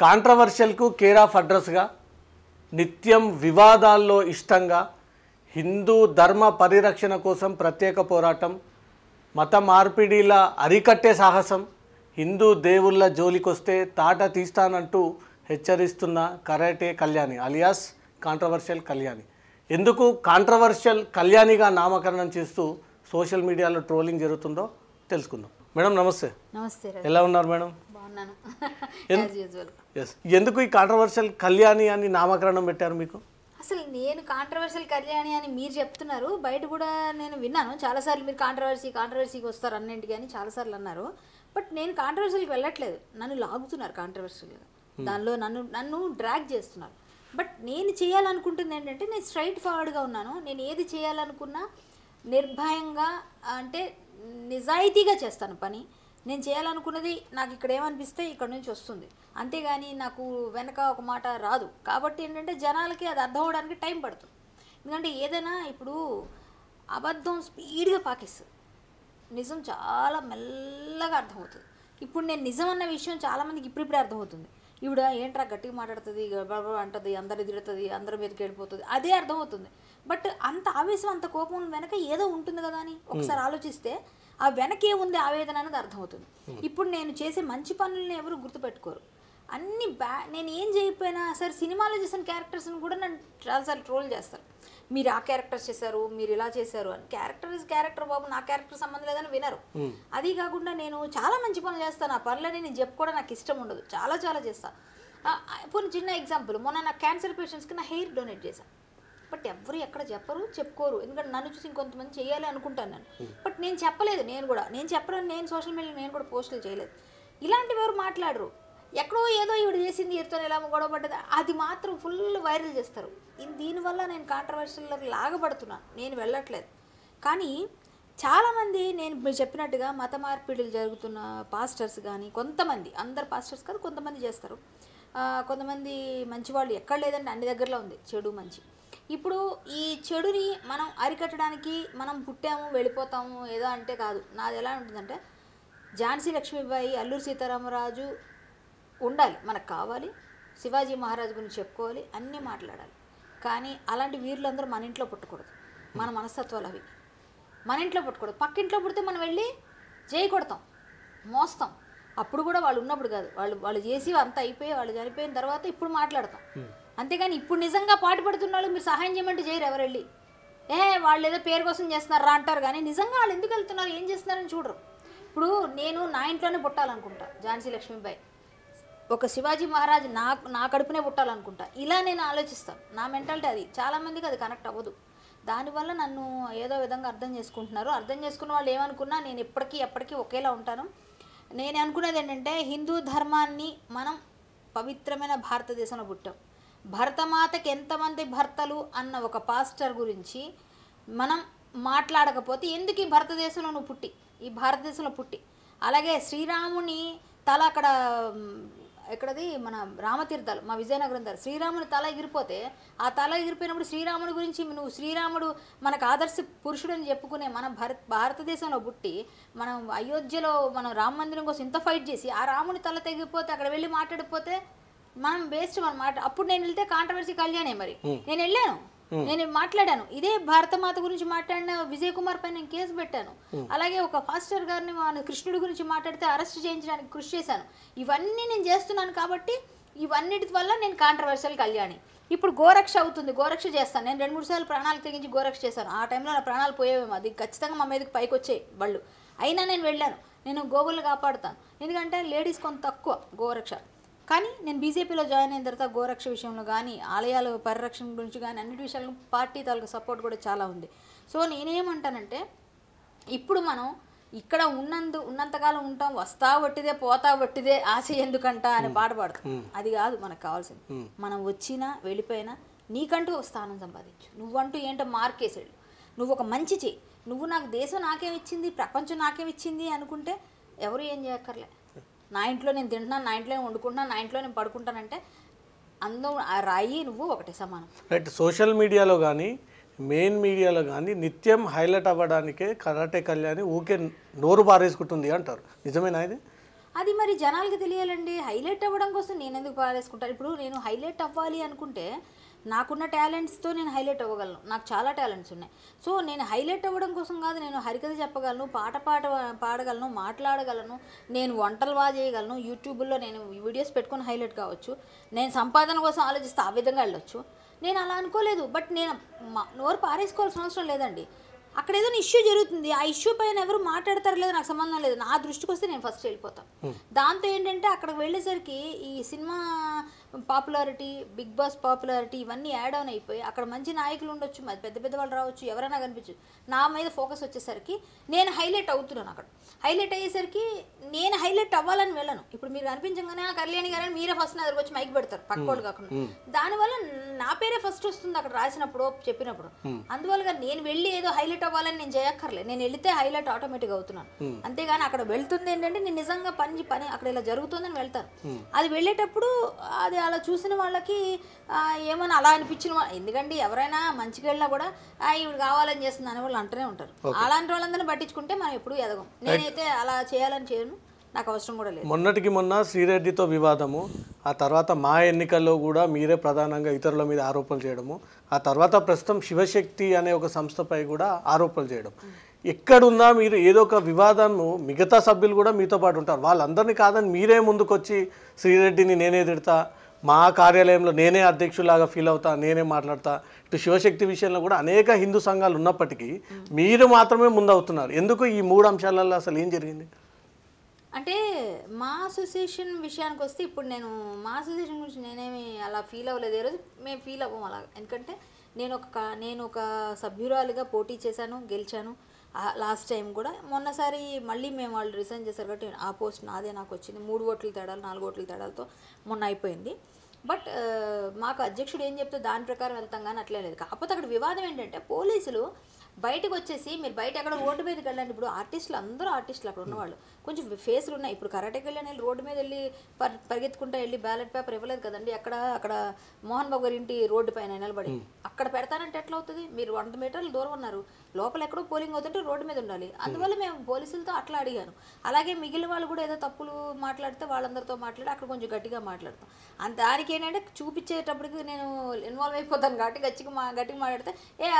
కాంట్రవర్షియల్కు care of అడ్రస్గా నిత్యం వివాదాల్లో ఇష్టంగా హిందూ ధర్మ పరిరక్షణ కోసం ప్రత్యేక పోరాటం, మత మార్పిడిల అరికట్టే సాహసం, హిందూ దేవుళ్ళ జోలికొస్తే తాట తీస్తానంటూ హెచ్చరిస్తున్న karate Kalyani alias controversial Kalyani. ఎందుకు కాంట్రవర్షియల్ కళ్యాణిగా నామకరణం చేస్తూ సోషల్ మీడియాలో ట్రోలింగ్ జరుగుతుందో తెలుసుకుందాం. మేడం నమస్తే. నమస్తే. ఎలా ఉన్నారు మేడం? బాగున్నాను. ఎస్, ఎందుకు ఈ కాంట్రవర్షియల్ కళ్యాణి అని నామకరణం పెట్టారు మీకు? అసలు నేను కాంట్రవర్షియల్ కళ్యాణి అని మీరు చెప్తున్నారు, బయట కూడా నేను విన్నాను చాలాసార్లు. మీరు కాంట్రవర్సీకి వస్తారు అన్నింటికి అని చాలాసార్లు అన్నారు. బట్ నేను కాంట్రవర్షియల్కి వెళ్ళట్లేదు, నన్ను లాగుతున్నారు కాంట్రవర్షియల్గా. దానిలో నన్ను డ్రాగ్ చేస్తున్నారు. బట్ నేను చేయాలనుకుంటుంది ఏంటంటే, నేను స్ట్రైట్ ఫార్వర్డ్గా ఉన్నాను. నేను ఏది చేయాలనుకున్నా నిర్భయంగా, అంటే నిజాయితీగా చేస్తాను పని. నేను చేయాలనుకున్నది నాకు ఇక్కడ ఏమనిపిస్తే ఇక్కడ నుంచి వస్తుంది, అంతేగాని నాకు వెనక ఒక మాట రాదు. కాబట్టి ఏంటంటే జనాలకి అది అర్థం అవడానికి టైం పడుతుంది. ఎందుకంటే ఏదైనా ఇప్పుడు అబద్ధం స్పీడ్గా పాకిస్తుంది, నిజం చాలా మెల్లగా అర్థమవుతుంది. ఇప్పుడు నేను నిజం అన్న విషయం చాలామందికి ఇప్పుడిప్పుడే అర్థమవుతుంది. ఈవిడ ఏంట్రా గట్టిగా మాట్లాడుతుంది, అంటుంది, అందరు ఎదురుతుంది, అందరి మీదకి వెళ్ళిపోతుంది, అదే అర్థమవుతుంది. బట్ అంత ఆవేశం, అంత కోపం వెనక ఏదో ఉంటుంది కదా అని ఒకసారి ఆలోచిస్తే ఆ వెనకే ఉంది ఆవేదన అనేది అర్థమవుతుంది. ఇప్పుడు నేను చేసే మంచి పనులను ఎవరు గుర్తుపెట్టుకోరు. అన్ని నేను ఏం చేయకపోయినా సరే, సినిమాలో చేసిన క్యారెక్టర్స్ని కూడా నన్ను చాలాసార్లు ట్రోల్ చేస్తారు. మీరు ఆ క్యారెక్టర్స్ చేశారు, మీరు ఇలా చేశారు అని. క్యారెక్టర్ ఇస్ క్యారెక్టర్ బాబు, నా క్యారెక్టర్ సంబంధం లేదని వినరు. అది కాకుండా నేను చాలా మంచి పనులు చేస్తాను. ఆ పనులని నేను చెప్పుకోవడం నాకు ఇష్టం ఉండదు, చాలా చేస్తాను. ఇప్పుడు చిన్న ఎగ్జాంపుల్, మొన్న నా క్యాన్సర్ పేషెంట్స్కి నా హెయిర్ డొనేట్ చేశాను. బట్ ఎవరు ఎక్కడ చెప్పుకోరు, ఎందుకంటే నన్ను చూసి ఇంకొంతమంది చేయాలి అనుకుంటాను నేను. బట్ నేను చెప్పలేదు, నేను చెప్పడం, నేను సోషల్ మీడియాలో నేను కూడా పోస్టులు చేయలేదు. ఇలాంటివి ఎవరు మాట్లాడరు. ఎక్కడో ఏదో ఈవిడ చేసింది, ఈవిడతో ఎలా గొడవ పడ్డది, అది మాత్రం ఫుల్ వైరల్ చేస్తారు. దీనివల్ల నేను కాంట్రవర్షియల్లోకి లాగబడుతున్నాను, నేను వెళ్ళట్లేదు. కానీ చాలామంది నేను మీరు చెప్పినట్టుగా మత మార్పిడులు జరుగుతున్న పాస్టర్స్ కానీ, కొంతమంది, అందరు పాస్టర్స్ కాదు, కొంతమంది చేస్తారు. కొంతమంది మంచి వాళ్ళు ఎక్కడ లేదంటే అన్ని దగ్గరలో ఉంది చెడు మంచి. ఇప్పుడు ఈ చెడుని మనం అరికట్టడానికి మనం పుట్టాము వెళ్ళిపోతాము ఏదో అంటే కాదు. నాది ఎలా ఉంటుందంటే, ఝాన్సీ లక్ష్మీబాయి, అల్లూరి సీతారామరాజు ఉండాలి, మనకు కావాలి. శివాజీ మహారాజు గురించి చెప్పుకోవాలి, అన్నీ మాట్లాడాలి. కానీ అలాంటి వీరులందరూ మన ఇంట్లో పుట్టకూడదు. మన మనస్తత్వాలు అవి మన ఇంట్లో పుట్టకూడదు. పక్కింట్లో పుడితే మనం వెళ్ళి జై కొడతాం, మోస్తాం. అప్పుడు కూడా వాళ్ళు ఉన్నప్పుడు కాదు, వాళ్ళు చేసి అంతా అయిపోయి వాళ్ళు చనిపోయిన తర్వాత ఇప్పుడు మాట్లాడతాం. అంతేగాని ఇప్పుడు నిజంగా పాటు పడుతున్న వాళ్ళు మీరు సహాయం చేయమంటే చేయరు ఎవరు వెళ్ళి. వాళ్ళు ఏదో పేరు కోసం చేస్తున్నారా అంటారు, కానీ నిజంగా వాళ్ళు ఎందుకు వెళ్తున్నారు, ఏం చేస్తున్నారని చూడరు. ఇప్పుడు నేను నా ఇంట్లోనే పుట్టాలనుకుంటా, ఝాన్సీ లక్ష్మీబాయి. ఒక శివాజీ మహారాజ్ నా కడుపునే పుట్టాలనుకుంటా. ఇలా నేను ఆలోచిస్తాను. నా మెంటాలిటీ అది. చాలామందికి అది కనెక్ట్ అవ్వదు. దానివల్ల నన్ను ఏదో విధంగా అర్థం చేసుకుంటున్నారు. అర్థం చేసుకున్న వాళ్ళు ఏమనుకున్నా నేను ఎప్పటికీ ఒకేలా ఉంటాను. నేను అనుకునేది ఏంటంటే, హిందూ ధర్మాన్ని మనం పవిత్రమైన భారతదేశంలో పుట్టాం. భరతమాతకి ఎంతమంది భర్తలు అన్న ఒక పాస్టర్ గురించి మనం మాట్లాడకపోతే ఎందుకు ఈ భారతదేశంలో నువ్వు పుట్టి, ఈ భారతదేశంలో పుట్టి. అలాగే శ్రీరాముని తల అక్కడ ఎక్కడది మన రామతీర్థాలు, మా విజయనగరం దగ్గర శ్రీరాముని తల ఎగిరిపోతే, ఆ తల ఎగిరిపోయినప్పుడు శ్రీరాముడి గురించి నువ్వు శ్రీరాముడు మనకు ఆదర్శ పురుషుడు అని చెప్పుకునే మన భారతదేశంలో పుట్టి, మనం అయోధ్యలో మనం రామ మందిరం కోసం ఇంత ఫైట్ చేసి ఆ రాముని తల తెగిపోతే అక్కడ వెళ్ళి మాట్లాడిపోతే మనం వేస్ట్ అన్నమాట. అప్పుడు నేను వెళ్తే కాంట్రవర్సీ కళ్యాణే. మరి నేను వెళ్ళాను, నేను మాట్లాడాను, ఇదే భారతమాత గురించి మాట్లాడిన విజయ్ కుమార్ పైన నేను కేసు పెట్టాను. అలాగే ఒక పాస్టర్ గారిని మన కృష్ణుడి గురించి మాట్లాడితే అరెస్ట్ చేయించడానికి కృషి చేశాను. ఇవన్నీ నేను చేస్తున్నాను. కాబట్టి ఇవన్నిటి వల్ల నేను కాంట్రవర్షియల్ కళ్యాణి. ఇప్పుడు గోరక్ష అవుతుంది, గోరక్ష చేస్తాను. నేను 2-3 సార్లు ప్రాణాలు తెగించి గోరక్ష చేశాను. ఆ టైంలో నా ప్రాణాలు పోయేవేమో, అది ఖచ్చితంగా మా మీదకి పైకి వచ్చాయి బళ్ళు. అయినా నేను వెళ్ళాను. నేను గోవులను కాపాడుతాను, ఎందుకంటే లేడీస్ కొంత తక్కువ గోరక్ష. కానీ నేను బీజేపీలో జాయిన్ అయిన తర్వాత గోరక్ష విషయంలో కానీ, ఆలయాల పరిరక్షణ గురించి కానీ, అన్నిటి విషయాల్లో పార్టీ తాలూకు సపోర్ట్ కూడా చాలా ఉంది. సో నేనేమంటానంటే, ఇప్పుడు మనం ఇక్కడ ఉన్నంతకాలం ఉంటాం, వస్తా వట్టిదే పోతా వట్టిదే ఆశ ఎందుకంట అని పాట పాడతాం. అది కాదు మనకు కావాల్సింది. మనం వచ్చినా వెళ్ళిపోయినా నీకంటూ ఒక స్థానం సంపాదించు. నువ్వంటూ ఏంటో మార్కేసాడు, నువ్వు ఒక మంచి చేయి. నువ్వు నాకు దేశం నాకేమిచ్చింది, ప్రపంచం నాకేమిచ్చింది అనుకుంటే ఎవరు ఏం చేయక్కర్లే. నా ఇంట్లో నేను తింటున్నాను, నా ఇంట్లో నేను వండుకుంటున్నాను, నా ఇంట్లో నేను పడుకుంటానంటే అందం రాయి నువ్వు ఒకటే సమానం. రైట్. సోషల్ మీడియాలో కానీ మెయిన్ మీడియాలో కానీ నిత్యం హైలైట్ అవ్వడానికే కరాటే కళ్యాణి ఊకే నోరు బారేసుకుంటుంది అంటారు, నిజమేనా ఇది? అది మరి జనాలకి తెలియాలండి. హైలైట్ అవ్వడం కోసం నేను ఎందుకు పారేసుకుంటాను? ఇప్పుడు నేను హైలైట్ అవ్వాలి అనుకుంటే నాకున్న టాలెంట్స్తో నేను హైలైట్ అవ్వగలను. నాకు చాలా టాలెంట్స్ ఉన్నాయి. సో నేను హైలైట్ అవ్వడం కోసం కాదు, నేను హరికథ చెప్పగలను, పాడగలను, మాట్లాడగలను, నేను వంటలు బాగా చేయగలను, యూట్యూబ్లో నేను వీడియోస్ పెట్టుకొని హైలైట్ కావచ్చు, నేను సంపాదన కోసం ఆలోచిస్తే ఆ విధంగా వెళ్ళొచ్చు. నేను అలా అనుకోలేదు. బట్ నేను నోరు పారేసుకోవాల్సిన అవసరం లేదండి. అక్కడ ఏదైనా ఇష్యూ జరుగుతుంది, ఆ ఇష్యూ పైన ఎవరు మాట్లాడతారు లేదు, నాకు సంబంధం లేదు. నా దృష్టికి వస్తే నేను ఫస్ట్ వెళ్ళిపోతాను. దాంతో ఏంటంటే అక్కడికి వెళ్ళేసరికి ఈ cinema popularity, Bigg Boss popularity ఇవన్నీ యాడ్ ఆన్ అయిపోయి అక్కడ మంచి నాయకులు ఉండొచ్చు, పెద్ద పెద్ద వాళ్ళు రావచ్చు, ఎవరైనా కనిపించు, నా మీద ఫోకస్ వచ్చేసరికి నేను హైలైట్ అవుతున్నాను. అక్కడ హైలైట్ అయ్యేసరికి నేను హైలైట్ అవ్వాలని వెళ్ళను. ఇప్పుడు మీరు కనిపించగానే కళ్యాణి గారని మీరే ఫస్ట్ నా దగ్గరకు వచ్చి మైక్ పెడతారు, పక్కోళ్ళు కాకుండా. దానివల్ల నా పేరే ఫస్ట్ వస్తుంది అక్కడ రాసినప్పుడు, చెప్పినప్పుడు. అందువల్ల నేను వెళ్ళి ఏదో హైలైట్ అవ్వాలని నేను చేయక్కర్లేదు. నేను వెళితే హైలైట్ ఆటోమేటిక్గా అవుతున్నాను. అంతేగాని అక్కడ వెళ్తుంది ఏంటంటే నేను నిజంగా పని అక్కడ ఇలా జరుగుతుందని వెళ్తాను. అది వెళ్ళేటప్పుడు అది అలా చూసిన వాళ్ళకి ఏమన్నా అలా అనిపించిన ఎందుకంటే ఎవరైనా మంచిగా వెళ్ళినా కూడా ఇవి కావాలని చేస్తుంది అనే వాళ్ళు అంటూనే ఉంటారు. అలాంటి వాళ్ళందరినీ పట్టించుకుంటే మనం ఎప్పుడు ఎదగం. నేనైతే అలా చేయాలని చేయను, నాకు అవసరం కూడా లేదు. మొన్నటికి మొన్న శ్రీరెడ్డితో వివాదము, ఆ తర్వాత మా ఎన్నికల్లో కూడా మీరే ప్రధానంగా ఇతరుల మీద ఆరోపణలు చేయడము, ఆ తర్వాత ప్రస్తుతం శివశక్తి అనే ఒక సంస్థపై కూడా ఆరోపణలు చేయడం. ఎక్కడున్నా మీరు ఏదో ఒక వివాదము, మిగతా సభ్యులు కూడా మీతో పాటు ఉంటారు, వాళ్ళందరినీ కాదని మీరే ముందుకొచ్చి శ్రీరెడ్డిని నేనే తిడతా, మా కార్యాలయంలో నేనే అధ్యక్షులాగా ఫీల్ అవుతా, నేనే మాట్లాడతా, ఇటు శివశక్తి విషయంలో కూడా అనేక హిందూ సంఘాలు ఉన్నప్పటికీ మీరు మాత్రమే ముందవుతున్నారు. ఎందుకు ఈ 3 అంశాలలో అసలు ఏం జరిగింది? అంటే మా అసోసియేషన్ విషయానికి వస్తే ఇప్పుడు నేను మా అసోసియేషన్ గురించి నేనేమి అలా ఫీల్ అవ్వలేదు. ఏ రోజు మేము ఫీల్ అవ్వము అలా. ఎందుకంటే నేను ఒక సభ్యురాలుగా పోటీ చేశాను, గెలిచాను. లాస్ట్ టైం కూడా మొన్నసారి మళ్ళీ మేము వాళ్ళు రిజైన్ చేశారు కాబట్టి ఆ పోస్ట్ నాదే నాకు వచ్చింది. 3 ఓట్ల తేడాలు 4 ఓట్ల తేడాలతో మొన్న అయిపోయింది. బట్ మాకు అధ్యక్షుడు ఏం చెప్తే దాని ప్రకారం వెళ్తాం కానీ అట్లే లేదు. కాకపోతే అక్కడ వివాదం ఏంటంటే పోలీసులు బయటకు వచ్చేసి మీరు బయట ఎక్కడ రోడ్డు మీదకి వెళ్ళండి. ఇప్పుడు ఆర్టిస్టులు అందరూ ఆర్టిస్టులు అక్కడ ఉన్నవాళ్ళు కొంచెం ఫేస్లు ఉన్నాయి. ఇప్పుడు కరాటేకి వెళ్ళి రోడ్డు మీద వెళ్ళి పరిగెత్తుకుంటూ వెళ్ళి బ్యాలెట్ పేపర్ ఇవ్వలేదు కదండి. అక్కడ మోహన్ బాబు గారి ఇంటి రోడ్డు పైన నిలబడి అక్కడ పెడతానంటే ఎట్లా అవుతుంది? మీరు 100 మీటర్లు దూరం ఉన్నారు, లోపల ఎక్కడో పోలింగ్ అవుతుంటే రోడ్డు మీద ఉండాలి. అందువల్ల మేము పోలీసులతో అట్లా అడిగాను. అలాగే మిగిలిన వాళ్ళు కూడా ఏదో తప్పులు మాట్లాడితే వాళ్ళందరితో మాట్లాడి అక్కడ కొంచెం గట్టిగా మాట్లాడతాం. దానికి ఏంటంటే చూపించేటప్పటికి నేను ఇన్వాల్వ్ అయిపోతాను కాబట్టి గట్టిగా మాట్లాడితే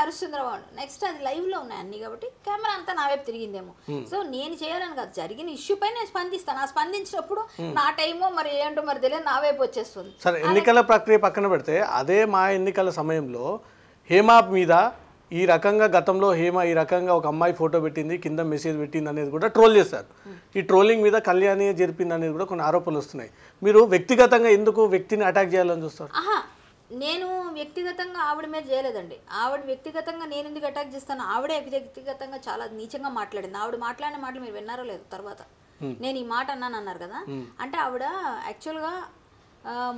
అరుస్తుందిరా నెక్స్ట్ అది లైవ్లో ఉన్నాయి అన్ని కాబట్టి కెమెరా అంతా నా వైపు తిరిగిందేమో. సో నేను చేయాలని కాదు, జరిగిన ఇష్యూ పై నేను స్పందిస్తాను. ఆ స్పందించినప్పుడు నా టైమో మరి ఏంటో మరి తెలియదు నా వైపు వచ్చేస్తుంది. సరే, ఎన్నికల ప్రక్రియ పక్కన పెడితే అదే మా ఎన్నికల సమయంలో హేమా మీద ఈ రకంగా గతంలో హేమ ఈ రకంగా ఒక అమ్మాయి ఫోటో పెట్టింది, కింద మెసేజ్ పెట్టింది అనేది కూడా ట్రోల్ చేశారు. ఈ ట్రోలింగ్ మీద కళ్యాణి జరిపింది అనేది కూడా కొన్ని ఆరోపణలు వస్తున్నాయి. మీరు వ్యక్తిగతంగా ఎందుకు వ్యక్తిని అటాక్ చేయాలని చూస్తారు? నేను వ్యక్తిగతంగా ఆవిడ మీద చేయలేదండి. ఆవిడ వ్యక్తిగతంగా నేను ఎందుకు అటాక్ చేస్తాను? ఆవిడే వ్యక్తిగతంగా చాలా నీచంగా మాట్లాడింది. ఆవిడ మాట్లాడిన మాటలు మీరు విన్నారో లేదు తర్వాత నేను ఈ మాట అన్నారు కదా. అంటే ఆవిడ యాక్చువల్గా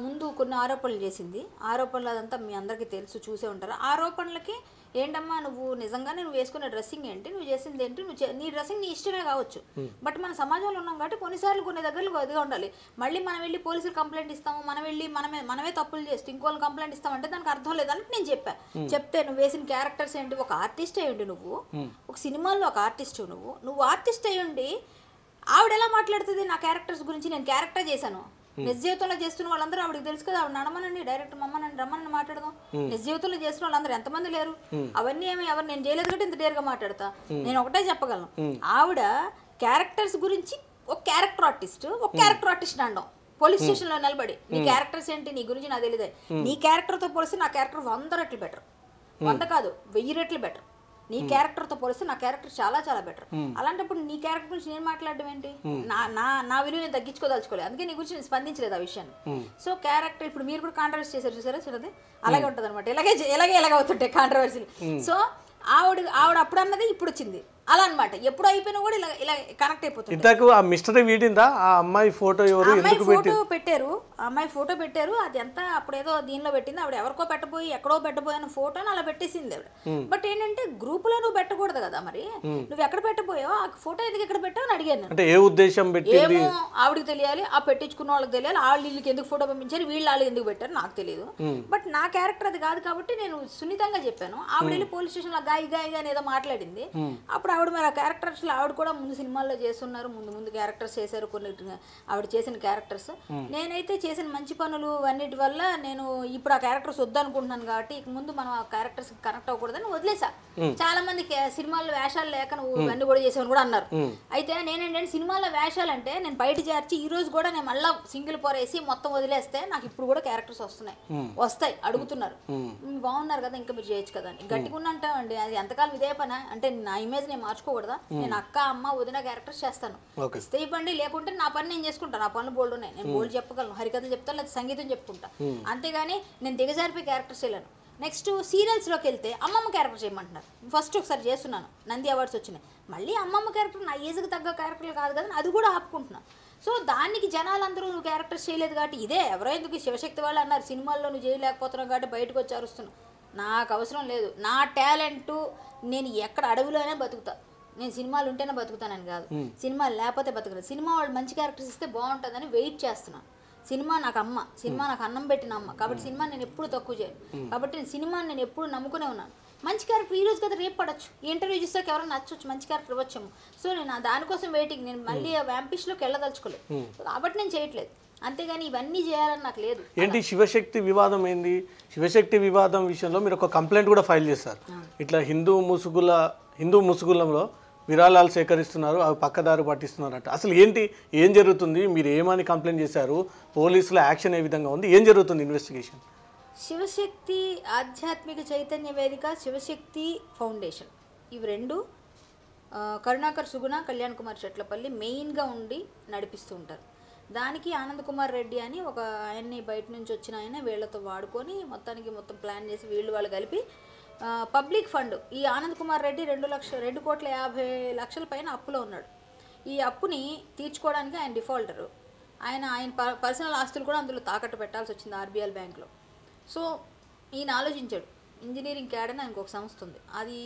ముందు కొన్ని ఆరోపణలు చేసింది. ఆరోపణలు అదంతా మీ అందరికీ తెలుసు, చూసే ఉంటారు. ఆరోపణలకి ఏంటమ్మా నువ్వు నిజంగానే నువ్వు వేసుకున్న డ్రెస్సింగ్ ఏంటి, నువ్వు చేసింది ఏంటి, నీ డ్రెస్సింగ్ నీ ఇష్టమే కావచ్చు. బట్ మన సమాజంలో ఉన్నాం కాబట్టి కొన్నిసార్లు కొన్ని దగ్గరలో అదిగా ఉండాలి. మళ్ళీ మనం వెళ్ళి పోలీసులు కంప్లైంట్ ఇస్తాము, మనమే తప్పులు చేస్తూ ఇంకోళ్ళు కంప్లైంట్ ఇస్తామంటే దానికి అర్థం లేదని నేను చెప్తే నువ్వు వేసిన క్యారెక్టర్స్ ఏంటి, ఒక ఆర్టిస్ట్ అయ్యండి నువ్వు, ఒక సినిమాల్లో ఒక ఆర్టిస్ట్ నువ్వు ఆర్టిస్ట్ అయ్యండి. ఆవిడ ఎలా మాట్లాడుతుంది నా క్యారెక్టర్స్ గురించి? నేను క్యారెక్టర్ చేశాను, నిజ జీవితంలో చేస్తున్న వాళ్ళందరూ ఆవిడకి తెలుసు కదా. ఆవిడ నడమనండి, డైరెక్ట్ మమ్మల్ని రమ్మని మాట్లాడదాం. నిజ జీవితంలో చేస్తున్న వాళ్ళందరూ ఎంతమంది లేరు? అవన్నీ ఎవరు నేను చేయలేదు కాబట్టి ఇంత డేర్గా మాట్లాడతా. నేను ఒకటే చెప్పగలను, ఆవిడ క్యారెక్టర్స్ గురించి ఒక క్యారెక్టర్ ఆర్టిస్ట్ అనడం పోలీస్ స్టేషన్లో నిలబడి నీ క్యారెక్టర్స్ ఏంటి, నీ గురించి నాకు తెలియదు. నీ క్యారెక్టర్తో పోలిస్తే నా క్యారెక్టర్ 100 రెట్లు బెటర్, 100 కాదు 1000 రెట్లు బెటర్. నీ క్యారెక్టర్తో పోలిస్తే నా క్యారెక్టర్ చాలా చాలా బెటర్. అలాంటప్పుడు నీ క్యారెక్టర్ గురించి నేను మాట్లాడడం ఏంటి? నా విలువ నేను తగ్గించుకోదలుచుకోలేదు, అందుకే నీ గురించి నేను స్పందించలేదు ఆ విషయాన్ని. సో క్యారెక్టర్ ఇప్పుడు మీరు కూడా కాంట్రవర్సీ చేశారు చూసారా, చిన్నది అలాగే ఉంటుంది అనమాట. ఇలాగే అవుతుంటాయి కాంట్రవర్సీలు. సో ఆవిడ అప్పుడు అన్నది ఇప్పుడు వచ్చింది అలా అనమాట. ఎప్పుడు అయిపోయినా కూడా ఇలా కనెక్ట్ అయిపోతుంది. ఇంతకు ఆ మిస్టరీ వీడిందా ఆ అమ్మాయి ఫోటో? ఎవరు అమ్మాయి ఫోటో పెట్టారు. అది ఎంత అప్పుడేదో దీనిలో పెట్టింది ఆవిడ, ఎవరికో ఎక్కడో పెట్టబోయిన ఫోటోని అలా పెట్టేసింది ఆవిడ. బట్ ఏంటంటే గ్రూప్ లో నువ్వు పెట్టకూడదు కదా, మరి నువ్వు ఎక్కడ పెట్టబోయావు ఆ ఫోటో ఎందుకు ఎక్కడ పెట్టావు అని అడిగాను. అంటే ఏ ఉద్దేశం పెట్టింది ఏమో ఆవిడకి తెలియాలి, ఆ పెట్టించుకున్న వాళ్ళకి తెలియాలి. వాళ్ళు వీళ్ళకి ఎందుకు ఫోటో పంపించారు, వాళ్ళు ఎందుకు పెట్టారు నాకు తెలియదు. బట్ నా క్యారెక్టర్ అది కాదు కాబట్టి నేను సున్నితంగా చెప్పాను. ఆవిడ వెళ్ళి పోలీస్ స్టేషన్ లో గాయగా ఏదో మాట్లాడింది. అప్పుడు ఆవిడ మరి ఆ క్యారెక్టర్స్లో ఆవిడ కూడా ముందు సినిమాల్లో చేస్తున్నారు, ముందు క్యారెక్టర్స్ చేశారు, కొన్ని ఆవిడ చేసిన క్యారెక్టర్స్. నేనైతే చేసిన మంచి పనులు అన్నిటి వల్ల నేను ఇప్పుడు ఆ క్యారెక్టర్స్ వద్దనుకుంటున్నాను కాబట్టి ఇక ముందు మనం ఆ క్యారెక్టర్స్ కనెక్ట్ అవ్వకూడదని వదిలేసా. చాలా మంది సినిమాల్లో వేషాలు లేక నువ్వు ఇవన్నీ కూడా చేసావని కూడా అన్నారు. అయితే నేనేంటంటే సినిమాల్లో వేషాలు అంటే నేను బయట చేర్చి ఈ రోజు కూడా నేను మళ్ళీ సింగిల్ పొరేసి మొత్తం వదిలేస్తే నాకు ఇప్పుడు కూడా క్యారెక్టర్స్ వస్తాయి అడుగుతున్నారు. బాగున్నారు కదా ఇంకా మీరు చేయొచ్చు కదా అని గట్టిగా అంటామండి. అది ఎంతకాలం ఇదే పని అంటే నా ఇమేజ్ నేను మార్చుకోకూడదా? నేను అక్క అమ్మ వదిన క్యారెక్టర్స్ చేస్తాను, ఇస్తే ఇవ్వండి, లేకుంటే నా పని నేను చేసుకుంటాను. నా పనులు బోల్డ్ ఉన్నాయి, నేను బోల్డ్ చెప్పగలను, హరికథలు చెప్తాను, లేదా సంగీతం చెప్పుకుంటా. అంతేగాని నేను దిగజారిపోయి క్యారెక్టర్స్ వెళ్ళాను. నెక్స్ట్ సీరియల్స్లోకి వెళ్తే అమ్మమ్మ క్యారెక్టర్ చేయమంటున్నారు. ఫస్ట్ ఒకసారి చేస్తున్నాను, నంది అవార్డ్స్ వచ్చినాయి. మళ్ళీ అమ్మమ్మ క్యారెక్టర్ నా ఏజ్కి తగ్గ క్యారెక్టర్లు కాదు కదా, అది కూడా ఆపుకుంటున్నాను. సో దానికి జనాలందరూ నువ్వు క్యారెక్టర్స్ చేయలేదు కాబట్టి ఇదే ఎవరో ఎందుకు శివశక్తి వాళ్ళు అన్నారు సినిమాల్లో నువ్వు చేయలేకపోతున్నావు కాబట్టి బయటకు వచ్చి అరుస్తున్నావు. నాకు అవసరం లేదు. నా టాలెంటు నేను ఎక్కడ అడవిలోనే బతుకుతా. నేను సినిమాలు ఉంటేనే బతుకుతానని కాదు, సినిమాలు లేకపోతే బతకలేదు. సినిమా వాళ్ళు మంచి క్యారెక్టర్స్ ఇస్తే బాగుంటుందని వెయిట్ చేస్తున్నాను. సినిమా నాకు అమ్మ, సినిమా నాకు అన్నం పెట్టిన అమ్మ కాబట్టి సినిమా నేను ఎప్పుడు తక్కువ చేయను. కాబట్టి సినిమాని నేను ఎప్పుడు నమ్ముకునే ఉన్నాను. మంచి క్యారెక్టర్ ఈ రోజు కదా రేపు పడవచ్చు, ఇంటర్వ్యూ చూస్తాక ఎవరైనా నచ్చవచ్చు, మంచి క్యారెక్టర్ ఇవ్వచ్చేమో. సో నేను దానికోసం వెయిటింగ్. నేను మళ్ళీ వ్యాంపిష్లోకి వెళ్ళదలుచుకోలేదు కాబట్టి నేను చేయట్లేదు. అంతేగాని ఇవన్నీ చేయాలని నాకు లేదు. ఏంటి శివశక్తి వివాదం ఏంది? శివశక్తి వివాదం విషయంలో మీరు ఒక కంప్లైంట్ కూడా ఫైల్ చేశారు. ఇట్లా హిందూ ముసుగులంలో విరాళాలు సేకరిస్తున్నారు, అవి పక్కదారి పట్టిస్తున్నారు అంటే అసలు ఏంటి, ఏం జరుగుతుంది? మీరు ఏమని కంప్లైంట్ చేశారు? పోలీసుల యాక్షన్ ఏ విధంగా ఉంది? ఏం జరుగుతుంది ఇన్వెస్టిగేషన్? శివశక్తి ఆధ్యాత్మిక చైతన్య వేదిక, శివశక్తి ఫౌండేషన్, ఇవి రెండు కరుణాకర్ సుగుణ, కళ్యాణ్ కుమార్ చెట్లపల్లి మెయిన్గా ఉండి నడిపిస్తూ ఉంటారు. దానికి ఆనంద్ కుమార్ రెడ్డి అని ఒక ఆయన్ని బయట నుంచి వచ్చిన ఆయన వీళ్ళతో వాడుకొని మొత్తం ప్లాన్ చేసి వాళ్ళు కలిపి పబ్లిక్ ఫండ్, ఈ ఆనంద్ కుమార్ రెడ్డి 2,50,00,000 పైన అప్పులో ఉన్నాడు. ఈ అప్పుని తీర్చుకోవడానికి ఆయన డిఫాల్టరు. ఆయన పర్సనల్ ఆస్తులు కూడా అందులో తాకట్టు పెట్టాల్సి వచ్చింది ఆర్బీఎల్ బ్యాంక్లో. సో ఈయన ఆలోచించాడు, ఇంజనీరింగ్ క్యాడ్ అని ఆయనకు ఒక సంస్థ ఉంది, అది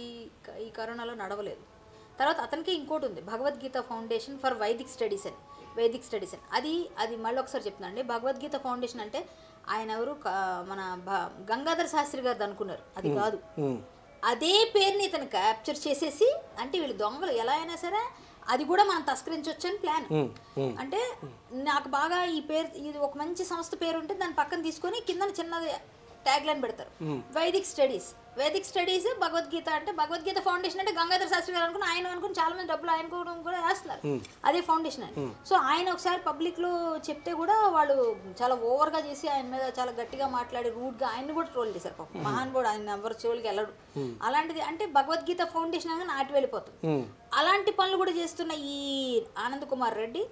ఈ కరోనాలో నడవలేదు. తర్వాత అతనికి ఇంకోటి ఉంది, Bhagavad Gita foundation for Vaidik studies అని. అది మళ్ళీ ఒకసారి చెప్తున్నాను అండి. భగవద్గీత ఫౌండేషన్ అంటే ఆయన ఎవరు, మన గంగాధర శాస్త్రి గారు అనుకున్నారు, అది కాదు. అదే పేరుని ఇతను క్యాప్చర్ చేసేసి అంటే వీళ్ళు దొంగలు ఎలా అయినా సరే అది కూడా మనం తస్కరించవచ్చు అని ప్లాన్. అంటే నాకు బాగా ఈ పేరు, ఇది ఒక మంచి సంస్థ పేరు ఉంటే దాని పక్కన తీసుకొని కింద చిన్నది ట్యాగ్ లైన్ పెడతారు, వైదిక్ స్టడీస్ భగవద్గీత. అంటే భగవద్గీత ఫౌండేషన్ అంటే గంగాధర శాస్త్రి గారు అనుకుని చాలా మంది డబ్బులు ఆయన కూడా వేస్తున్నారు, అదే ఫౌండేషన్ అని. సో ఆయన ఒకసారి పబ్లిక్ లో చెప్తే కూడా వాళ్ళు చాలా ఓవర్ గా చేసి ఆయన మీద చాలా గట్టిగా మాట్లాడి రూడ్ గా ఆయన్ని కూడా ట్రోల్ చేశారు. పాపం మహానుభావుడు, ఆయన ఎవరి చెవులకి వెళ్ళడు. అలాంటిది అంటే భగవద్గీత ఫౌండేషన్ అనగా నాటి వెళ్ళిపోతుంది. అలాంటి పనులు కూడా చేస్తున్న ఈ ఆనంద్ కుమార్ రెడ్డి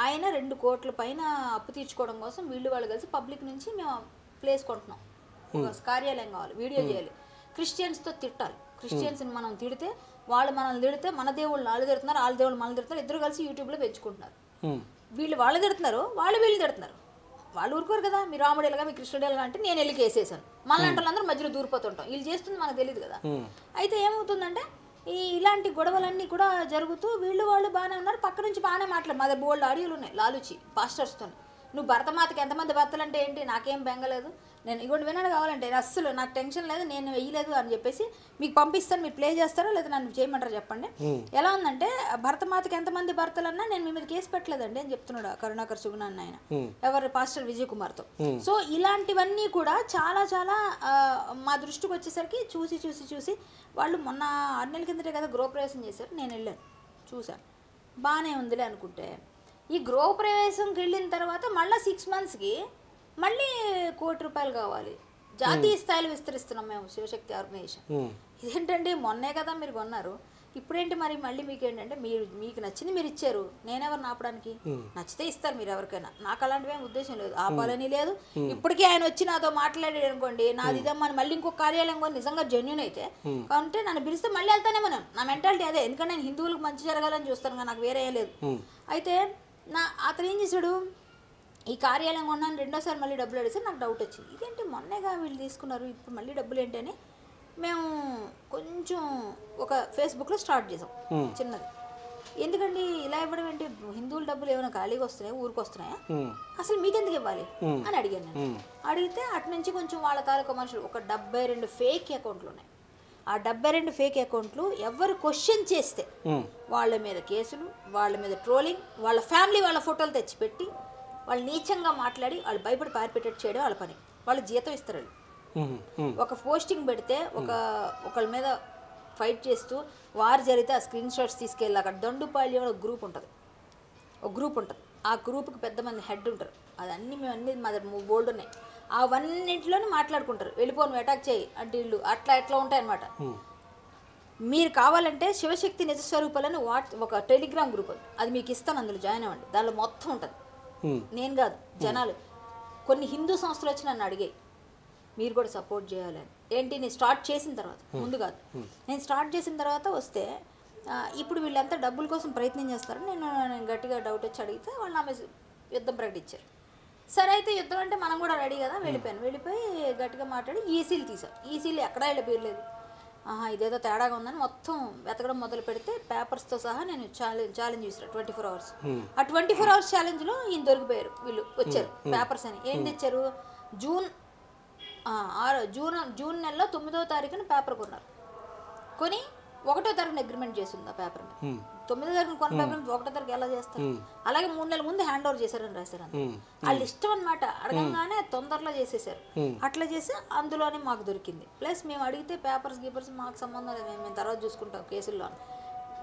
ఆయన 2 కోట్ల పైన అప్పు తీర్చుకోవడం కోసం వాళ్ళు కలిసి పబ్లిక్ నుంచి మేము ప్లేస్ కొంటున్నాం, కార్యాలయం కావాలి, వీడియో చేయాలి, క్రిస్టియన్స్తో తిట్టాలి, క్రిస్టియన్స్ని మనం తిడితే వాళ్ళు మనల్ని తిడితే మన దేవుళ్ళు వాళ్ళు తిడుతున్నారు, వాళ్ళ దేవుళ్ళు మనల్ని తిడుతున్నారు, ఇద్దరు కలిసి యూట్యూబ్లో పెంచుకుంటున్నారు. వాళ్ళు తిడుతున్నారు, వీళ్ళు తిడుతున్నారు. వాళ్ళు ఊరుకోరు కదా, మీ రాముడు ఎలాగా మీ కృష్ణుడు ఎలాగా అంటే నేను వెళ్ళి కేసేసాను, మళ్ళీ అంటే వాళ్ళందరూ మధ్యలో దూరిపోతుంటాం, వీళ్ళు చేస్తుంది మనకు తెలియదు కదా. అయితే ఏమవుతుందంటే ఇలాంటి గొడవలన్నీ కూడా జరుగుతూ వాళ్ళు బాగానే ఉన్నారు, పక్క నుంచి బాగానే మాట్లాడు. మా దగ్గర బోల్డ్ ఆడియోలు ఉన్నాయి లాలుచి పాస్టర్స్తో, నువ్వు భరతమాతకి ఎంతమంది భర్తలు అంటే ఏంటి, నాకేం బెంగలేదు, నేను ఇగోండి వినడు కావాలంటే అస్సలు నాకు టెన్షన్ లేదు, నేను వేయలేదు అని చెప్పేసి మీకు పంపిస్తాను, మీరు ప్లే చేస్తారో లేదా నన్ను చేయమంటారు చెప్పండి. ఎలా ఉందంటే భరతమాతకి ఎంతమంది భర్తలన్నా నేను మీ మీద కేసు పెట్టలేదండి అని చెప్తున్నాడు కరుణాకర్ సుగుణ అన్న ఆయన, ఎవరు పాస్టర్ విజయ్ కుమార్తో. సో ఇలాంటివన్నీ కూడా చాలా చాలా మా దృష్టికి వచ్చేసరికి చూసి వాళ్ళు మొన్న 6 నెలల కిందటే కదా గృహప్రవేశం చేశారు, నేను వెళ్ళాను చూశాను, బాగానే ఉందిలే అనుకుంటే ఈ గృహప్రవేశంకి వెళ్ళిన తర్వాత మళ్ళీ 6 monthsకి మళ్ళీ ₹1 కోటి కావాలి. జాతీయ స్థాయిలో విస్తరిస్తున్నాం మేము శివశక్తి ఆర్గనైజేషన్. ఇదేంటండి మొన్నే కదా మీరు కొన్నారు, ఇప్పుడేంటి మరి మళ్ళీ మీకు ఏంటంటే మీకు నచ్చింది మీరు ఇచ్చారు, నేనెవరు ఆపడానికి, నచ్చితే ఇస్తారు మీరు ఎవరికైనా, నాకు అలాంటివి ఏం ఉద్దేశం లేదు, ఆపాలని లేదు. ఇప్పటికీ ఆయన వచ్చి నాతో మాట్లాడాడు అనుకోండి, నాది ఇదమ్మని మళ్ళీ ఇంకో కార్యాలయం కూడా నిజంగా జెన్యూన్ అయితే కాబట్టి నన్ను పిలిస్తే మళ్ళీ వెళ్తానే మనం, నా మెంటాలిటీ అదే, ఎందుకంటే నేను హిందువులకు మంచి జరగాలని చూస్తాను కదా, నాకు వేరే ఏం లేదు. అయితే అతను ఏం చేశాడు, ఈ కార్యాలయం కొన్నాను, 2వ సారి మళ్ళీ డబ్బులు అడిగితే నాకు డౌట్ వచ్చింది, ఇదేంటి మొన్నేగా వీళ్ళు తీసుకున్నారు ఇప్పుడు మళ్ళీ డబ్బులు ఏంటి అని మేము కొంచెం ఒక ఫేస్బుక్లో స్టార్ట్ చేసాం చిన్నది. ఎందుకండి ఇలా ఇవ్వడం ఏంటి, హిందువుల డబ్బులు ఏమైనా ఖాళీగా వస్తున్నాయా, ఊరికి వస్తున్నాయా, అసలు మీకెందుకు ఇవ్వాలి అని అడిగాను నేను. అడిగితే అటు నుంచి కొంచెం వాళ్ళ తాలూకా మనుషులు ఒక 72 ఫేక్ అకౌంట్లు ఉన్నాయి, ఆ 72 ఫేక్ అకౌంట్లు ఎవరు క్వశ్చన్ చేస్తే వాళ్ళ మీద కేసులు, వాళ్ళ మీద ట్రోలింగ్, వాళ్ళ ఫ్యామిలీ వాళ్ళ ఫోటోలు తెచ్చిపెట్టి వాళ్ళు నీచంగా మాట్లాడి వాళ్ళు భయపడి పారిపెట్టేట్టు చేయడం వాళ్ళ పని. వాళ్ళు జీతం ఇస్తారు. ఒక పోస్టింగ్ పెడితే ఒకళ్ళ మీద ఫైట్ చేస్తూ వారు జరిగితే ఆ స్క్రీన్ షాట్స్ తీసుకెళ్ళి అక్కడ దండుపాళ్యం ఒక గ్రూప్ ఉంటుంది. ఆ గ్రూప్కి పెద్ద మంది హెడ్ ఉంటారు. అదన్నీ మేము అన్ని మా బోల్డ్ ఉన్నాయి. అవన్నింటిలోనే మాట్లాడుకుంటారు. వెళ్ళిపోను అటాక్ చేయి అంటే వీళ్ళు అట్లా ఉంటాయి అన్నమాట. మీరు కావాలంటే శివశక్తి నిజస్వరూపాలని ఒక టెలిగ్రామ్ గ్రూప్ అది మీకు ఇస్తాను, అందులో జాయిన్ అవ్వండి. దానిలో మొత్తం ఉంటుంది. నేను కాదు, జనాలు. కొన్ని హిందూ సంస్థలు వచ్చి నన్ను అడిగాయి మీరు కూడా సపోర్ట్ చేయాలని. ఏంటి, నేను స్టార్ట్ చేసిన తర్వాత, ముందు కాదు, నేను స్టార్ట్ చేసిన తర్వాత వస్తే ఇప్పుడు వీళ్ళంతా డబ్బుల కోసం ప్రయత్నం చేస్తారని నేను గట్టిగా డౌట్ వచ్చి అడిగితే వాళ్ళు నా మీద యుద్ధం ప్రకటించారు. సరే అయితే యుద్ధం అంటే మనం కూడా రెడీ కదా, వెళ్ళిపోయి గట్టిగా మాట్లాడి ఈసీలు తీసాం. ఈసీలు ఎక్కడా వెళ్ళిపోయలేదు. ఇదేదో తేడాగా ఉందని మొత్తం వెతకడం మొదలు పెడితే పేపర్స్తో సహా నేను ఛాలెంజ్ చేశాను 24 hours. ఆ 24 hours ఛాలెంజ్లో ఈయన దొరికిపోయారు. వీళ్ళు వచ్చారు పేపర్స్ అని. ఏం తెచ్చారు, జూన్ నెలలో 9వ తారీఖున పేపర్ కొన్నారు. కొని 1వ తారీఖున అగ్రిమెంట్ చేసింది ఆ పేపర్ మీద. 9వ తారీఖున కొన్న పేపర్ 1వ తారీఖు ఎలా చేస్తారు? అలాగే 3 నెలల ముందు హ్యాండ్ ఓవర్ చేశారని రాశారు. వాళ్ళు ఇష్టం అనమాట, అడగంగానే తొందరలో చేసేసారు. అట్లా చేసి అందులోనే మాకు దొరికింది. ప్లస్ మేము అడిగితే పేపర్స్ మాకు సంబంధం లేదు, మేము తర్వాత చూసుకుంటాం కేసుల్లో.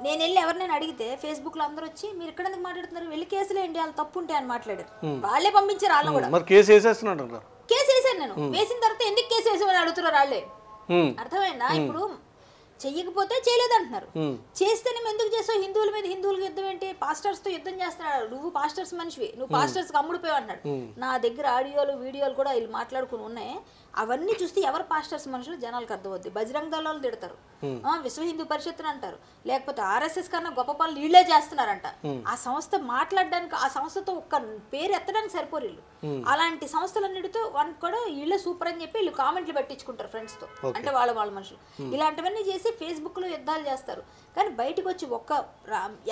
నేను వెళ్ళి ఎవరినైనా అడిగితే ఫేస్బుక్ లో అందరూ వచ్చి మీరు ఇక్కడ ఎందుకు మాట్లాడుతున్నారు, వెళ్ళి కేసులు ఏంటి, వాళ్ళు తప్పు ఉంటే అని మాట్లాడారు. వాళ్ళే పంపించారు. వాళ్ళు కూడా కేసు వేసాను నేను. వేసిన తర్వాత ఎందుకు కేసు వేసామని అడుగుతున్నారు వాళ్ళే. అర్థమైందా? ఇప్పుడు చెయ్యకపోతే చేయలేదు అంటున్నారు. చేస్తేనేమో ఎందుకు చేస్తావు? హిందువుల మీద హిందువులకు యుద్ధం ఏంటి? పాస్టర్స్తో యుద్ధం చేస్తున్నాడు. నువ్వు పాస్టర్స్ మనిషివి, నువ్వు పాస్టర్స్కి అమ్ముడిపోయావు అన్నాడు. నా దగ్గర ఆడియోలు వీడియోలు కూడా వీళ్ళు మాట్లాడుకుని ఉన్నాయి. అవన్నీ చూస్తే ఎవరు పాస్టర్స్ మనుషులు జనాలకు అర్థమవుద్ది. బజరంగ దళాలు తిడతారు, విశ్వ హిందూ పరిషత్తుని అంటారు, లేకపోతే ఆర్ఎస్ఎస్ కన్నా గొప్ప పనులు వీళ్ళే చేస్తున్నారంట. ఆ సంస్థ మాట్లాడడానికి, ఆ సంస్థతో ఒక్క పేరు ఎత్తడానికి సరిపోరు వీళ్ళు. అలాంటి సంస్థలన్నిటితో వాళ్ళకి కూడా వీళ్ళే సూపర్ అని చెప్పి వీళ్ళు కామెంట్లు పెట్టించుకుంటారు ఫ్రెండ్స్తో. అంటే వాళ్ళ మనుషులు ఇలాంటివన్నీ చేసి ఫేస్బుక్ లో యుద్ధాలు చేస్తారు. కానీ బయటకు వచ్చి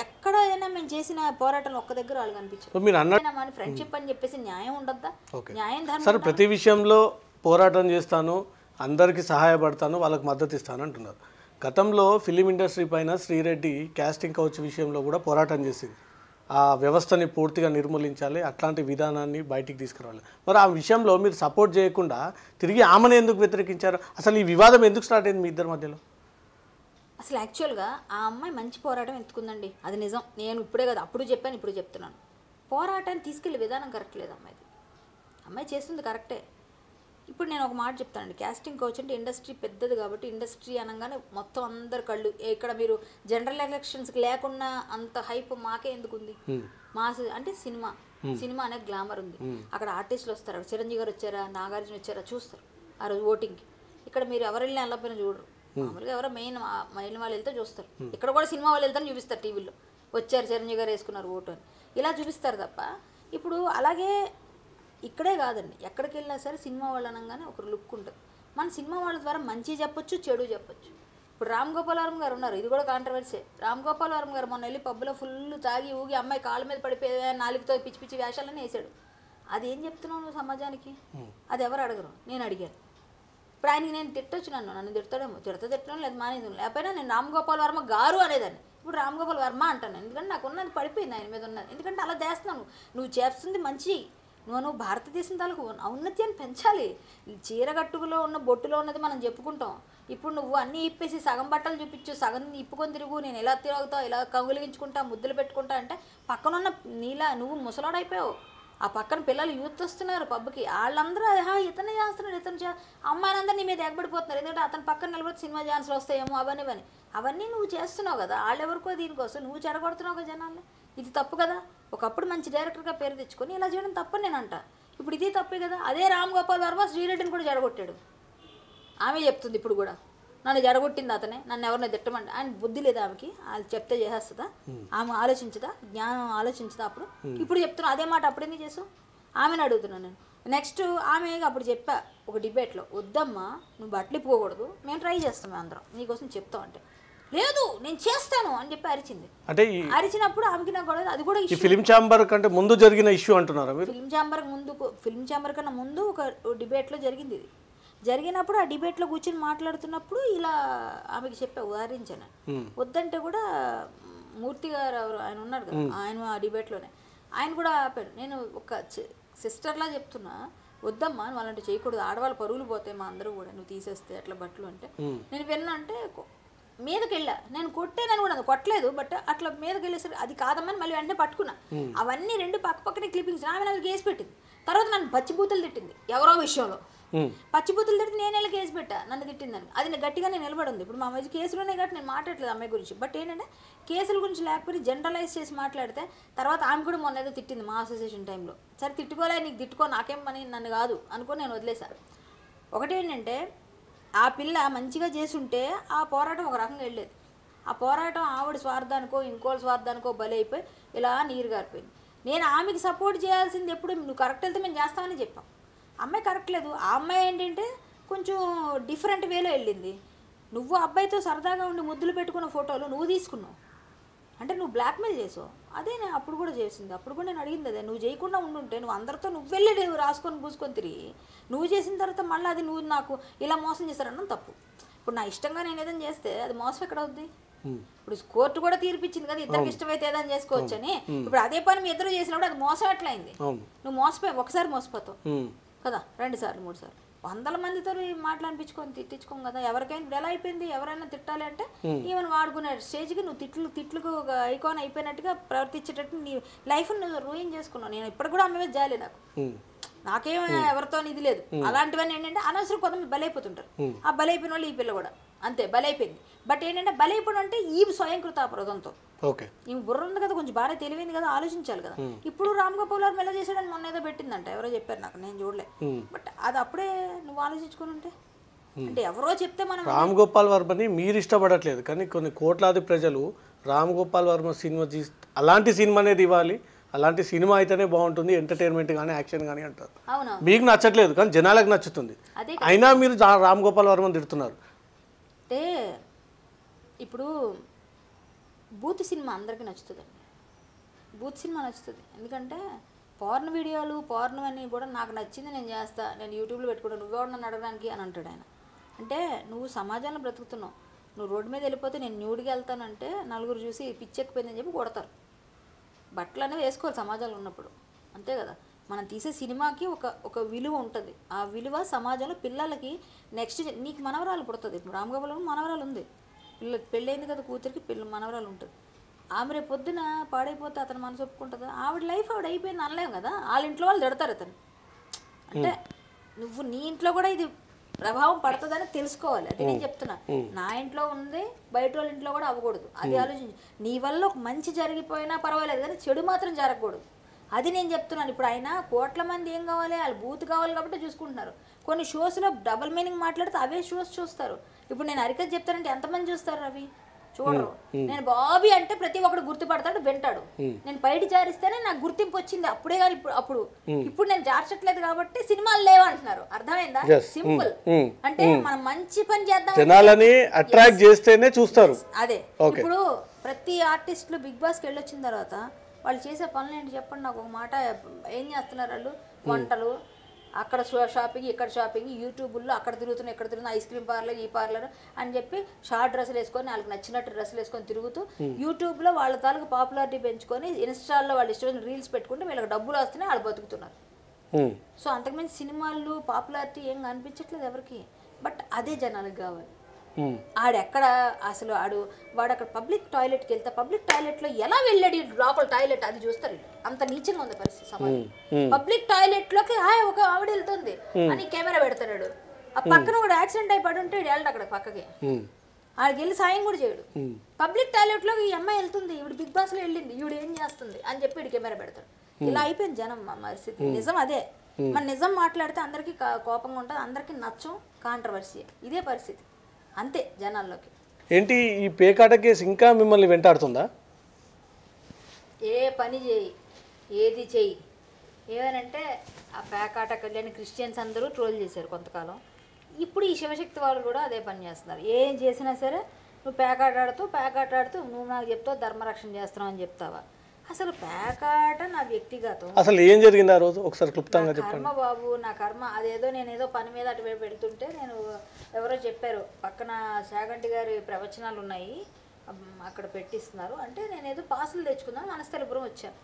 ఎక్కడైనా మేము చేసిన పోరాటం ఒక్క దగ్గర వాళ్ళు కనిపించారు. ఫ్రెండ్షిప్ అని చెప్పేసి న్యాయం ఉండద్దా? న్యాయం ధర్మం ప్రతి విషయంలో పోరాటం చేస్తాను, అందరికీ సహాయపడతాను, వాళ్ళకి మద్దతు ఇస్తాను అంటున్నారు. గతంలో ఫిలిం ఇండస్ట్రీ పైన శ్రీరెడ్డి క్యాస్టింగ్ కౌచ్ విషయంలో కూడా పోరాటం చేసింది. ఆ వ్యవస్థని పూర్తిగా నిర్మూలించాలి, అట్లాంటి విధానాన్ని బయటికి తీసుకురావాలి. మరి ఆ విషయంలో మీరు సపోర్ట్ చేయకుండా తిరిగి ఆమెను ఎందుకు వ్యతిరేకించారు? అసలు ఈ వివాదం ఎందుకు స్టార్ట్ అయింది మీ ఇద్దరి మధ్యలో? అసలు యాక్చువల్గా ఆ అమ్మాయి మంచి పోరాటం ఎత్తుకుందండి, అది నిజం. నేను ఇప్పుడే కదా, అప్పుడు చెప్పాను, ఇప్పుడు చెప్తున్నాను. పోరాటాన్ని తీసుకెళ్లే విధానం కరెక్ట్ లేదు అమ్మాయిది. అమ్మాయి చేస్తుంది కరెక్టే. ఇప్పుడు నేను ఒక మాట చెప్తానండి, క్యాస్టింగ్ కౌచ్ అంటే ఇండస్ట్రీ పెద్దది కాబట్టి, ఇండస్ట్రీ అనగానే మొత్తం అందరు కళ్ళు ఇక్కడ మీరు జనరల్ ఎలక్షన్స్కి లేకుండా అంత హైప్ మాకే ఎందుకు ఉంది? మాస్ అంటే సినిమా అనే గ్లామర్ ఉంది. అక్కడ ఆర్టిస్టులు వస్తారు, అక్కడ చిరంజీవి గారు వచ్చారా, నాగార్జున వచ్చారా చూస్తారు ఆ రోజు ఓటింగ్కి. ఇక్కడ మీరు ఎవరు వెళ్ళినా వెళ్ళకపోయినా చూడరు. మామూలుగా ఎవరో మెయిన్ వాళ్ళు వెళ్తే చూస్తారు. ఇక్కడ కూడా సినిమా వాళ్ళు వెళ్తారని చూపిస్తారు టీవీలో, వచ్చారు చిరంజీవి గారు వేసుకున్నారు ఓటు అని ఇలా చూపిస్తారు తప్ప. ఇప్పుడు అలాగే ఇక్కడే కాదండి, ఎక్కడికి వెళ్ళినా సరే సినిమా వాళ్ళు అనగానే ఒక లుక్ ఉంటుంది. మన సినిమా వాళ్ళ ద్వారా మంచి చెప్పొచ్చు, చెడు చెప్పొచ్చు. ఇప్పుడు రామ్ గోపాల్ వర్మ గారు ఉన్నారు, ఇది కూడా కాంట్రవర్సీ. రామ్ గోపాల్ వర్మ గారు మొన్న వెళ్ళి పబ్లో ఫుల్ తాగి ఊగి అమ్మాయి కాళ్ళ మీద పడిపోయి నాలుగుతో పిచ్చి పిచ్చి వేషాలని వేసాడు. అది ఏం చెప్తున్నావు నువ్వు సమాజానికి? అది ఎవరు అడగరు, నేను అడిగాను. ఇప్పుడు ఆయనకి నేను తిట్టొచ్చు, నన్ను తిడతాడేమో, తిట్టడం లేదు మానేది, లేకపోయినా నేను రామ్ గోపాల్ వర్మ గారు అనేదాన్ని. ఇప్పుడు రామ్ గోపాల్ వర్మ అంటాను, ఎందుకంటే నాకు ఉన్నది పడిపోయింది ఆయన మీద ఉన్నది. ఎందుకంటే అలా చేస్తున్నాను. నువ్వు చేస్తుంది మంచి, నువ్వు భారతదేశం తాలూకు ఔన్నత్యాన్ని పెంచాలి. చీరగట్టుకులో ఉన్న బొట్టులో ఉన్నది మనం చెప్పుకుంటాం. ఇప్పుడు నువ్వు అన్నీ ఇప్పేసి సగం బట్టలు చూపించు, సగం ఇప్పుకొని తిరుగు, నేను ఎలా తిరుగుతావు, ఇలా కంగులిగించుకుంటా, ముద్దులు పెట్టుకుంటా అంటే పక్కనున్న నీలా నువ్వు ముసలాడైపోయావు. ఆ పక్కన పిల్లలు యూత్ వస్తున్నారు పబ్కి, వాళ్ళందరూ ఇతనే చేస్తున్నాడు, అమ్మాయిలందరూ నీ మీద ఎగబడిపోతున్నారు. ఎందుకంటే అతని పక్కన నిలబడి సినిమా ఛాన్స్లు వస్తాయేమో అవన్నీ నువ్వు చేస్తున్నావు కదా. వాళ్ళెవరికో దీనికోసం నువ్వు చెడగొడుతున్నావు కదా జనాన్ని. ఇది తప్పు కదా. ఒకప్పుడు మంచి డైరెక్టర్గా పేరు తెచ్చుకొని ఇలా చేయడం తప్పని నేను అంట. ఇప్పుడు ఇది తప్పే కదా. అదే రామ్ గోపాల్ వర్మ శ్రీరెడ్డిని కూడా జడగొట్టాడు. ఆమె చెప్తుంది ఇప్పుడు కూడా, నన్ను జడగొట్టింది అతనే, నన్ను ఎవరిని తిట్టమండి. ఆయన బుద్ధి లేదా ఆమెకి? వాళ్ళు చెప్తే చేసేస్తుందా? ఆమె ఆలోచించదా? జ్ఞానం ఆలోచించదా? అప్పుడు ఇప్పుడు చెప్తున్నా అదే మాట అప్పుడు ఎందుకు చేసావు? ఆమెను అడుగుతున్నాను నేను. నెక్స్ట్ ఆమె అప్పుడు చెప్పా ఒక డిబేట్లో, వద్దమ్మా నువ్వు బట్టలు ఇప్పుకోకూడదు, మేము ట్రై చేస్తాం అందరం నీకోసం చెప్తాం అంటే, లేదు నేను చేస్తాను అని చెప్పి అరిచింది. అంటే అరిచినప్పుడు ఆమెకి నాకు కూడా అది కూడా ఫిలిం ఛాంబర్ కంటే ముందు జరిగిన ఇష్యూ అంటున్నారా మీరు? ఫిలిం ఛాంబర్ కన్నా ముందు ఒక డిబేట్లో జరిగింది ఇది. జరిగినప్పుడు ఆ డిబేట్లో కూర్చొని మాట్లాడుతున్నప్పుడు ఇలా ఆమెకి చెప్పా, ఉదాహరించాను. వద్దంటే కూడా మూర్తి గారు ఎవరు ఆయన ఉన్నారు కదా, ఆయన ఆ డిబేట్లోనే ఆయన కూడా ఆపాడు. నేను ఒక సిస్టర్లా చెప్తున్నా, వద్దమ్మా నువ్వు అలాంటి చేయకూడదు, ఆడవాళ్ళ పరువులు పోతాయి మా అందరూ కూడా, నువ్వు తీసేస్తే అట్లా బట్టలు అంటే. నేను విన్నా అంటే మీదకి వెళ్ళా, నేను కొట్టేదని కూడా అది కొట్టలేదు, బట్ అట్లా మీదకి వెళ్ళేసరికి అది కాదమ్మని మళ్ళీ వెంటనే పట్టుకున్నా. అవన్నీ రెండు పక్కనే క్లిప్పింగ్స్ ఆమె నాకు కేసు పెట్టింది. తర్వాత నన్ను పచ్చిబూతులు తిట్టింది ఎవరో విషయంలో, పచ్చిబూతులు తిడితే నేను వెళ్ళి కేసు పెట్టా, నన్ను తిట్టిందని. అది నేను గట్టిగా నేను నిలబడి ఉంది. ఇప్పుడు మా మధ్య కేసులోనే కాబట్టి నేను మాట్లాడలేదు అమ్మాయి గురించి. బట్ ఏంటంటే కేసుల గురించి లేకపోతే జనరలైజ్ చేసి మాట్లాడితే తర్వాత ఆమె కూడా మొన్న ఏదో తిట్టింది మా అసోసియేషన్ టైంలో. సరే తిట్టుకోలే, నీకు తిట్టుకో, నాకేం పని, నన్ను కాదు అనుకో నేను వదిలేశాను. ఒకటేంటంటే ఆ పిల్ల మంచిగా చేసుంటే ఆ పోరాటం ఒక రకంగా వెళ్ళేది. ఆ పోరాటం ఆవిడ స్వార్థానికో ఇంకోళ్ళ స్వార్థానికో బలైపోయి ఇలా నీరు గారిపోయింది. నేను ఆమెకి సపోర్ట్ చేయాల్సింది ఎప్పుడు, నువ్వు కరెక్ట్ వెళ్తే మేము చేస్తామని చెప్పాం. అమ్మాయి కరెక్ట్ లేదు. ఆ అమ్మాయి ఏంటంటే కొంచెం డిఫరెంట్ వేలో వెళ్ళింది. నువ్వు అబ్బాయితో సరదాగా ఉండి ముద్దులు పెట్టుకున్న ఫోటోలు నువ్వు తీసుకున్నావు అంటే నువ్వు బ్లాక్మెయిల్ చేసావు. అదే నేను అప్పుడు కూడా చేసింది. అప్పుడు కూడా నేను అడిగింది అదే, నువ్వు చేయకుండా ఉండుంటే నువ్వు అందరితో నువ్వు వెళ్ళి నువ్వు రాసుకొని పూసుకొని తిరిగి నువ్వు చేసిన తర్వాత మళ్ళీ అది నువ్వు నాకు ఇలా మోసం చేస్తారన్న తప్పు. ఇప్పుడు నా ఇష్టంగా నేను ఏదైనా చేస్తే అది మోసం ఎక్కడ అవుద్ది? ఇప్పుడు కోర్టు కూడా తీర్పిచ్చింది కదా, ఇద్దరికి ఇష్టమైతే ఏదైనా చేసుకోవచ్చు అని. ఇప్పుడు అదే పని మీ ఇద్దరు చేసినప్పుడు అది మోసం ఎట్లయింది? నువ్వు మోసపోయి ఒకసారి మోసపోతావు కదా, 2 సార్లు 3 సార్లు 100 మందితో మాట్లాడిపించుకొని తిట్టించుకోం కదా. ఎవరికైనా ఇప్పుడు ఎలా అయిపోయింది, ఎవరైనా తిట్టాలి అంటే ఈవెన్ వాడుకునే స్టేజ్కి నువ్వు తిట్లకు ఒక ఐకాన్ అయిపోయినట్టుగా ప్రవర్తించేటట్టు నీ లైఫ్ నువ్వు రూయిన్ చేసుకున్నావు. నేను ఇప్పుడు కూడా అమ్మే జాలే, నాకేం ఎవరితో ఇది లేదు. అలాంటివన్నీ ఏంటంటే అనవసరం కొంతమంది బలైపోతుంటారు. ఆ బలైపోయిన వాళ్ళు ఈ పిల్ల కూడా అంతే బలైపోయింది. బట్ ఏంటంటే బలైపోవడం అంటే ఈ స్వయంకృత అపరాధంతో. ఈ బుర్ర ఉంది కదా, కొంచెం బాగా తెలివింది కదా, ఆలోచించాలి కదా. ఇప్పుడు రామ్ గోపాల్ వర్మ ఎలా చేశాడని మొన్న ఏదో పెట్టిందంట, ఎవరో చెప్పారు నాకు, నేను చూడలే. బట్ అది అప్పుడే నువ్వు ఆలోచించుకొని ఉంటే అంటే ఎవరో చెప్తే మనం రామ్ గోపాల్ వర్మని మీరు ఇష్టపడట్లేదు, కానీ కొన్ని కోట్లాది ప్రజలు రామ్ గోపాల్ వర్మ సినిమా అలాంటి సినిమా అనేది ఇవ్వాలి, అలాంటి సినిమా అయితేనే బాగుంటుంది, ఎంటర్టైన్మెంట్ కానీ యాక్షన్ కానీ అంటారు. మీకు నచ్చట్లేదు కానీ జనాలకు నచ్చుతుంది, అయినా మీరు రామ్ గోపాల్ వర్మని తిడుతున్నారు. అంటే ఇప్పుడు బూత్ సినిమా అందరికీ నచ్చుతుందండి. బూత్ సినిమా నచ్చుతుంది ఎందుకంటే పోర్న్ వీడియోలు పోర్న్ అని కూడా నాకు నచ్చింది నేను చేస్తా, నేను యూట్యూబ్లో పెట్టుకుంటా, నువ్వెవరు నన్ను అడగడానికి అని అంటాడు ఆయన. అంటే నువ్వు సమాజంలో బ్రతుకుతున్నావు, నువ్వు రోడ్డు మీద వెళ్ళిపోతే నేను న్యూడ్కి వెళ్తానంటే నలుగురు చూసి పిచ్చెక్కిపోయిందని చెప్పి కొడతారు. బట్టలు అనేవి వేసుకోవాలి సమాజంలో ఉన్నప్పుడు, అంతే కదా. మనం తీసే సినిమాకి ఒక విలువ ఉంటుంది. ఆ విలువ సమాజంలో పిల్లలకి నెక్స్ట్ నీకు మనవరాలు పుడుతుంది. ఇప్పుడు రామ్ గోపాల్ మనవరాలు ఉంది, పెళ్ళైంది కదా, కూతురికి మనవరాలు ఉంటుంది. ఆమె రేపు పొద్దున పాడైపోతే అతను మనసు ఒప్పుకుంటుందా? ఆవిడ లైఫ్ ఆవిడ అయిపోయింది అనలేం కదా, వాళ్ళ ఇంట్లో వాళ్ళు తిడతారు అతను. అంటే నువ్వు నీ ఇంట్లో కూడా ఇది ప్రభావం పడుతుందని తెలుసుకోవాలి. అది నేను చెప్తున్నా, నా ఇంట్లో ఉంది బయట వాళ్ళ ఇంట్లో కూడా అవ్వకూడదు. అది ఆలోచించి నీ వల్ల ఒక మంచి జరిగిపోయినా పర్వాలేదు కానీ చెడు మాత్రం జరగకూడదు. అది నేను చెప్తున్నాను. ఇప్పుడు ఆయన కోట్ల మంది ఏం కావాలి, వాళ్ళు బూత్ కావాలి కాబట్టి చూసుకుంటున్నారు. కొన్ని షోస్లో డబుల్ మీనింగ్ మాట్లాడితే అవే షోస్ చూస్తారు. ఇప్పుడు నేను అరికత్ చెప్తానంటే ఎంతమంది చూస్తారు? అవి చూడరు. నేను బాబీ అంటే ప్రతి ఒక్కడు గుర్తుపడతాడు, వింటాడు. నేను బయట జారిస్తేనే నాకు గుర్తింపు వచ్చింది అప్పుడే, కానీ ఇప్పుడు నేను జార్చట్లేదు కాబట్టి సినిమాలు లేవంటున్నారు. అర్థమైందా? సింపుల్. అంటే మనం మంచి పని చేద్దాం, జనాలని అట్రాక్ట్ చేస్తేనే చూస్తారు. అదే ఇప్పుడు ప్రతి ఆర్టిస్టులు బిగ్ బాస్కి వెళ్ళొచ్చిన తర్వాత వాళ్ళు చేసే పనులు ఏంటి చెప్పండి నాకు ఒక మాట. ఏం చేస్తున్నారు వాళ్ళు? వంటలు, అక్కడ షాపింగ్, ఇక్కడ షాపింగ్, యూట్యూబ్లో అక్కడ తిరుగుతున్నా ఇక్కడ తిరుగుతున్నా, ఐస్ క్రీమ్ పార్లర్ ఈ పార్లర్ అని చెప్పి షార్ట్ డ్రెస్సులు వేసుకొని వాళ్ళకి నచ్చినట్టు డ్రెస్సులు వేసుకొని తిరుగుతూ యూట్యూబ్లో వాళ్ళ తాలూకు పాపులారిటీ పెంచుకొని ఇన్స్టాల్లో వాళ్ళు ఇష్టమైన రీల్స్ పెట్టుకుంటే వీళ్ళకి డబ్బులు వస్తున్నాయి, వాళ్ళు బతుకుతున్నారు. సో అంతకుమించి సినిమాలు పాపులారిటీ ఏం కనిపించట్లేదు ఎవరికి. బట్ అదే జనాలకు కావాలి. ఆడెక్కడ అసలు వాడు అక్కడ పబ్లిక్ టాయిలెట్కి వెళ్తే పబ్లిక్ టాయిలెట్లో ఎలా వెళ్ళాడు లోపల టాయిలెట్ అది చూస్తారు. అంత నీచంగా ఉంది పరిస్థితి సమాజం. పబ్లిక్ టాయిలెట్లోకి ఒక ఆవిడ వెళ్తుంది అని కెమెరా పెడతాడు. ఆ పక్కన కూడా యాక్సిడెంట్ అయిపడి ఉంటే వెళ్ళాడు అక్కడ పక్కకి, ఆడికి వెళ్ళి సాయం కూడా చేయడు. పబ్లిక్ టాయిలెట్లోకి ఈ అమ్మాయి వెళ్తుంది, ఈవిడ బిగ్ బాస్లో వెళ్ళింది, ఈవిడ ఏం చేస్తుంది అని చెప్పి ఈడు కెమెరా పెడతాడు. ఇలా అయిపోయింది జనం పరిస్థితి. నిజం అదే. మన నిజం మాట్లాడితే అందరికీ కోపంగా ఉంటుంది, అందరికీ నచ్చం, కాంట్రవర్సీ. ఇదే పరిస్థితి అంతే జనాల్లోకి. ఏంటి ఈ పేకాట కేసు ఇంకా మిమ్మల్ని వెంటాడుతుందా? ఏ పని చేయి, ఏది చెయ్యి, ఏమనంటే ఆ పేకాట కళ్యాణి క్రిస్టియన్స్ అందరూ ట్రోల్ చేశారు కొంతకాలం. ఇప్పుడు ఈ శివశక్తి వాళ్ళు కూడా అదే పని చేస్తున్నారు. ఏం చేసినా సరే నువ్వు పేకాట ఆడుతూ నువ్వు నాకు చెప్తావు ధర్మరక్షణ చేస్తున్నావు అని చెప్తావా? అసలు పేకాట నా వ్యక్తిగతం. అసలు ఏం జరిగింది ఆ రోజు ఒకసారి క్లుప్తంగా చెప్పండి. కర్మ బాబు, నా కర్మ. అదేదో నేనేదో పని మీద అటు వెళ్తుంటే నేను ఎవరో చెప్పారు పక్కన శాగంటి గారి ప్రవచనాలు ఉన్నాయి అక్కడ పెట్టిస్తున్నారు అంటే నేనేదో పాసులు తెచ్చుకుందాం వనస్థలిపురం వచ్చాను.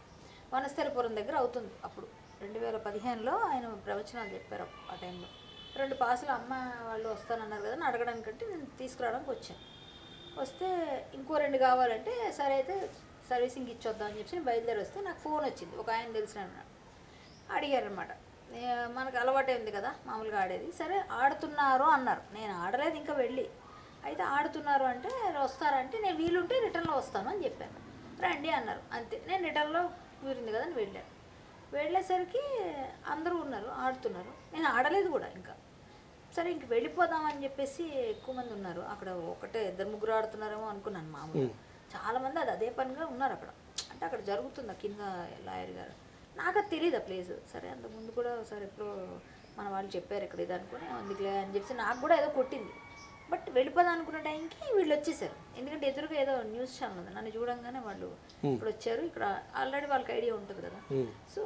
వనస్థలిపురం దగ్గర అవుతుంది అప్పుడు 2015లో ఆయన ప్రవచనాలు చెప్పారు. ఆ టైంలో 2 పాసులు అమ్మ వాళ్ళు వస్తానన్నారు కదా అని అడగడానికంటే నేను తీసుకురావడానికి వచ్చాను. వస్తే ఇంకో 2 కావాలంటే సరే అయితే సర్వీసింగ్ ఇచ్చొద్దాం అని చెప్పి నేను బయలుదేరి వస్తే నాకు ఫోన్ వచ్చింది. ఒక ఆయన తెలిసిన అడిగారనమాట. మనకు అలవాటే ఉంది కదా మామూలుగా ఆడేది. సరే ఆడుతున్నారు అన్నారు. నేను ఆడలేదు ఇంకా వెళ్ళి. అయితే ఆడుతున్నారు అంటే వస్తారంటే నేను వీలుంటే రిటర్న్లో వస్తాను అని చెప్పాను. రండి అన్నారు. అంతే. నేను రిటర్న్లో వీరింది కదా అని వెళ్ళాను. వెళ్ళేసరికి అందరూ ఉన్నారు, ఆడుతున్నారు. నేను ఆడలేదు కూడా ఇంకా. సరే ఇంక వెళ్ళిపోదామని చెప్పేసి ఎక్కువ మంది ఉన్నారు అక్కడ. ఒకటే 2-3 ఆడుతున్నారేమో అనుకున్నాను మామూలుగా. చాలామంది అదే పనిగా ఉన్నారు అక్కడ. అంటే అక్కడ జరుగుతుంది కింద లాయర్ గారు. నాకు అది తెలియదు ఆ ప్లేస్. సరే అంతకుముందు కూడా ఒకసారి ఎప్పుడో మన వాళ్ళు చెప్పారు ఇక్కడ ఇది అనుకుని అందుకులే అని చెప్పి నాకు కూడా ఏదో కొట్టింది. బట్ వెళ్ళిపోదాం అనుకున్న టైంకి వీళ్ళు వచ్చేసారు. ఎందుకంటే ఎదురుగా ఏదో న్యూస్ ఛానల్ ఉంది. నన్ను చూడంగానే వాళ్ళు ఇక్కడ వచ్చారు. ఇక్కడ ఆల్రెడీ వాళ్ళకి ఐడియా ఉంటుంది కదా. సో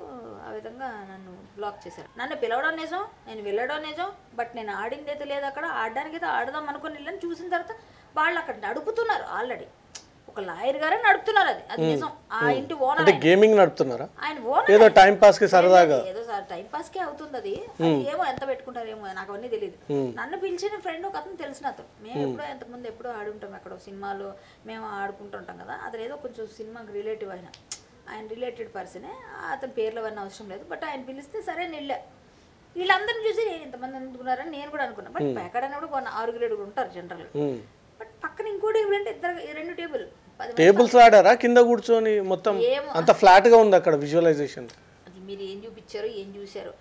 ఆ విధంగా నన్ను బ్లాక్ చేశారు. నన్ను పిలవడం నిజం, నేను వెళ్ళడం నిజం. బట్ నేను ఆడింది అయితే లేదు అక్కడ. ఆడడానికి అయితే ఆడదాం అనుకుని వెళ్ళని చూసిన తర్వాత వాళ్ళు అక్కడ నడుపుతున్నారు. ఆల్రెడీ ఒక లాయర్ గారే నడుపుతున్నారు. అది నిజం. ఆ ఇంటి ఓనర్ గేమింగ్ నడుపుతున్నారా? ఆయన ఓనర్. ఏదో టైం పాస్ కి సరదాగా ఏదో టైం పాస్ కే అవుతుంది అది. ఏమో ఎంత పెట్టుకుంటారేమో నాకు అవన్నీ తెలియదు. నన్ను పిలిచిన ఫ్రెండ్ ఒక అతను తెలిసిన అతను. మేము ఎప్పుడో ఎంతకుముందు ఎప్పుడో ఆడుంటాం ఎక్కడో సినిమాలో మేము ఆడుకుంటుంటాం కదా. అతను ఏదో కొంచెం సినిమాకి రిలేటివ్ ఆయన రిలేటెడ్ పర్సనే. అతని పేర్లు అవన్నీ అవసరం లేదు. బట్ ఆయన పిలిస్తే సరే వెళ్ళా. వీళ్ళందరిని చూసి నేను ఇంతమంది అనుకున్నారని నేను కూడా అనుకున్నాను. బట్ ఎక్కడైనా కూడా 6 ఉంటారు జనరల్. బట్ పక్కన ఇంకో టేబుల్ అంటే 2 టేబుల్స్ ఆడారా కింద కూర్చొని? మొత్తం అంత ఫ్లాట్ గా ఉంది అక్కడ విజువలైజేషన్. అది మీరు ఏం చూపించారో ఏం చూసారో.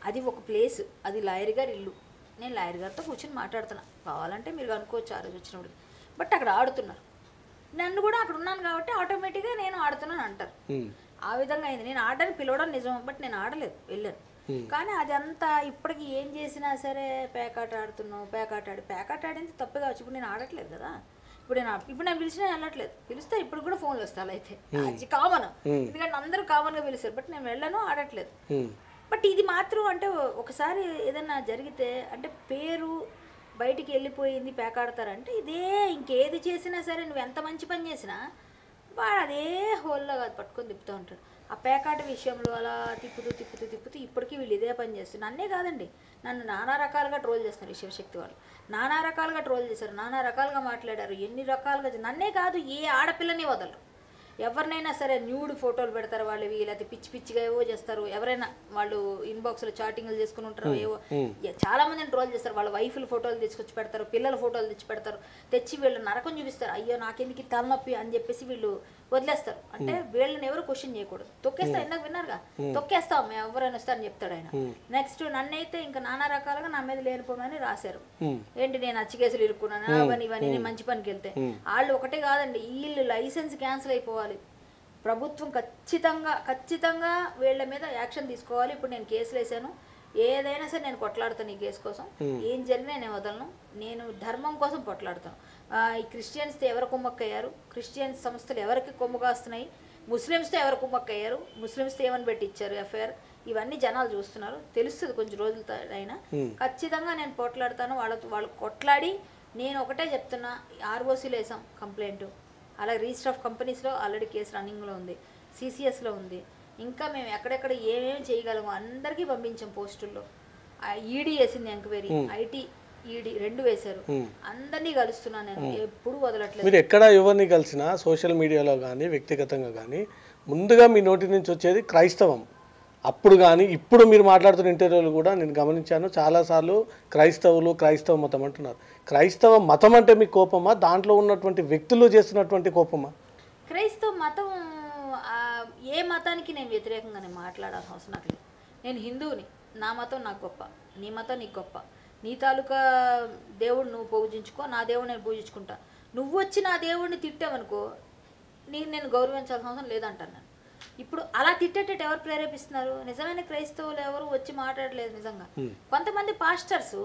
అది ఒక ప్లేస్. అది లాయర్ గారి ఇల్లు. నేను లాయర్ గారితో కూర్చొని మాట్లాడుతున్నా. కావాలంటే మీరు అనుకోవచ్చు ఆ రోజు వచ్చినప్పుడు. బట్ అక్కడ ఆడుతున్నారు. నన్ను కూడా అక్కడ ఉన్నాను కాబట్టి ఆటోమేటిక్గా నేను ఆడుతున్నాను అంటారు. ఆ విధంగా అయింది. నేను ఆడడానికి పిలవడం నిజం. బట్ నేను ఆడలేదు, వెళ్ళాను. కానీ అది అంతా ఇప్పటికి ఏం చేసినా సరే పేకాట ఆడుతున్నావు, పేకాట ఆడింది తప్పు కావచ్చు. ఇప్పుడు నేను ఆడట్లేదు కదా. ఇప్పుడు నేను పిలిచినా వెళ్ళట్లేదు. పిలిస్తే ఇప్పుడు కూడా ఫోన్లు వస్తాయి. అలా అయితే అది కామన్. ఎందుకంటే అందరూ కామన్గా పిలుస్తారు. బట్ నేను వెళ్ళను, ఆడట్లేదు. బట్ ఇది మాత్రం అంటే ఒకసారి ఏదన్నా జరిగితే అంటే పేరు బయటికి వెళ్ళిపోయింది పేకాడతారంటే ఇదే. ఇంకేది చేసినా సరే నువ్వు ఎంత మంచి పని చేసినా వాడు అదే హోల్లో కాదు పట్టుకొని తిప్పుతూ ఉంటాడు. ఆ పేకాట విషయంలో అలా తిప్పుతూ ఇప్పటికీ వీళ్ళు ఇదే పని చేస్తారు. నన్నే కాదండి, నన్ను నానా రకాలుగా ట్రోల్ చేస్తున్నారు. ఈ శివశక్తి వాళ్ళు నానా రకాలుగా ట్రోల్ చేశారు, నానా రకాలుగా మాట్లాడారు. ఎన్ని రకాలుగా నన్నే కాదు ఏ ఆడపిల్లని వదలరు. ఎవరినైనా సరే న్యూడ్ ఫోటోలు పెడతారు వాళ్ళవి, లేకపోతే పిచ్చిగా ఏవో చేస్తారు. ఎవరైనా వాళ్ళు ఇన్బాక్స్లో చాటింగ్లు చేసుకుని ఉంటారు. ఏవో చాలా మందిని ట్రోల్ చేస్తారు. వాళ్ళ వైఫ్ల ఫోటోలు తీసుకొచ్చి పెడతారు, పిల్లల ఫోటోలు తెచ్చి పెడతారు. తెచ్చి వీళ్ళు నరకం చూపిస్తారు. అయ్యో నాకెందుకు తలనొప్పి అని చెప్పేసి వీళ్ళు వదిలేస్తారు. అంటే వీళ్ళని ఎవరు క్వశ్చన్ చేయకూడదు. తొక్కేస్తా, ఇందాక విన్నారుగా, తొక్కేస్తాం మేము ఎవరైనా వస్తారని చెప్తాడు ఆయన. నెక్స్ట్ నన్నైతే ఇంకా నానా రకాలుగా నా మీద లేనిపోమని రాశారు. ఏంటి నేను అచ్చి కేసులు ఇరుక్కున్నాను అవన్నీ ఇవన్నీ. నేను మంచి పనికి వెళ్తే వాళ్ళు ఒకటే కాదండి, వీళ్ళు లైసెన్స్ క్యాన్సిల్ అయిపోవాలి. ప్రభుత్వం ఖచ్చితంగా వీళ్ళ మీద యాక్షన్ తీసుకోవాలి. ఇప్పుడు నేను కేసులు వేసాను, ఏదైనా సరే నేను కొట్లాడుతాను ఈ కేసు కోసం. ఏం జరిగినా నేను వదలను. నేను ధర్మం కోసం కొట్లాడుతాను. ఈ క్రిస్టియన్స్తో ఎవరు కుమ్మక్కయ్యారు, క్రిస్టియన్స్ సంస్థలు ఎవరికి కొమ్ము కాస్తున్నాయి, ముస్లిమ్స్తో ఎవరు కుమ్మక్కయ్యారు, ముస్లిమ్స్తో ఏమని పెట్టించారు ఎఫ్ఐఆర్, ఇవన్నీ జనాలు చూస్తున్నారు. తెలుస్తుంది కొంచెం రోజులతో అయినా. ఖచ్చితంగా నేను పోట్లాడతాను. వాళ్ళు కొట్లాడి నేను ఒకటే చెప్తున్నా, ఆర్ఓసీలో వేసాం కంప్లైంట్. అలాగే రిజిస్టర్ ఆఫ్ కంపెనీస్లో ఆల్రెడీ కేసు రన్నింగ్లో ఉంది, సిసిఎస్లో ఉంది. ఇంకా మేము ఎక్కడెక్కడ ఏమేమి చేయగలమో అందరికీ పంపించాం పోస్టుల్లో. ఈడీ వేసింది ఎంక్వైరీ, ఐటీ ఈడీ 2 వేశారు. అందరినీ కలుస్తున్నాను నేను, ఎప్పుడు వదలట్లేదు. మీరు ఎక్కడ ఎవరిని కలిసినా సోషల్ మీడియాలో కానీ వ్యక్తిగతంగా కానీ ముందుగా మీ నోటి నుంచి వచ్చేది క్రైస్తవం. అప్పుడు కానీ ఇప్పుడు మీరు మాట్లాడుతున్న ఇంటర్వ్యూలు కూడా నేను గమనించాను. చాలాసార్లు క్రైస్తవ మతం అంటున్నారు. క్రైస్తవ మతం అంటే మీకు కోపమా, దాంట్లో ఉన్నటువంటి వ్యక్తులు చేస్తున్నటువంటి కోపమా? క్రైస్తవ మతం ఏ మతానికి నేను వ్యతిరేకంగానే మాట్లాడాల్సిన అవసరం నాకు లేదు. నేను హిందువుని, నా మతం నాకు గొప్ప, నీ మతం నీకు గొప్ప. నీ తాలూకా దేవుడు నువ్వు పూజించుకో, నా దేవుడు నేను పూజించుకుంటా. నువ్వు వచ్చి నా దేవుడిని తిట్టావనుకో నేను గౌరవించాల్సిన అవసరం లేదంటాను నేను. ఇప్పుడు అలా తిట్టేటట్టు ఎవరు ప్రేరేపిస్తున్నారు? నిజమైన క్రైస్తవులు ఎవరు వచ్చి మాట్లాడలేదు. నిజంగా కొంతమంది పాస్టర్స్,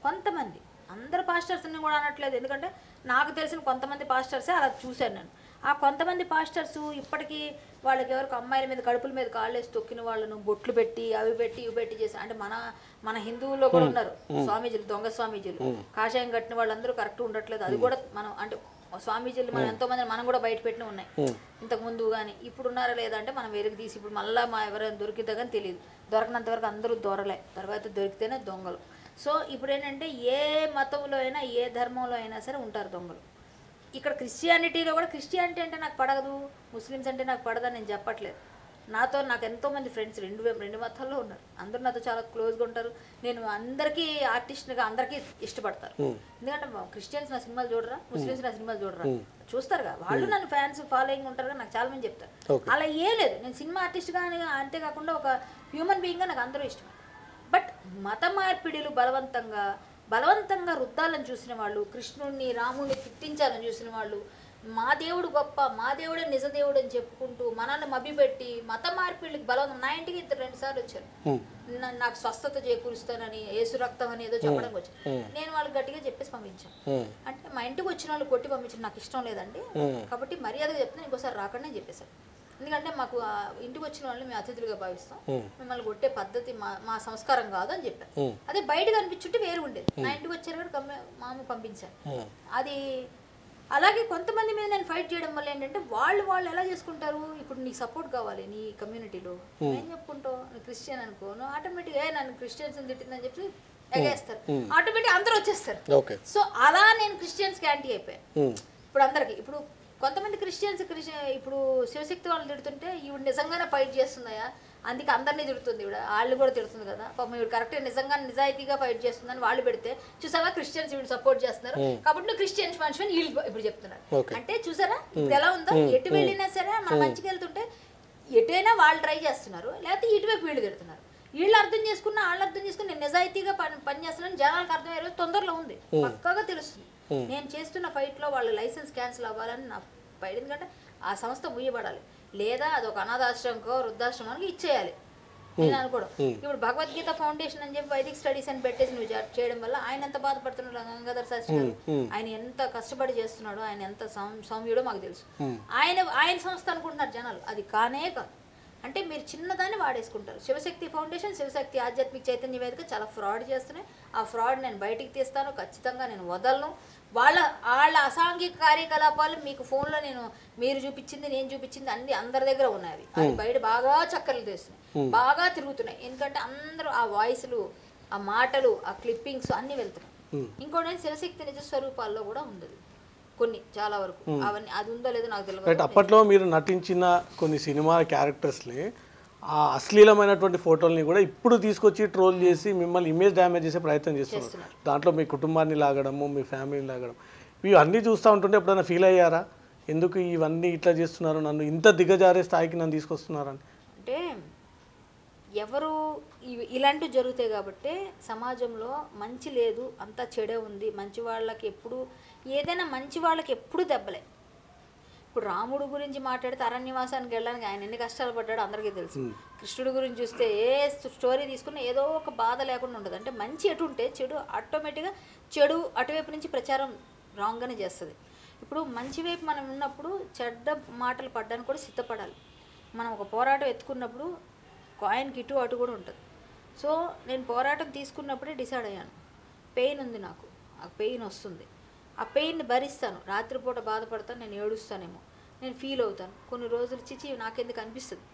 కొంతమంది, అందరు పాస్టర్స్ని కూడా అనట్లేదు. ఎందుకంటే నాకు తెలిసిన కొంతమంది పాస్టర్సే అలా చూశాను నేను. ఆ కొంతమంది పాస్టర్స్ ఇప్పటికీ వాళ్ళకి ఎవరికి అమ్మాయిల మీద కడుపుల మీద కాళ్ళేసి తొక్కిన వాళ్ళను బొట్లు పెట్టి అవి పెట్టి ఇవి పెట్టి చేసి అంటే మన హిందువుల్లో కూడా ఉన్నారు స్వామీజీలు, దొంగ స్వామీజీలు, కాషాయం కట్టిన వాళ్ళందరూ కరెక్ట్ ఉండట్లేదు. అది కూడా మనం అంటే స్వామీజీలు మనం ఎంతో మంది మనం కూడా బయట పెట్టిన ఉన్నాయి ఇంతకు ముందు. కానీ ఇప్పుడు ఉన్నారా లేదా అంటే మనం వెలుగు తీసి ఇప్పుడు మళ్ళీ మా ఎవరైనా దొరికితే కానీ తెలియదు. దొరకనంత వరకు అందరూ దొరలే, తర్వాత దొరికితేనే దొంగలు. సో ఇప్పుడు ఏంటంటే ఏ మతంలో అయినా ఏ ధర్మంలో అయినా సరే ఉంటారు దొంగలు. ఇక్కడ క్రిస్టియానిటీలో కూడా క్రిస్టియానిటీ అంటే నాకు పడదు, ముస్లిమ్స్ అంటే నాకు పడదని నేను చెప్పట్లేదు. నాకు ఎంతోమంది ఫ్రెండ్స్ రెండు మతాల్లో ఉన్నారు. అందరూ నాతో చాలా క్లోజ్గా ఉంటారు. నేను అందరికీ ఆర్టిస్ట్గా అందరికీ ఇష్టపడతారు. ఎందుకంటే క్రిస్టియన్స్ నా సినిమాలు చూడరా, ముస్లిమ్స్ నా సినిమాలు చూడరా, చూస్తారుగా వాళ్ళు. నన్ను ఫ్యాన్స్ ఫాలోయింగ్ ఉంటారుగా, నాకు చాలా మంది చెప్తారు. అలా ఏ లేదు, నేను సినిమా ఆర్టిస్ట్గా అంతేకాకుండా ఒక హ్యూమన్ బీయింగ్గా నాకు అందరూ ఇష్టం. బట్ మత మార్పిడిలు బలవంతంగా రుద్దాలని చూసిన వాళ్ళు, కృష్ణుడిని రాముడిని తిట్టించాలని చూసిన వాళ్ళు, మా దేవుడు గొప్ప, మా దేవుడే నిజ దేవుడు అని చెప్పుకుంటూ మనల్ని మభ్యపెట్టి మత మార్పిడికి బలవంతం. నా ఇంటికి 2 సార్లు వచ్చారు. నాకు స్వస్థత చేకూరుస్తానని, యేసు రక్తం అని ఏదో చెప్పడానికి వచ్చారు. నేను వాళ్ళకి గట్టిగా చెప్పేసి పంపించాను. అంటే మా ఇంటికి వచ్చిన వాళ్ళు కొట్టి పంపించారు, నాకు ఇష్టం లేదండి కాబట్టి మర్యాదగా చెప్తే ఇంకోసారి రాకండి అని చెప్పేశారు. ఎందుకంటే మాకు ఇంటికి వచ్చిన వాళ్ళని మేము అతిథులుగా భావిస్తాం, మిమ్మల్ని కొట్టే పద్ధతి మా సంస్కారం కాదు అని చెప్పారు. అదే బయట కనిపించుంటే వేరు ఉండేది. నా ఇంటికి వచ్చారు కూడా మామ పంపించారు. అది అలాగే కొంతమంది మీద నేను ఫైట్ చేయడం వల్ల ఏంటంటే వాళ్ళు ఎలా చేసుకుంటారు, ఇప్పుడు నీకు సపోర్ట్ కావాలి నీ కమ్యూనిటీలో, ఏం చెప్పుకుంటావు, నువ్వు క్రిస్టియన్ అనుకో, నువ్వు ఆటోమేటిక్గా నన్ను క్రిస్టియన్స్ తిట్టిందని చెప్పి ఎగేస్తారు, ఆటోమేటిక్ అందరూ వచ్చేస్తారు. సో అలా నేను క్రిస్టియన్స్కి యాంటీ అయిపోయాను. ఇప్పుడు అందరికి ఇప్పుడు కొంతమంది క్రిస్టియన్స్ ఇప్పుడు శివశక్తి వాళ్ళు తిడుతుంటే ఈవిడ నిజంగానే ఫైట్ చేస్తున్నాయా, అందుకే అందరినీ తిడుతుంది ఈవిడ, వాళ్ళు కూడా తిడుతుంది కదా పాపం, ఈవిడ కరెక్ట్గా నిజంగా నిజాయితీగా ఫైట్ చేస్తుందని వాళ్ళు పెడితే చూసావా క్రిస్టియన్స్ ఈవిడ సపోర్ట్ చేస్తున్నారు కాబట్టి నువ్వు క్రిస్టియన్స్ మనిషి అని వీళ్ళు ఇప్పుడు చెప్తున్నారు. అంటే చూసారా ఇప్పుడు ఎలా ఉందో, ఎటు వెళ్ళినా సరే మనం మంచిగా వెళ్తుంటే ఎటైనా వాళ్ళు ట్రై చేస్తున్నారు, లేకపోతే ఇటువైపు వీళ్ళు తిడుతున్నారు. వీళ్ళు అర్థం చేసుకున్న వాళ్ళు అర్థం చేసుకుని నేను నిజాయితీగా పని చేస్తున్నాను జనాలకు అర్థమయ్యే రోజు తొందరలో ఉంది, పక్కాగా తెలుస్తుంది. నేను చేస్తున్న ఫైట్లో వాళ్ళ లైసెన్స్ క్యాన్సిల్ అవ్వాలని నా ఫైట్. ఎందుకంటే ఆ సంస్థ ముయ్యబడాలి, లేదా అది ఒక అనాథాశ్రమంకో వృద్ధాశ్రమానికి ఇచ్చేయాలి నేను అనుకోవడం. ఇప్పుడు భగవద్గీత ఫౌండేషన్ అని చెప్పి వైదిక్ స్టడీస్ అని పెట్టేసి నువ్వు చేయడం వల్ల ఆయన ఎంత బాధపడుతున్నాడు, గంగాధర్ శాస్త్రి గారు ఆయన ఎంత కష్టపడి చేస్తున్నాడో, ఆయన ఎంత సౌమ్యుడో మాకు తెలుసు. ఆయన సంస్థ అనుకుంటున్నారు జనాలు, అది కానే కాదు. అంటే మీరు చిన్నదాన్ని వాడేసుకుంటారు. శివశక్తి ఫౌండేషన్, శివశక్తి ఆధ్యాత్మిక చైతన్య వేదిక చాలా ఫ్రాడ్ చేస్తున్నాయి. ఆ ఫ్రాడ్ నేను బయటికి తీస్తాను, ఖచ్చితంగా నేను వదలను. వాళ్ళ అసాంఘిక కార్యకలాపాలు మీకు ఫోన్లో మీరు చూపించింది నేను చూపించింది అన్ని అందరి దగ్గర ఉన్నాయి. అవి బయట బాగా చక్కర్లు తీస్తున్నాయి, బాగా తిరుగుతున్నాయి. ఎందుకంటే అందరూ ఆ వాయిస్లు, ఆ మాటలు, ఆ క్లిప్పింగ్స్ అన్నీ వెళ్తున్నాయి. ఇంకోటి శివశక్తి నిజ స్వరూపాల్లో కూడా ఉంది కొన్ని, చాలా వరకు అవన్నీ అది ఉందో లేదో నాకు తెలియదు. అప్పట్లో మీరు నటించిన కొన్ని సినిమా క్యారెక్టర్స్ని ఆ అశ్లీలమైనటువంటి ఫోటోల్ని కూడా ఇప్పుడు తీసుకొచ్చి ట్రోల్ చేసి మిమ్మల్ని ఇమేజ్ డ్యామేజ్ చేసే ప్రయత్నం చేస్తున్నారు. దాంట్లో మీ కుటుంబాన్ని లాగడము, మీ ఫ్యామిలీని లాగడం, ఇవి అన్నీ చూస్తూ ఉంటుంటే ఎప్పుడైనా ఫీల్ అయ్యారా, ఎందుకు ఇవన్నీ ఇట్లా చేస్తున్నారు, నన్ను ఇంత దిగజారే స్థాయికి నన్ను తీసుకొస్తున్నారని? అంటే ఎవరు ఇలాంటివి జరుగుతాయి కాబట్టి సమాజంలో మంచి లేదు, అంతా చెడే ఉంది, మంచి వాళ్ళకి ఎప్పుడు ఏదైనా మంచి వాళ్ళకి ఎప్పుడు దెబ్బలే. ఇప్పుడు రాముడు గురించి మాట్లాడితే అరణ్యవాసానికి వెళ్ళడానికి ఆయన ఎన్ని కష్టాలు పడ్డాడో అందరికీ తెలుసు. కృష్ణుడి గురించి చూస్తే ఏ స్టోరీ తీసుకున్నా ఏదో ఒక బాధ లేకుండా ఉండదు. అంటే మంచి ఎటు ఉంటే చెడు ఆటోమేటిక్గా చెడు అటువైపు నుంచి ప్రచారం రాంగ్గానే చేస్తుంది. ఇప్పుడు మంచి వైపు మనం ఉన్నప్పుడు చెడ్డ మాటలు పడ్డానికి కూడా సిద్ధపడాలి. మనం ఒక పోరాటం ఎత్తుకున్నప్పుడు కాయిన్కి ఇటు అటు కూడా ఉంటుంది. సో నేను పోరాటం తీసుకున్నప్పుడే డిసైడ్ అయ్యాను, పెయిన్ ఉంది నాకు, ఆ పెయిన్ వస్తుంది, ఆ పెయిన్ని భరిస్తాను. రాత్రిపూట బాధపడతాను, నేను ఏడుస్తానేమో, నేను ఫీల్ అవుతాను కొన్ని రోజులు, చిచి నాకెందుకు అనిపిస్తుంది.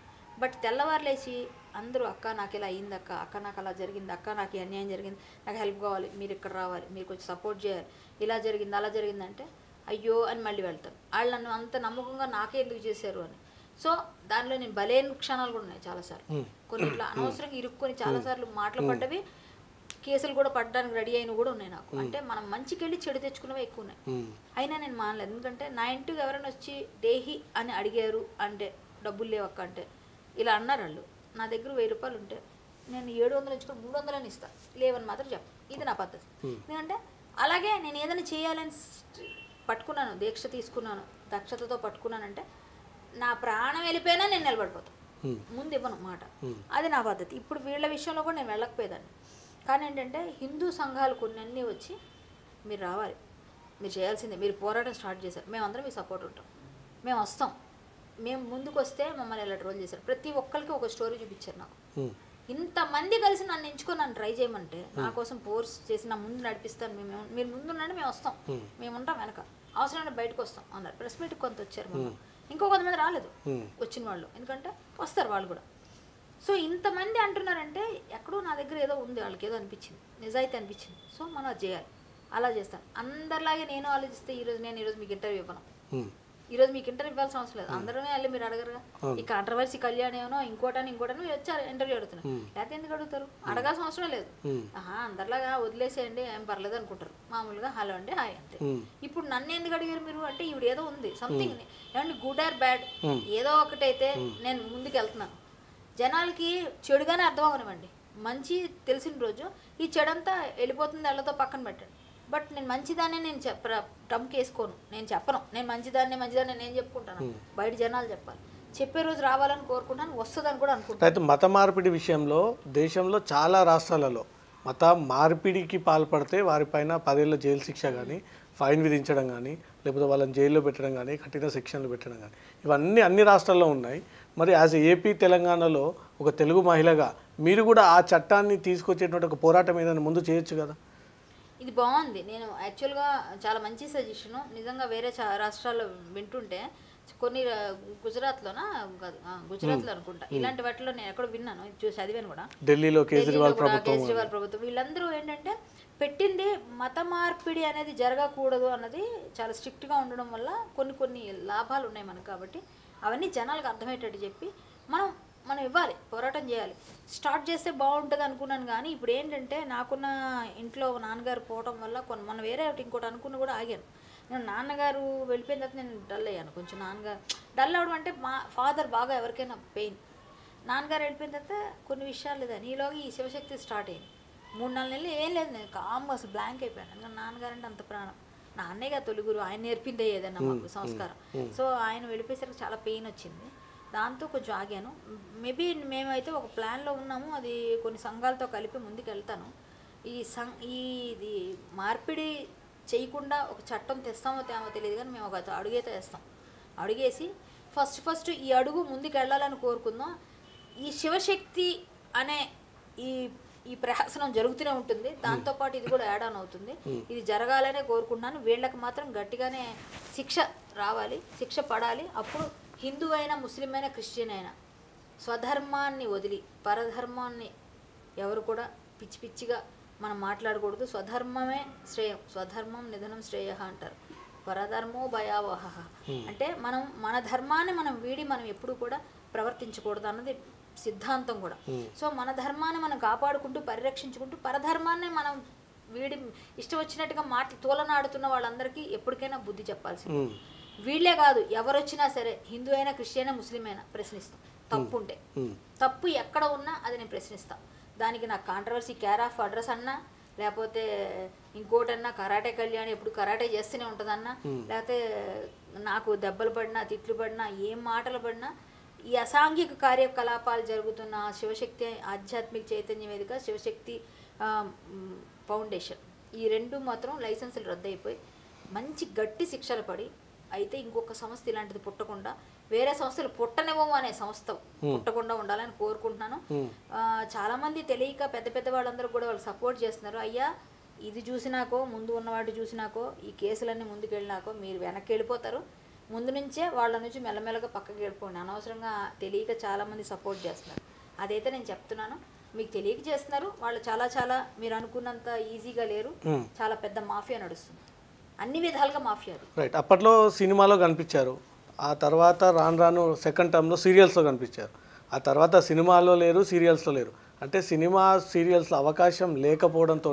బట్ తెల్లవారులేసి అందరూ అక్క నాకు ఇలా అయింది, అక్క నాకు అలా జరిగింది, అక్క నాకు ఈ అన్యాయం జరిగింది, నాకు హెల్ప్ కావాలి, మీరు ఇక్కడ రావాలి, మీరు కొంచెం సపోర్ట్ చేయాలి, ఇలా జరిగింది అలా జరిగిందంటే అయ్యో అని మళ్ళీ వెళ్తాను. వాళ్ళు నన్ను అంత నమ్మకంగా నాకే ఎందుకు చేశారు అని. సో దానిలో నేను బలేని క్షణాలు కూడా ఉన్నాయి చాలాసార్లు. కొన్నిట్లో అనవసరంగా ఇరుక్కొని చాలాసార్లు మాటలు పడ్డవి, కేసులు కూడా పడడానికి రెడీ అయినవి కూడా ఉన్నాయి నాకు. అంటే మనం మంచికి వెళ్ళి చెడు తెచ్చుకున్నవి ఎక్కువ ఉన్నాయి. అయినా నేను మానలేదు. ఎందుకంటే నా ఇంటికి ఎవరైనా వచ్చి దేహి అని అడిగారు అంటే డబ్బులు లేవక్క అంటే ఇలా అన్నారు వాళ్ళు, నా దగ్గర 1000 రూపాయలు ఉంటే నేను 700 ఇచ్చుకొని 300 అని ఇస్తాను, లేవని మాత్రం చెప్పు. ఇది నా పద్ధతి. ఎందుకంటే అలాగే నేను ఏదైనా చేయాలని పట్టుకున్నాను, దీక్ష తీసుకున్నాను, దక్షతతో పట్టుకున్నానంటే నా ప్రాణం వెళ్ళిపోయినా నేను నిలబడిపోతాను, ముందు ఇవ్వను మాట. అది నా పద్ధతి. ఇప్పుడు వీళ్ళ విషయంలో కూడా నేను వెళ్ళకపోయేదాన్ని. కానీ ఏంటంటే హిందూ సంఘాలు కొన్ని అన్నీ వచ్చి మీరు రావాలి, మీరు చేయాల్సిందే, మీరు పోరాటం స్టార్ట్ చేశారు, మేమందరం మీ సపోర్ట్ ఉంటాం, మేము వస్తాం, మేము ముందుకు వస్తే మమ్మల్ని ఎలా ట్రోల్ చేశారు, ప్రతి ఒక్కరికి ఒక స్టోరీ చూపించారు నాకు. ఇంతమంది కలిసి నన్ను ఎంచుకొని నన్ను ట్రై చేయమంటే నా కోసం ఫోర్స్ చేసి నా ముందు నడిపిస్తాను, మీరు ముందుండండి మేము వస్తాం, మేము ఉంటాం వెనక, అవసరమైన బయటకు వస్తాం అన్నారు. ప్రెస్ మీట్కి కొంత వచ్చారు, ఇంకో కొంతమంది రాలేదు వచ్చిన వాళ్ళు, ఎందుకంటే వస్తారు వాళ్ళు కూడా. సో ఇంతమంది అంటున్నారంటే ఎక్కడో నా దగ్గర ఏదో ఉంది, వాళ్ళకి ఏదో అనిపించింది, నిజాయితీ అనిపించింది. సో మనం అది చేయాలి, అలా చేస్తాను. అందరిలాగే నేను ఆలోచిస్తే ఈరోజు మీకు ఇంటర్వ్యూ ఇవ్వను, ఈరోజు మీకు ఇంటర్వ్యూ ఇవ్వాల్సిన అవసరం లేదు. అందరూ వెళ్ళి మీరు అడగరుగా, ఈ కాంట్రవర్సీ కళ్యాణ్ ఏమో ఇంకోటని వచ్చారు ఇంటర్వ్యూ అడుగుతున్నారు, లేకపోతే ఎందుకు అడుగుతారు, అడగాల్సిన అవసరం లేదు. అందరిలాగా వదిలేసేయండి ఏం పర్లేదు అనుకుంటారు, మామూలుగా హలో అండి హాయ్ అంతే. ఇప్పుడు నన్ను ఎందుకు అడిగారు మీరు అంటే ఈవిడ ఏదో ఉంది సంథింగ్, ఏమంటే గుడ్ ఆర్ బ్యాడ్ ఏదో ఒకటైతే నేను ముందుకు వెళ్తున్నాను. జనాలకి చెడుగానే అర్థం అవనివ్వండి, మంచి తెలిసిన రోజు ఈ చెడంతా వెళ్ళిపోతుంది వాళ్ళతో పక్కన పెట్టండి. బట్ నేను మంచిదాన్ని నేను టమ్కి వేసుకోను, నేను చెప్పను నేను మంచిదాన్ని నేను చెప్పుకుంటాను, బయట జనాలు చెప్పాలి, చెప్పే రోజు రావాలని కోరుకుంటాను, వస్తుందని కూడా అనుకుంటాను. అయితే మత మార్పిడి విషయంలో దేశంలో చాలా రాష్ట్రాలలో మత మార్పిడికి పాల్పడితే వారిపైన 10 ఏళ్ల జైలు శిక్ష కానీ, ఫైన్ విధించడం కానీ, లేకపోతే వాళ్ళని జైల్లో పెట్టడం కానీ, కఠిన శిక్షణలు పెట్టడం కానీ, ఇవన్నీ అన్ని రాష్ట్రాల్లో ఉన్నాయి. మరి యాజ్ ఏపీ తెలంగాణలో ఒక తెలుగు మహిళగా మీరు కూడా ఆ చట్టాన్ని తీసుకొచ్చేటువంటి ఒక పోరాటం ఏదైనా ముందు చేయొచ్చు కదా. ఇది బాగుంది, నేను యాక్చువల్గా చాలా మంచి సజెషను. నిజంగా వేరే రాష్ట్రాల్లో వింటుంటే కొన్ని గుజరాత్లో అనుకుంటా, ఇలాంటి వాటిలో నేను ఎక్కడ విన్నాను, చూసి చదివాను కూడా. ఢిల్లీలో కేజ్రీవాల్ ప్రభుత్వం వీళ్ళందరూ ఏంటంటే పెట్టింది మత మార్పిడి అనేది జరగకూడదు అన్నది చాలా స్ట్రిక్ట్గా ఉండడం వల్ల కొన్ని లాభాలు ఉన్నాయి మనకు. కాబట్టి అవన్నీ జనాలకు అర్థమయ్యేటట్టు చెప్పి మనం ఇవ్వాలి, పోరాటం చేయాలి. స్టార్ట్ చేస్తే బాగుంటుంది అనుకున్నాను, కానీ ఇప్పుడు ఏంటంటే నాకున్న ఇంట్లో నాన్నగారు పోవడం వల్ల మనం వేరే ఇంకోటి అనుకుని కూడా ఆగాను. నేను నాన్నగారు వెళ్ళిపోయిన తర్వాత నేను డల్ అయ్యాను కొంచెం. నాన్నగారు డల్ అవడం అంటే మా ఫాదర్ బాగా ఎవరికైనా పెయిన్. నాన్నగారు వెళ్ళిపోయిన తర్వాత కొన్ని విషయాలు లేదని ఈలోగా ఈ శివశక్తి స్టార్ట్ అయింది. 3-4 నెలలు ఏం లేదు, నేను కామ్గా అసలు బ్లాంక్ అయిపోయాను. ఎందుకంటే నాన్నగారు అంటే అంత ప్రాణం, నాన్నేగా తొలుగురు, ఆయన నేర్పిందే ఏదన్నా మాకు సంస్కారం. సో ఆయన వెళ్ళిపోయేసరికి చాలా పెయిన్ వచ్చింది, దాంతో కొంచెం ఆగాను. మేబీ మేమైతే ఒక ప్లాన్లో ఉన్నాము, అది కొన్ని సంఘాలతో కలిపి ముందుకు వెళ్తాను. ఇది మార్పిడి చేయకుండా ఒక చట్టం తెస్తామో తేమో తెలియదు, కానీ మేము ఒక అడుగైతే వేస్తాం. అడుగేసి ఫస్ట్ ఈ అడుగు ముందుకు వెళ్ళాలని కోరుకుందాం. ఈ శివశక్తి అనే ఈ ప్రహసనం జరుగుతూనే ఉంటుంది, దాంతోపాటు ఇది కూడా యాడ్ ఆన్ అవుతుంది. ఇది జరగాలనే కోరుకుంటున్నాను. వీళ్ళకి మాత్రం గట్టిగానే శిక్ష రావాలి, శిక్ష పడాలి. అప్పుడు హిందూ అయినా, ముస్లిం అయినా, క్రిస్టియన్ అయినా స్వధర్మాన్ని వదిలి పరధర్మాన్ని ఎవరు కూడా పిచ్చిగా మనం మాట్లాడకూడదు. స్వధర్మమే శ్రేయం, స్వధర్మం నిధనం శ్రేయ అంటారు. పరధర్మో భయావహ అంటే మన ధర్మాన్ని వీడి మనం ఎప్పుడు కూడా ప్రవర్తించకూడదు అన్నది సిద్ధాంతం కూడా. సో మన ధర్మాన్ని మనం కాపాడుకుంటూ పరిరక్షించుకుంటూ పరధర్మాన్ని మనం వీడి ఇష్టం వచ్చినట్టుగా తోలనాడుతున్న వాళ్ళందరికీ ఎప్పటికైనా బుద్ధి చెప్పాల్సింది. వీళ్ళే కాదు, ఎవరు వచ్చినా సరే, హిందూ అయినా, క్రిస్టియన్ అయినా, ముస్లిం అయినా ప్రశ్నిస్తాం. తప్పు ఉంటే తప్పు ఎక్కడ ఉన్నా అది నేను ప్రశ్నిస్తాను. దానికి నాకు కాంట్రవర్సీ కేర్ ఆఫ్ అడ్రస్ అన్నా, లేకపోతే ఇంకోటన్నా, కరాటే కళ్యాణి ఎప్పుడు కరాటే చేస్తూనే ఉంటుందన్నా, లేకపోతే నాకు దెబ్బలు పడినా, తిట్లు పడినా, ఏం మాటలు పడినా, ఈ అసాంఘిక కార్యకలాపాలు జరుగుతున్న శివశక్తి ఆధ్యాత్మిక చైతన్య వేదిక, శివశక్తి ఫౌండేషన్, ఈ రెండు మాత్రం లైసెన్సులు రద్దయిపోయి మంచి గట్టి శిక్షలు పడి, అయితే ఇంకొక సంస్థ ఇలాంటిది పుట్టకుండా, వేరే సంస్థలు పుట్టనివ్వము అనే సంస్థ పుట్టకుండా ఉండాలని కోరుకుంటున్నాను. చాలామంది తెలియక పెద్ద వాళ్ళందరూ కూడా వాళ్ళు సపోర్ట్ చేస్తున్నారు. అయ్యా ఇది చూసినాకో, ముందు ఉన్నవాటి చూసినాకో, ఈ కేసులన్నీ ముందుకు వెళ్ళినాకో మీరు వెనక్కి వెళ్ళిపోతారు. ముందు నుంచే వాళ్ళ నుంచి మెల్లమెల్లగా పక్కకి వెళ్ళిపోండి. అనవసరంగా తెలియక చాలామంది సపోర్ట్ చేస్తున్నారు. అదైతే నేను చెప్తున్నాను, మీకు తెలియక చేస్తున్నారు. వాళ్ళు చాలా మీరు అనుకున్నంత ఈజీగా లేరు, చాలా పెద్ద మాఫియా నడుస్తుంది, అన్ని విధాలుగా మాఫియా. రైట్. అప్పట్లో సినిమాలో కనిపించారు, ఆ తర్వాత రాను సెకండ్ టర్మ్లో సీరియల్స్లో కనిపించారు, ఆ తర్వాత సినిమాలో లేరు, సీరియల్స్లో లేరు. అంటే సినిమా సీరియల్స్లో అవకాశం లేకపోవడంతో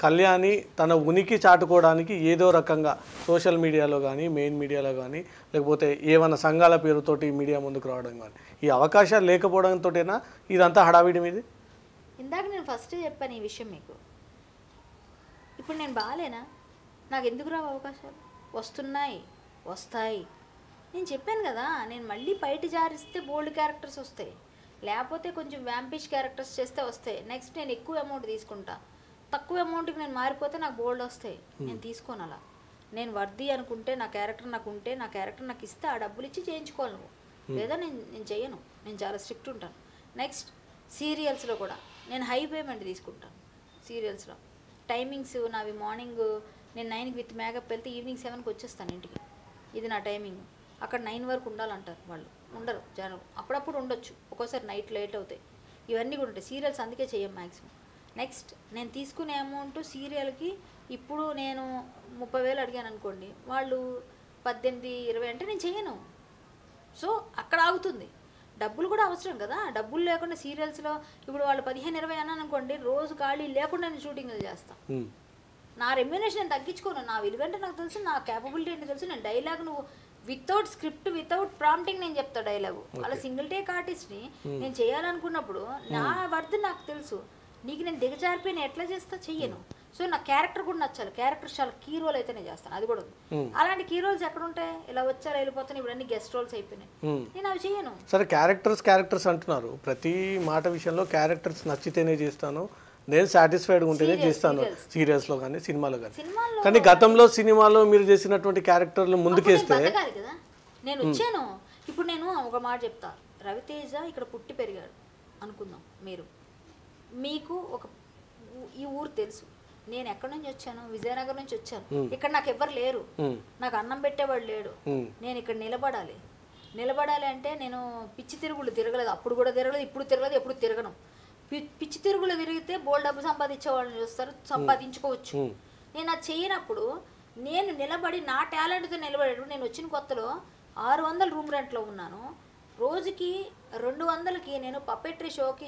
కళ్యాణి తన ఉనికి చాటుకోవడానికి ఏదో రకంగా సోషల్ మీడియాలో కానీ, మెయిన్ మీడియాలో కానీ, లేకపోతే ఏమైనా సంఘాల పేరుతోటి మీడియా ముందుకు రావడం కానీ, ఈ అవకాశాలు లేకపోవడంతోటేనా ఇదంతా హడావిడి మీది? ఇందాక నేను ఫస్ట్ చెప్పాను ఈ విషయం మీకు. ఇప్పుడు నేను బాగాలేనా? నాకు ఎందుకు రావు అవకాశాలు? వస్తాయి. నేను చెప్పాను కదా, నేను మళ్ళీ బయట జారిస్తే బోల్డ్ క్యారెక్టర్స్ వస్తాయి, లేకపోతే కొంచెం వ్యాంపిష్ క్యారెక్టర్స్ చేస్తే వస్తాయి. నెక్స్ట్ నేను ఎక్కువ అమౌంట్ తీసుకుంటా, తక్కువ అమౌంట్కి నేను మారిపోతే నాకు బోల్డ్ వస్తాయి, నేను తీసుకోను. అలా నేను వర్ది అనుకుంటే నా క్యారెక్టర్ నాకు ఉంటే నా క్యారెక్టర్ నాకు ఇస్తే ఆ డబ్బులు ఇచ్చి చేయించుకోవాలి నువ్వు, లేదా నేను చేయను. నేను చాలా స్ట్రిక్ట్ ఉంటాను. నెక్స్ట్ సీరియల్స్లో కూడా నేను హై పేమెంట్ తీసుకుంటాను. సీరియల్స్లో టైమింగ్స్ నావి మార్నింగ్ నేను 9కి విత్ మేకప్ వెళ్తే ఈవినింగ్ 7కి వచ్చేస్తాను ఇంటికి. ఇది నా టైమింగ్. అక్కడ 9 వరకు ఉండాలంటారు వాళ్ళు, ఉండరు జనం. అప్పుడప్పుడు ఉండొచ్చు, ఒక్కోసారి నైట్ లేట్ అవుతాయి. ఇవన్నీ కూడా ఉంటాయి. సీరియల్స్ అందుకే చేయం మ్యాక్సిమం. నెక్స్ట్ నేను తీసుకునే అమౌంట్ సీరియల్కి ఇప్పుడు నేను 30,000 అడిగాను అనుకోండి, వాళ్ళు 18, 20 అంటే నేను చేయను. సో అక్కడ ఆగుతుంది. డబ్బులు కూడా అవసరం కదా. డబ్బులు లేకుండా సీరియల్స్లో ఇప్పుడు వాళ్ళు 15, 20 అన్నాను అనుకోండి, రోజు ఖాళీ లేకుండా నేను షూటింగ్లు చేస్తాను. నా రెమ్యునరేషన్ నేను తగ్గించుకోను. నా విలువ అంటే నాకు తెలుసు, నా క్యాపబిలిటీ ఏంటో తెలుసు. నేను డైలాగ్ నువ్వు వితౌట్ స్క్రిప్ట్ వితౌట్ ప్రాంప్టింగ్ నేను చెప్తా డైలాగు. అలా సింగిల్ టేక్ ఆర్టిస్ట్ని నేను చేయాలనుకున్నప్పుడు నా వర్త్ నాకు తెలుసు. నీకు నేను దిగజారిపోయి నేను ఎట్లా చేస్తా, చెయ్యను. సో నా క్యారెక్టర్ కూడా నచ్చాలి. క్యారెక్టర్ చాలా కీ రోల్ అయితే నేను చేస్తాను, అది కూడా ఉంది. అలాంటి కీ రోల్స్ ఎక్కడ ఉంటాయి, ఇలా వచ్చారు వెళ్ళిపోతాను. ఇప్పుడు అన్ని గెస్ట్ రోల్స్ అయిపోయినాయి, నేను అవి చేయను. సరే, క్యారెక్టర్స్ అంటున్నారు. ప్రతి మాట విషయంలో క్యారెక్టర్స్ నచ్చితేనే చేస్తాను, నేను సాటిస్ఫైడ్గా ఉంటేనే చేస్తాను, సీరియల్స్లో కానీ సినిమాలో కానీ. కానీ గతంలో సినిమాలో మీరు చేసినటువంటి క్యారెక్టర్లు ముందుకేస్తే కదా నేను వచ్చాను. ఇప్పుడు నేను ఒక మాట చెప్తా, రవితేజ ఇక్కడ పుట్టి పెరిగాడు అనుకుందాం. మీకు ఒక ఈ ఊరు తెలుసు, నేను ఎక్కడి నుంచి వచ్చాను, విజయనగరం నుంచి వచ్చాను. ఇక్కడ నాకు ఎవ్వరు లేరు, నాకు అన్నం పెట్టేవాడు లేడు. నేను ఇక్కడ నిలబడాలి అంటే నేను పిచ్చి తిరుగులు తిరగలేదు. అప్పుడు కూడా తిరగలేదు, ఇప్పుడు తిరగలేదు, ఎప్పుడు తిరగను. పిచ్చి తిరుగులు తిరిగితే బోల్ డబ్బు సంపాదించే వాళ్ళని చూస్తారు, సంపాదించుకోవచ్చు. నేను అది చేయనప్పుడు నేను నిలబడి నా టాలెంట్తో నిలబడేటప్పుడు, నేను వచ్చిన కొత్తలో 600 రూమ్ రెంట్లో ఉన్నాను. రోజుకి 200కి నేను పప్పెట్రీ షోకి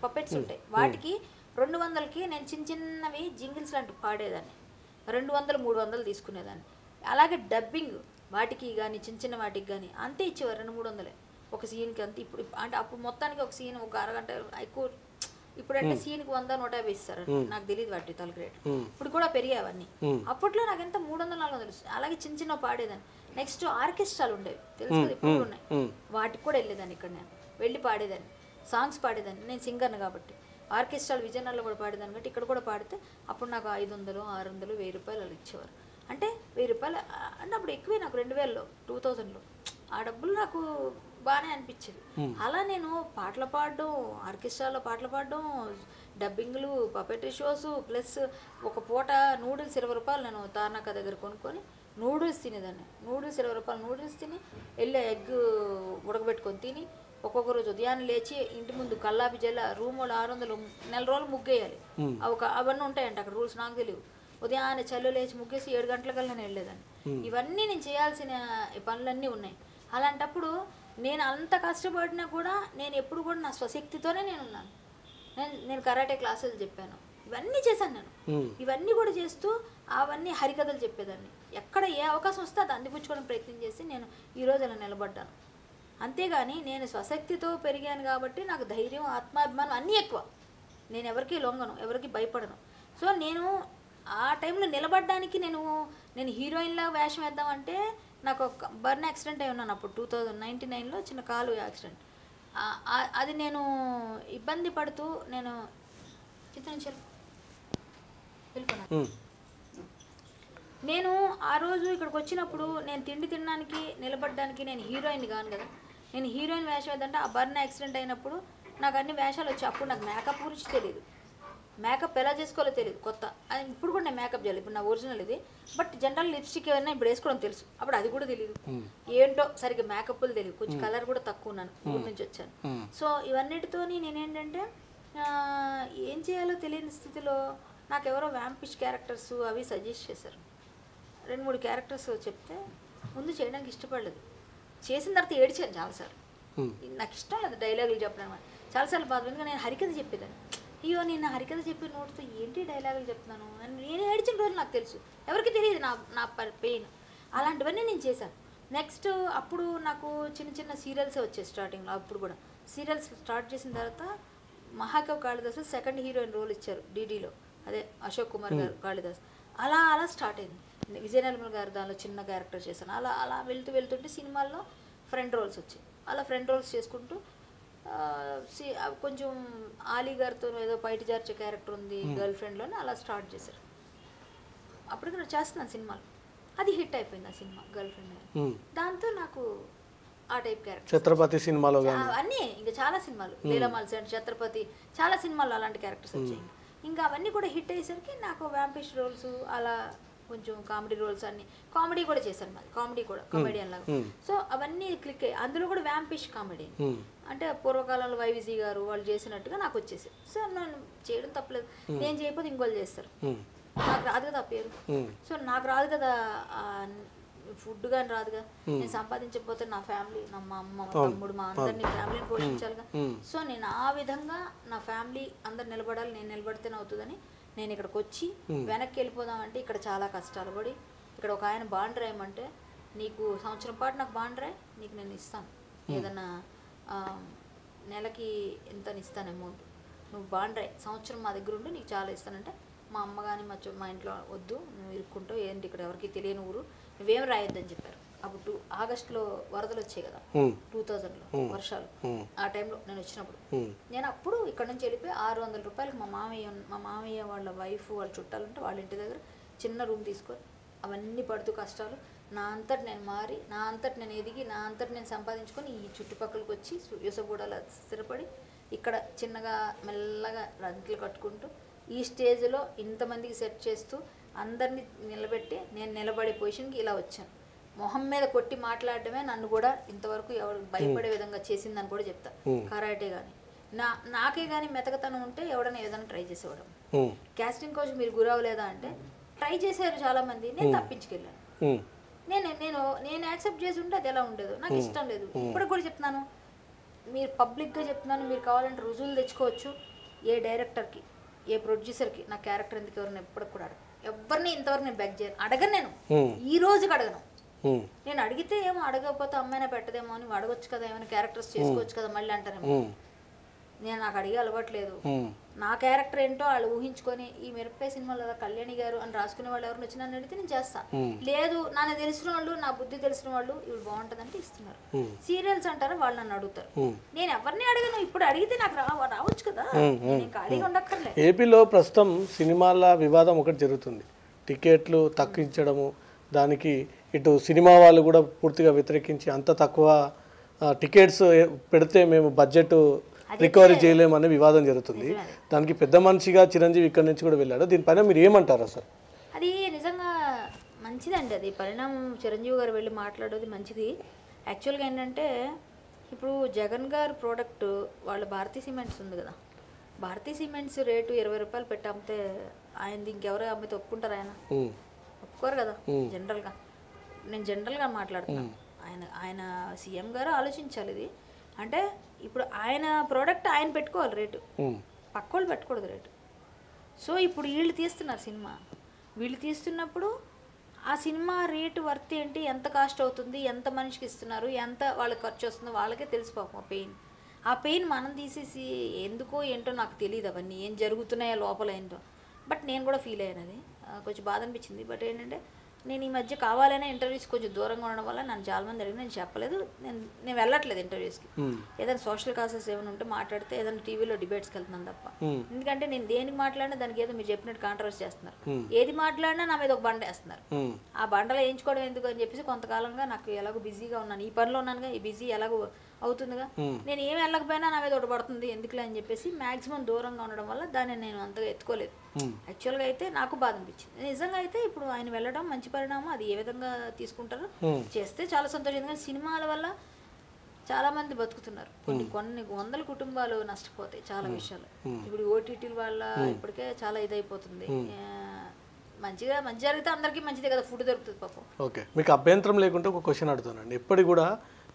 పప్పెట్స్ ఉంటాయి, వాటికి 200కి నేను చిన్నవి జింగిల్స్ లాంటివి పాడేదాన్ని. 200, 300 తీసుకునేదాన్ని. అలాగే డబ్బింగ్ వాటికి కానీ చిన్న వాటికి కానీ అంతే ఇచ్చేవారు, 200, 300 ఒక సీన్కి అంతే. ఇప్పుడు అంటే అప్పుడు మొత్తానికి ఒక సీన్ ఒక అరగంట ఎక్కువ. ఇప్పుడంటే సీన్కి 100, 150 ఇస్తారు, నాకు తెలియదు వాటి తలక రేట్. ఇప్పుడు కూడా పెరిగాయి అవన్నీ. అప్పట్లో నాకు ఎంత 300, 400. అలాగే చిన్న పాడేదాన్ని. నెక్స్ట్ ఆర్కెస్ట్రాలు ఉండేవి, తెలుసు కదా, ఇప్పుడు ఉన్నాయి. వాటికి కూడా వెళ్ళేదాన్ని. ఇక్కడ నేను వెళ్ళి పాడేదాన్ని, సాంగ్స్ పాడేదాన్ని. నేను సింగర్ని కాబట్టి ఆర్కెస్ట్రాలు విజయనగరంలో కూడా పాడేదాన్ని కాబట్టి ఇక్కడ కూడా పాడితే అప్పుడు నాకు 500, 600, 1000 రూపాయలు అలా ఇచ్చేవారు. అంటే 1000 రూపాయలు అంటే అప్పుడు ఎక్కువే నాకు 2000లో 2000లో. ఆ డబ్బులు నాకు బాగానే అనిపించేది. అలా నేను పాటలు పాడడం, ఆర్కెస్ట్రాలో పాటలు పాడడం, డబ్బింగ్లు, పపెట్రీ షోస్, ప్లస్ ఒక పూట నూడిల్స్ 20 రూపాయలు నేను తార్నాక దగ్గర కొనుక్కొని నూడిల్స్ తినేదాన్ని. నూడిల్స్ 20 రూపాయలు నూడిల్స్ తిని వెళ్ళి ఎగ్ ఉడకబెట్టుకొని తిని, ఒక్కొక్క రోజు ఉదయాన్నే లేచి ఇంటి ముందు కల్లాపి జల్ల రూమ్ వాళ్ళు 600 నెల రోజులు ముగ్గేయాలి. అవన్నీ ఉంటాయంట అక్కడ రూల్స్, నాకు తెలియదు. ఉదయాన్నే చల్లు లేచి ముగ్గేసి 7 గంటలకల్లా నేను వెళ్ళేదాన్ని. ఇవన్నీ నేను చేయాల్సిన పనులన్నీ ఉన్నాయి. అలాంటప్పుడు నేను అంత కష్టపడినా కూడా నేను ఎప్పుడు కూడా నా స్వశక్తితోనే నేను ఉన్నాను. నేను కరాటే క్లాసులు చెప్పాను, ఇవన్నీ చేశాను నేను. ఇవన్నీ కూడా చేస్తూ అవన్నీ హరికథలు చెప్పేదాన్ని. ఎక్కడ ఏ అవకాశం వస్తే అది అందిపుచ్చుకోవడం ప్రయత్నం చేసి నేను ఈరోజు అలా నిలబడ్డాను. అంతేగాని నేను స్వశక్తితో పెరిగాను కాబట్టి నాకు ధైర్యం, ఆత్మాభిమానం అన్నీ ఎక్కువ. నేను ఎవరికి లొంగను, ఎవరికి భయపడను. సో నేను ఆ టైంలో నిలబడడానికి నేను హీరోయిన్లా వేషం వేద్దామంటే నాకు ఒక బర్న్ యాక్సిడెంట్ అయి ఉన్నాను అప్పుడు 2099లో, చిన్న కాలు యాక్సిడెంట్. అది నేను ఇబ్బంది పడుతూ నేను వెళ్ళిపోయాను. నేను ఆ రోజు ఇక్కడికి వచ్చినప్పుడు నేను తిండి తినడానికి నిలబడడానికి నేను హీరోయిన్ కాను కదా. నేను హీరోయిన్ వేషం వేద్దంటే ఆ బర్న్ యాక్సిడెంట్ అయినప్పుడు నాకు అన్ని వేషాలు వచ్చాయి. అప్పుడు నాకు మేకప్ గురించి తెలియదు, మేకప్ ఎలా చేసుకోవాలో తెలియదు, కొత్త. అది ఇప్పుడు కూడా నేను మేకప్ చేయాలి, ఇప్పుడు నా ఒరిజినల్ ఇది. బట్ జనరల్ లిప్స్టిక్ ఏమైనా ఇప్పుడు వేసుకోవడం తెలుసు, అప్పుడు అది కూడా తెలియదు. ఏంటో సరిగ్గా మేకప్లు తెలియదు, కొంచెం కలర్ కూడా తక్కువ ఉన్నాను, ఊరి నుంచి వచ్చాను. సో ఇవన్నిటితో నేనేంటంటే ఏం చేయాలో తెలియని స్థితిలో నాకు ఎవరో వ్యాంపిష్ క్యారెక్టర్స్ అవి సజెస్ట్ చేశారు. 2-3 క్యారెక్టర్స్ చెప్తే ముందు చేయడానికి ఇష్టపడలేదు. చేసిన తర్వాత ఏడ్చాను చాలాసార్లు. నాకు ఇష్టం లేదు డైలాగులు చెప్పడం, చాలాసార్లు బాధ. ఎందుకంటే నేను హరికథ చెప్పేదాన్ని. అయ్యో నేను హరికథ చెప్పిన నోటితో ఏంటి డైలాగులు చెప్తున్నాను అని నేను ఏడ్చిన రోజు నాకు తెలుసు, ఎవరికి తెలియదు నా పెయిన్. అలాంటివన్నీ నేను చేశాను. నెక్స్ట్ అప్పుడు నాకు చిన్న సీరియల్సే వచ్చాయి స్టార్టింగ్లో. అప్పుడు కూడా సీరియల్స్ స్టార్ట్ చేసిన తర్వాత మహాకవి కాళిదాసు సెకండ్ హీరోయిన్ రోల్ ఇచ్చారు డీడీలో, అదే అశోక్ కుమార్ గారు కాళిదాస్. అలా స్టార్ట్ అయింది. విజయనిర్మల గారు దానిలో చిన్న క్యారెక్టర్ చేశాను. అలా వెళ్తుంటే సినిమాల్లో ఫ్రంట్ రోల్స్ వచ్చాయి. అలా ఫ్రంట్ రోల్స్ చేసుకుంటూ కొంచెం ఆలీ గారితో ఏదో బయట క్యారెక్టర్ ఉంది గర్ల్ ఫ్రెండ్లోనే, అలా స్టార్ట్ చేశారు. అప్పటికి నేను చేస్తున్నాను సినిమాలు. అది హిట్ అయిపోయింది ఆ సినిమా గర్ల్ ఫ్రెండ్. దాంతో నాకు ఆ టైప్ క్యారెక్టర్ ఛత్రపతి సినిమాలో అన్నీ ఇంకా చాలా సినిమాలు లీలామాల్ సెంట్ ఛత్రపతి చాలా సినిమాలు అలాంటి క్యారెక్టర్స్ వచ్చాయి. ఇంకా అవన్నీ కూడా హిట్ అయ్యేసరికి నాకు వ్యాంపిష్ రోల్స్ అలా కొంచెం కామెడీ రోల్స్ అన్ని కామెడీ కూడా చేశాను మరి కామెడీ కూడా కామెడియన్ లాగా. సో అవన్నీ క్లిక్ అయ్యి అందులో కూడా వ్యాంపిష్ కామెడీ అంటే పూర్వకాలంలో వైవిజీ గారు వాళ్ళు చేసినట్టుగా నాకు వచ్చేసి. సో నేను చేయడం తప్పలేదు, నేను చేయకపోతే ఇంకోళ్ళు చేస్తారు, నాకు రాదు కదా ఆ పేరు. సో నాకు రాదు కదా ఫుడ్ కానీ రాదుగా, నేను సంపాదించకపోతే నా ఫ్యామిలీ మా అమ్మ మా తమ్ముడు మా అందరినీ ఫ్యామిలీని పోషించాలిగా. సో నేను ఆ విధంగా నా ఫ్యామిలీ అందరు నిలబడాలి, నేను నిలబడితేనే అవుతుందని నేను ఇక్కడికి వచ్చి వెనక్కి వెళ్ళిపోదామంటే ఇక్కడ చాలా కష్టాలు పడి ఇక్కడ ఒక ఆయన బాండ్ రాయమంటే నీకు సంవత్సరం పాటు నాకు బాండ్ రాయి, నీకు నేను ఇస్తాను ఏదన్నా నెలకి ఎంత ఇస్తాను అమౌంట్, నువ్వు బాండ్ రాయి సంవత్సరం మా దగ్గర ఉండి నీకు చాలా ఇస్తానంటే మా అమ్మ కానీ మా ఇంట్లో వద్దు నువ్వు ఇరుక్కుంటావు ఏంటి ఇక్కడ ఎవరికి తెలియని ఊరు నువ్వేం రాయొద్దని చెప్పారు. అప్పుడు ఆగస్టులో వరదలు వచ్చాయి కదా 2000లో వర్షాలు, ఆ టైంలో నేను వచ్చినప్పుడు నేను అప్పుడు ఇక్కడ నుంచి వెళ్ళిపోయి 600 రూపాయలకి మా మామయ్య వాళ్ళ వైఫ్ వాళ్ళ చుట్టాలు ఉంటే వాళ్ళ ఇంటి దగ్గర చిన్న రూమ్ తీసుకొని అవన్నీ పడుతూ కష్టాలు నా అంతటి నేను మారి నా అంతటి నేను ఎదిగి నా అంతటి నేను సంపాదించుకొని ఈ చుట్టుపక్కలకి వచ్చి యూసఫ్గూడలో స్థిరపడి ఇక్కడ చిన్నగా మెల్లగా రంకులు కట్టుకుంటూ ఈ స్టేజ్లో ఇంతమందికి సెట్ చేస్తూ అందరినీ నిలబెట్టి నేను నిలబడే పొజిషన్కి ఇలా వచ్చాను. మొహం మీద కొట్టి మాట్లాడటమే నన్ను కూడా ఇంతవరకు ఎవరు భయపడే విధంగా చేసిందని కూడా చెప్తా. కరాటే కానీ నాకే కానీ మెతకతనం ఉంటే ఎవడైనా ఏదైనా ట్రై చేసేవాడు. క్యాస్టింగ్ కోచ్ మీరు గురవలేదా అంటే ట్రై చేశారు చాలా మంది, నేను తప్పించుకెళ్ళాను. నేను యాక్సెప్ట్ చేసి ఉంటే అది ఎలా ఉండేదో నాకు ఇష్టం లేదు. ఇప్పుడు కూడా చెప్తున్నాను, మీరు పబ్లిక్గా చెప్తున్నాను, మీరు కావాలంటే రుజువులు తెచ్చుకోవచ్చు. ఏ డైరెక్టర్కి ఏ ప్రొడ్యూసర్కి నా క్యారెక్టర్ ఎందుకు ఎవరిని ఎప్పటికి కూడా ఎవరిని ఇంతవరకు నేను బెగ్ చేయను, అడగను. నేను ఈ రోజుకి అడగను. నేను అడిగితే ఏమో అడగకపోతే అమ్మాయినా పెట్టదేమో అని అడగొచ్చు కదా, ఏమైనా క్యారెక్టర్స్ చేసుకోవచ్చు కదా మళ్ళీ అంటారేమో. నేను నాకు అడిగే అలవాట్లేదు. నా క్యారెక్టర్ ఏంటో వాళ్ళు ఊహించుకొని ఈ మిరపకాయ సినిమాలో కళ్యాణి గారు అని రాసుకునే వాళ్ళు ఎవరిని వచ్చి నన్ను అడిగితే నేను చేస్తా. లేదు నన్ను తెలిసిన వాళ్ళు నా బుద్ధి తెలిసిన వాళ్ళు ఇవి బాగుంటుందంటే ఇస్తున్నారు. సీరియల్స్ అంటారు వాళ్ళు నన్ను అడుగుతారు, నేను ఎవరిని అడగను. ఇప్పుడు అడిగితే నాకు రావచ్చు కదా, నేను ఖాళీగా ఉండక్కర్లేదు. ఏపీలో ప్రస్తుతం సినిమాల వివాదం ఒకటి జరుగుతుంది, టికెట్లు తగ్గించడము, దానికి ఇటు సినిమా వాళ్ళు కూడా పూర్తిగా వ్యతిరేకించి అంత తక్కువ టికెట్స్ పెడితే మేము బడ్జెట్ రికవరీ చేయలేమనే వివాదం జరుగుతుంది. దానికి పెద్ద మనిషిగా చిరంజీవి ఇక్కడి నుంచి కూడా వెళ్ళాడు, దీనిపైన మీరు ఏమంటారు అసలు? అది నిజంగా మంచిదండి, అది పరిణామం. చిరంజీవి గారు వెళ్ళి మాట్లాడేది మంచిది. యాక్చువల్గా ఏంటంటే ఇప్పుడు జగన్ గారు ప్రోడక్ట్ వాళ్ళ భారతీ సిమెంట్స్ ఉంది కదా, భారతీ సిమెంట్స్ రేటు 20 రూపాయలు పెట్టి అమ్మితే ఆయనది ఇంకెవరో అమ్మితే ఒప్పుకుంటారు? ఆయన ఒప్పుకోరు కదా జనరల్గా. నేను జనరల్గా మాట్లాడుతున్నాను. ఆయన సీఎం గారు ఆలోచించాలి ఇది. అంటే ఇప్పుడు ఆయన ప్రోడక్ట్ ఆయన పెట్టుకోవాలి రేటు, పక్కోళ్ళు పెట్టకూడదు రేటు. సో ఇప్పుడు వీళ్ళు తీస్తున్నారు సినిమా, వీళ్ళు తీస్తున్నప్పుడు ఆ సినిమా రేటు వర్త్ ఏంటి, ఎంత కాస్ట్ అవుతుంది, ఎంత మనిషికి ఇస్తున్నారు, ఎంత వాళ్ళకి ఖర్చు వస్తుందో వాళ్ళకే తెలిసిపోకు ఆ పెయిన్. ఆ పెయిన్ మనం తీసేసి ఎందుకో ఏంటో నాకు తెలియదు అవన్నీ ఏం జరుగుతున్నాయో లోపల ఏంటో. బట్ నేను కూడా ఫీల్ అయ్యాను, అది కొంచెం బాధ అనిపించింది. బట్ ఏంటంటే నేను ఈ మధ్య కావాలనే ఇంటర్వ్యూస్ కొంచెం దూరంగా ఉండడం వల్ల నన్ను చాలామంది అడిగిన నేను చెప్పలేదు, నేను వెళ్ళట్లేదు ఇంటర్వ్యూస్కి. ఏదైనా సోషల్ కాసెస్ ఏమైనా ఉంటే మాట్లాడితే ఏదైనా టీవీలో డిబేట్స్కి వెళ్తున్నాను తప్ప. ఎందుకంటే నేను దేనికి మాట్లాడినా దానికి ఏదో మీరు చెప్పినట్టు కాంట్రవర్సీ చేస్తున్నారు, ఏది మాట్లాడినా నా మీద ఒక బండ వేస్తున్నారు. ఆ బండలో వేయించుకోవడం ఎందుకు అని చెప్పేసి కొంతకాలంగా నాకు ఎలాగో బిజీగా ఉన్నాను, ఈ పనిలో ఉన్నానుగా, ఈ బిజీ ఎలాగో అవుతుందిగా, నేను ఏమి వెళ్ళకపోయినా నా మీద ఒకటి పడుతుంది ఎందుకులే అని చెప్పేసి మ్యాక్సిమం దూరంగా ఉండడం వల్ల దాన్ని నేను అంతగా ఎత్తుకోలేదు. యాక్చువల్గా అయితే నాకు బాధ అనిపించింది. నిజంగా అయితే ఇప్పుడు ఆయన వెళ్ళడం మంచి పరిణామం, అది ఏ విధంగా తీసుకుంటారో చేస్తే చాలా సంతోషం. ఎందుకంటే సినిమాల వల్ల చాలా మంది బతుకుతున్నారు, కొన్ని వందల కుటుంబాలు నష్టపోతాయి చాలా విషయాలు. ఇప్పుడు ఓటీటీల వల్ల ఇప్పటికే చాలా ఇదైపోతుంది. మంచి జరిగితే అందరికీ మంచిదే కదా, ఫుడ్ దొరుకుతుంది పాపం. ఓకే, మీకు అభ్యంతరం లేకుంటే ఒక క్వశ్చన్ అడుగుతానండి. ఎప్పటికి కూడా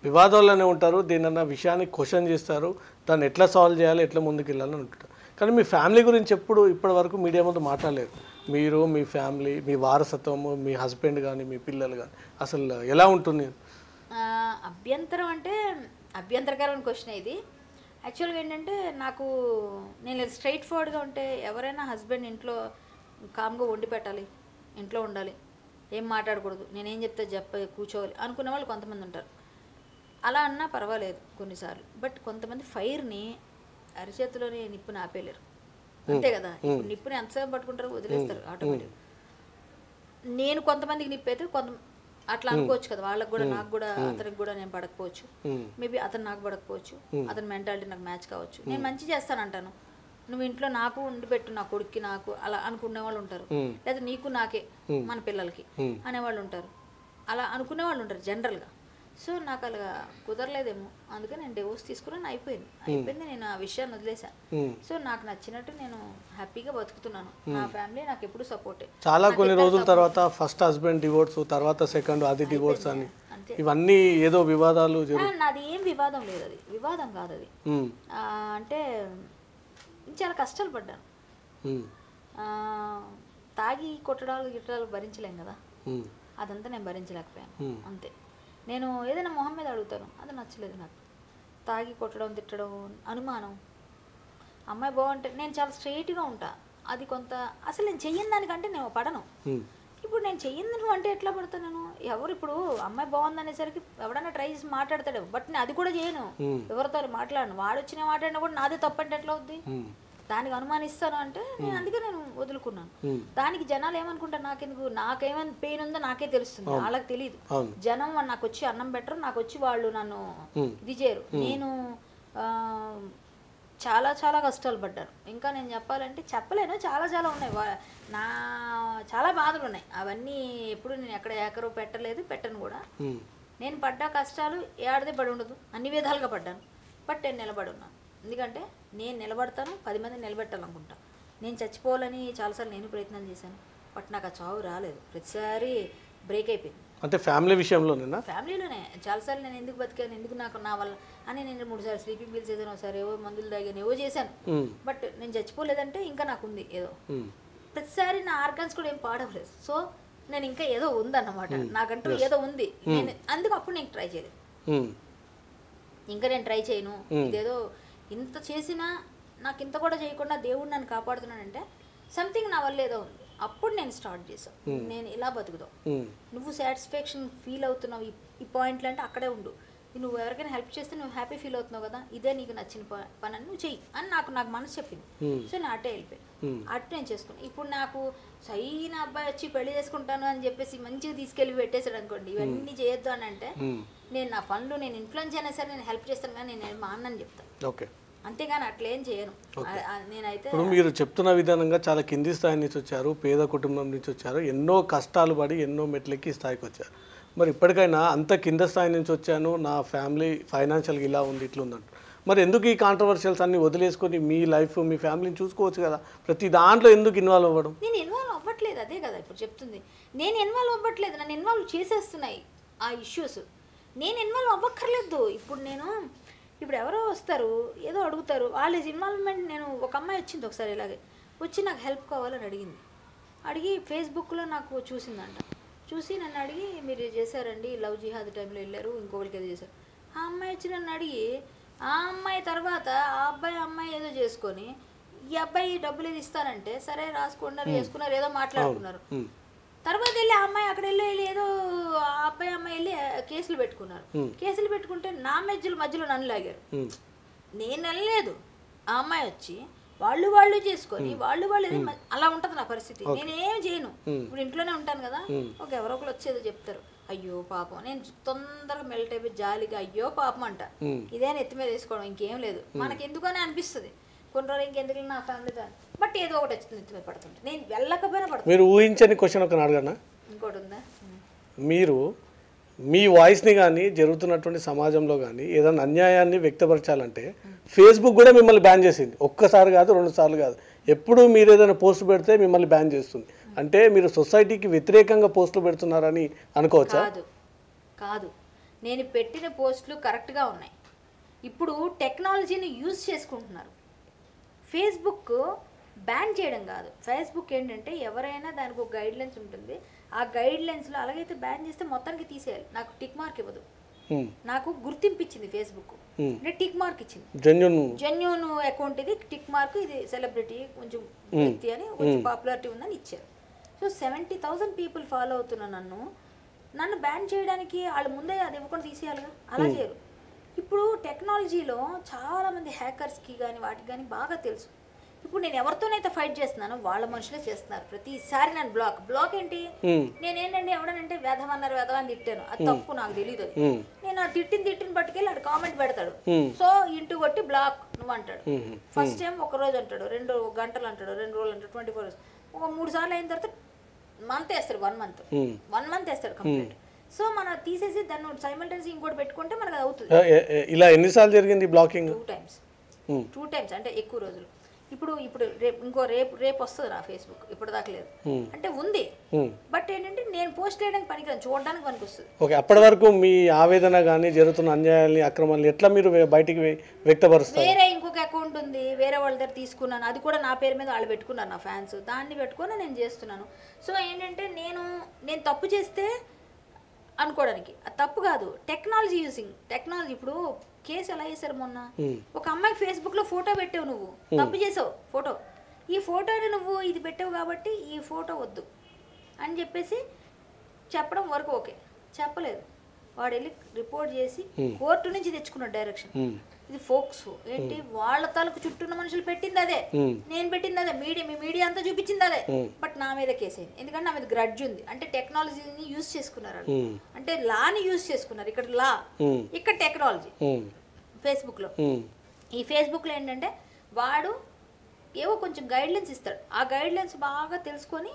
వివాదాల్లోనే ఉంటారు, దీనన్నా విషయాన్ని క్వశ్చన్ చేస్తారు, దాన్ని ఎట్లా సాల్వ్ చేయాలి, ఎట్లా ముందుకు వెళ్ళాలని అనుకుంటారు. కానీ మీ ఫ్యామిలీ గురించి ఎప్పుడు ఇప్పటి వరకు మీడియా ముందు మాట్లాడలేదు. మీరు మీ ఫ్యామిలీ, మీ వారసత్వము, మీ హస్బెండ్ కానీ మీ పిల్లలు కానీ అసలు ఎలా ఉంటుంది? అభ్యంతరం అంటే అభ్యంతరకరమైన క్వశ్చన్ ఇది. యాక్చువల్గా ఏంటంటే నేను స్ట్రైట్ ఫార్వర్డ్గా ఉంటే ఎవరైనా హస్బెండ్ ఇంట్లో కామ్గా వండి పెట్టాలి, ఇంట్లో ఉండాలి, ఏం మాట్లాడకూడదు, నేనేం చెప్తే కూర్చోవాలి అనుకునే వాళ్ళు కొంతమంది ఉంటారు. అలా అన్నా పర్వాలేదు కొన్నిసార్లు. బట్ కొంతమంది ఫైర్ని అరిచేతిలోనే నిప్పుని ఆపేయలేరు, అంతే కదా. ఇప్పుడు నిప్పుని ఎంతసేపు పట్టుకుంటారో వదిలేస్తారు ఆటోమేటిక్. నేను కొంతమందికి నిప్పైతే కొంత అట్లా అనుకోవచ్చు కదా, వాళ్ళకి కూడా నాకు కూడా అతనికి కూడా నేను పడకపోవచ్చు, మేబీ అతను నాకు పడకపోవచ్చు, అతని మెంటాలిటీ నాకు మ్యాచ్ కావచ్చు. నేను మంచి చేస్తానంటాను, నువ్వు ఇంట్లో నాకు ఉండి పెట్టు, నా కొడుక్కి నాకు అలా అనుకునే వాళ్ళు ఉంటారు, లేదా నీకు నాకే మన పిల్లలకి అనేవాళ్ళు ఉంటారు, అలా అనుకునే వాళ్ళు ఉంటారు జనరల్గా. సో నాకు అలా కుదరలేదేమో, అందుకే నేను డివోర్స్ తీసుకున్నాను, అయిపోయింది, నేను ఆ విషయాన్ని వదిలేసాను. సో నాకు నచ్చినట్టు నేను హ్యాపీగా బతుకుతున్నాను, నా ఫ్యామిలీ నాకు ఎప్పుడు సపోర్టే. చాలా కొన్ని రోజుల తర్వాత ఫస్ట్ హస్బెండ్ డివోర్స్, తర్వాత సెకండ్ అది డివోర్స్ అని ఇవన్నీ ఏదో వివాదాలు నాది ఏం వివాదం లేదు, అది వివాదం కాదు అది. అంటే చాలా కష్టాలు పడ్డాను, తాగి కొట్టడాలు గిట్టడాలు భరించలేం కదా, అదంతా నేను భరించలేకపోయాను అంతే. నేను ఏదైనా మొహం మీద అడుగుతాను, అది నచ్చలేదు నాకు, తాగి కొట్టడం తిట్టడం అనుమానం. అమ్మాయి బాగుంటే నేను చాలా స్ట్రైట్గా ఉంటా, అది కొంత అసలు నేను చెయ్యని దానికంటే నేను పడను. ఇప్పుడు నేను చెయ్యింది నువ్వు అంటే ఎట్లా పడతాను నేను? ఎవరు ఇప్పుడు అమ్మాయి బాగుంది అనేసరికి ఎవడన్నా ట్రై చేసి మాట్లాడతాడు, బట్ నేను అది కూడా చేయను, ఎవరితో మాట్లాడను. వాడు వచ్చిన మాట్లాడినా కూడా నాదే తప్పంటే ఎట్లా అవుద్ది? దానికి అనుమానిస్తాను అంటే నేను అందుకే నేను వదులుకున్నాను. దానికి జనాలు ఏమనుకుంటారు, నాకెందుకు, నాకేమైనా పెయిన్ ఉందో నాకే తెలుస్తుంది, వాళ్ళకి తెలియదు. జనం నాకు వచ్చి అన్నం పెట్టరు, నాకు వచ్చి వాళ్ళు నన్ను ఇది చేయరు. నేను చాలా చాలా కష్టాలు పడ్డాను, ఇంకా నేను చెప్పాలంటే చెప్పలేను, చాలా చాలా ఉన్నాయి, నా చాలా బాధలు ఉన్నాయి. అవన్నీ ఎప్పుడు నేను ఎక్కడ ఏకరో పెట్టను కూడా. నేను పడ్డ కష్టాలు ఏడాది పడి ఉండదు, అన్ని విధాలుగా పడ్డాను, బట్ నేను నిలబడి ఉన్నాను. ఎందుకంటే నేను నిలబడతాను, 10 మందిని నిలబెట్టాలనుకుంటా. నేను చచ్చిపోవాలని చాలాసార్లు నేను ప్రయత్నం చేశాను, బట్ నాకు ఆ చావు రాలేదు, ప్రతిసారి బ్రేక్ అయిపోయింది. అంటే ఫ్యామిలీ విషయంలోనేనా? ఫ్యామిలీలోనే చాలాసార్లు నేను ఎందుకు బతికాను, ఎందుకు నాకు నా వల్ల అని నేను 3 సార్లు స్లీపింగ్ పిల్స్ చేశాను, ఒకసారి ఏవో మందులు తాగాను, ఏవో చేశాను, బట్ నేను చచ్చిపోలేదంటే ఇంకా నాకు ఉంది ఏదో. ప్రతిసారి నా ఆర్గాన్స్ కూడా ఏం పాడవలేదు, సో నేను ఇంకా ఏదో ఉందన్నమాట, నాకంటూ ఏదో ఉంది. నేను అందుకు అప్పుడు నేను ట్రై చేయలేదు, ఇంకా నేను ట్రై చేయను. ఇదేదో ఇంత చేసినా నాకు ఇంత కూడా చేయకుండా దేవుడు నన్ను కాపాడుతున్నానంటే సంథింగ్ నా వల్ల ఏదో ఉంది. అప్పుడు నేను స్టార్ట్ చేశాను, నేను ఇలా బతుకుదాం, నువ్వు సాటిస్ఫాక్షన్ ఫీల్ అవుతున్నావు ఈ పాయింట్లు అంటే అక్కడే ఉండు, నువ్వు ఎవరికైనా హెల్ప్ చేస్తే నువ్వు హ్యాపీ ఫీల్ అవుతున్నావు కదా, ఇదే నీకు నచ్చిన పని అని నువ్వు చెయ్యి అని నాకు మనసు చెప్పింది. సో నేను అటే వెళ్ళిపోయాను, అటు నేను చేసుకున్నాను. ఇప్పుడు నాకు సైన అబ్బాయి వచ్చి పెళ్లి చేసుకుంటాను అని చెప్పేసి మంచిగా తీసుకెళ్ళి పెట్టేశాడు అనుకోండి, ఇవన్నీ చేయొద్దు అని అంటే నేను నా పనులు నేను ఇన్ఫ్లుయెన్స్ అయినా సరే నేను హెల్ప్ చేస్తాను, కానీ నేను మా అన్నని చెప్తాను, అంతేగాని అట్లేం చేయను నేనైతే. ఇప్పుడు మీరు చెప్తున్న విధానంగా చాలా కింది స్థాయి నుంచి వచ్చారు, పేద కుటుంబం నుంచి వచ్చారు, ఎన్నో కష్టాలు పడి ఎన్నో మెట్లెక్కి స్థాయికి వచ్చారు. మరి ఇప్పటికైనా అంత కింద స్థాయి నుంచి వచ్చాను, నా ఫ్యామిలీ ఫైనాన్షియల్గా ఇలా ఉంది ఇట్లా ఉందంట, మరి ఎందుకు ఈ కాంట్రవర్షియల్స్ అన్ని వదిలేసుకొని మీ లైఫ్ మీ ఫ్యామిలీని చూసుకోవచ్చు కదా, ప్రతి దాంట్లో ఎందుకు ఇన్వాల్వ్ అవ్వడం? నేను ఇన్వాల్వ్ అవ్వట్లేదు, అదే కదా ఇప్పుడు చెప్తుంది, నేను ఇన్వాల్వ్ అవ్వట్లేదు, నన్ను ఇన్వాల్వ్ చేసేస్తున్నాయి ఆ ఇష్యూస్, నేను ఇన్వాల్వ్ అవ్వక్కర్లేదు. ఇప్పుడు ఎవరో వస్తారు ఏదో అడుగుతారు, వాళ్ళ ఇన్వాల్వ్మెంట్. నేను ఒక అమ్మాయి వచ్చింది ఒకసారి ఇలాగే వచ్చి నాకు హెల్ప్ కావాలని అడిగి ఫేస్బుక్లో నాకు చూసిందంట, చూసి నన్ను అడిగి మీరు చేశారండి లవ్ జిహాద్ టైంలో వెళ్ళారు, ఇంకొకరికి ఏదో చేశారు. ఆ అమ్మాయి వచ్చి నన్ను అడిగి, ఆ అమ్మాయి తర్వాత ఆ అమ్మాయి ఏదో చేసుకొని ఈ అబ్బాయి డబ్బులు ఏది ఇస్తానంటే సరే రాసుకున్నారు, చేసుకున్నారు, ఏదో మాట్లాడుకున్నారు. తర్వాత వెళ్ళి ఆ అమ్మాయి అక్కడ వెళ్ళి ఏదో ఆ అమ్మాయి వెళ్ళి కేసులు పెట్టుకున్నారు. కేసులు పెట్టుకుంటే నా మధ్యలో నన్ను లాగారు, నేను వెళ్ళలేదు. ఆ అమ్మాయి వచ్చి వాళ్ళు చేసుకొని వాళ్ళు అలా ఉంటుంది నా పరిస్థితి. నేనేం చేయను, ఇప్పుడు ఇంట్లోనే ఉంటాను కదా, ఎవరో ఒకరు వచ్చేదో చెప్తారు, అయ్యో పాపం. నేను తొందరగా మెల్ట్ అయిపోయి జాలిగా అయ్యో పాపం అంట, ఇదేనా ఎత్తి మీద వేసుకోవడం, ఇంకేం లేదు, మనకి ఎందుకని అనిపిస్తుంది కొన్ని రోజులు, ఇంకెందుకు నా ఫ్యామిలీతో, బట్ ఏదో ఒకటి వచ్చింది ఎత్తి మీద పడుతుంటే నేను వెళ్ళకపోయినా పడుతుంది. మీరు ఊహించని క్వశ్చన్ ఒక అడగనా? ఇంకోటి ఉందా? మీరు మీ వాయిస్ని కానీ జరుగుతున్నటువంటి సమాజంలో కానీ ఏదైనా అన్యాయాన్ని వ్యక్తపరచాలంటే ఫేస్బుక్ కూడా మిమ్మల్ని బ్యాన్ చేసింది, ఒక్కసారి కాదు 2 సార్లు కాదు. ఎప్పుడు మీరు ఏదైనా పోస్ట్ పెడితే మిమ్మల్ని బ్యాన్ చేస్తుంది, అంటే మీరు సొసైటీకి వ్యతిరేకంగా పోస్టులు పెడుతున్నారని అనుకోవచ్చా? కాదు, నేను పెట్టిన పోస్టులు కరెక్ట్గా ఉన్నాయి. ఇప్పుడు టెక్నాలజీని యూజ్ చేసుకుంటున్నారు. ఫేస్బుక్ బ్యాన్ చేయడం కాదు, ఫేస్బుక్ ఏంటంటే ఎవరైనా దానికి ఒక గైడ్లైన్స్ ఉంటుంది, ఆ గైడ్లైన్స్లో అలాగైతే బ్యాన్ చేస్తే మొత్తానికి తీసేయాలి. నాకు టిక్ మార్క్ ఇవ్వదు, నాకు గుర్తింపు ఇచ్చింది ఫేస్బుక్, టిక్ మార్క్ ఇచ్చింది, జెన్యూన్ అకౌంట్ ఇది, టిక్ మార్క్, ఇది సెలబ్రిటీ కొంచెం వ్యక్తి అని కొంచెం పాపులారిటీ ఉందని ఇచ్చారు. సో 70,000 పీపుల్ ఫాలో అవుతున్న నన్ను బ్యాన్ చేయడానికి వాళ్ళు ముందే అది ఇవ్వకుండా తీసేయాలిగా, అలా చేయరు. ఇప్పుడు టెక్నాలజీలో చాలామంది హ్యాకర్స్కి కానీ వాటికి కానీ బాగా తెలుసు. ఇప్పుడు నేను ఎవరితోనైతే ఫైట్ చేస్తున్నానో వాళ్ళ మనుషులే చేస్తున్నారు ప్రతిసారి. నన్ను బ్లాక్ ఏంటి, నేనేంటంటే ఎవడనంటే వెధవన్నారు వెధవని తిట్టాను, అది తప్పు, నాకు తెలియదు అది. నేను ఆ తిట్టిన పట్టుకెళ్ళి ఆడు కామెంట్ పెడతాడు, సో ఇంటూ కొట్టి బ్లాక్ నువ్వు అంటాడు. ఫస్ట్ టైం ఒక రోజు అంటాడు, 2 గంటలు అంటాడు, 2 రోజులు అంటాడు, 24 hours, ఒక 3 సార్లు అయిన తర్వాత మంత్ వేస్తాడు, 1 మంత్ వేస్తాడు కంప్లీట్. సో మనం తీసేసి దాన్ని సైమల్టేనియస్ ఇంకోటి పెట్టుకుంటే మనకు అది అవుతుంది. ఇలా ఎన్నిసార్లు జరిగింది బ్లాకింగ్? 2 టైమ్స్ అంటే ఎక్కువ రోజులు. ఇప్పుడు రేపు వస్తుంది నా ఫేస్బుక్, ఇప్పుడు దాకా లేదు అంటే ఉంది, బట్ ఏంటంటే నేను పోస్ట్ చేయడానికి పనికిరాను, చూడడానికి పనికి వస్తుంది. ఓకే, అప్పటి వరకు మీ ఆవేదన కానీ జరుగుతున్న అన్యాయాన్ని అక్రమాలని ఎట్లా మీరు బయటికి వ్యక్తపరుస్తారు? వేరే ఇంకొక అకౌంట్ ఉంది, వేరే వాళ్ళ దగ్గర తీసుకున్నాను, అది కూడా నా పేరు మీద వాళ్ళు పెట్టుకున్నారు, నా ఫ్యాన్స్, దాన్ని పెట్టుకొని నేను చేస్తున్నాను. సో ఏంటంటే నేను తప్పు చేస్తే అనుకోవడానికి అది తప్పు కాదు, టెక్నాలజీ ఇప్పుడు కేసు ఎలా చేశారు మొన్న, ఒక అమ్మాయి ఫేస్బుక్ లో ఫోటో పెట్టావు, నువ్వు తప్పు చేసావు ఫోటో, ఈ ఫోటోని నువ్వు ఇది పెట్టావు కాబట్టి ఈ ఫోటో వద్దు అని చెప్పేసి చెప్పడం వరకు ఓకే, చెప్పలేదు, వాడు వెళ్ళి రిపోర్ట్ చేసి కోర్టు నుంచి తెచ్చుకున్నాడు డైరెక్షన్. ఇది ఫోక్స్ ఏంటి, వాళ్ళ తాలూకు చుట్టూ మనుషులు పెట్టింది అదే, నేను పెట్టింది అదే, మీడియా అంతా చూపించింది అదే, బట్ నా మీద కేసు అయింది, ఎందుకంటే నా మీద గ్రడ్జ్ ఉంది. అంటే టెక్నాలజీని యూజ్ చేసుకున్నారు, అంటే లాని యూజ్ చేసుకున్నారు. ఇక్కడ లా, ఇక్కడ టెక్నాలజీ. ఫేస్బుక్ లో ఈ ఫేస్బుక్ లో ఏంటంటే వాడు ఏవో కొంచెం గైడ్ లైన్స్ ఇస్తాడు, ఆ గైడ్ లైన్స్ బాగా తెలుసుకొని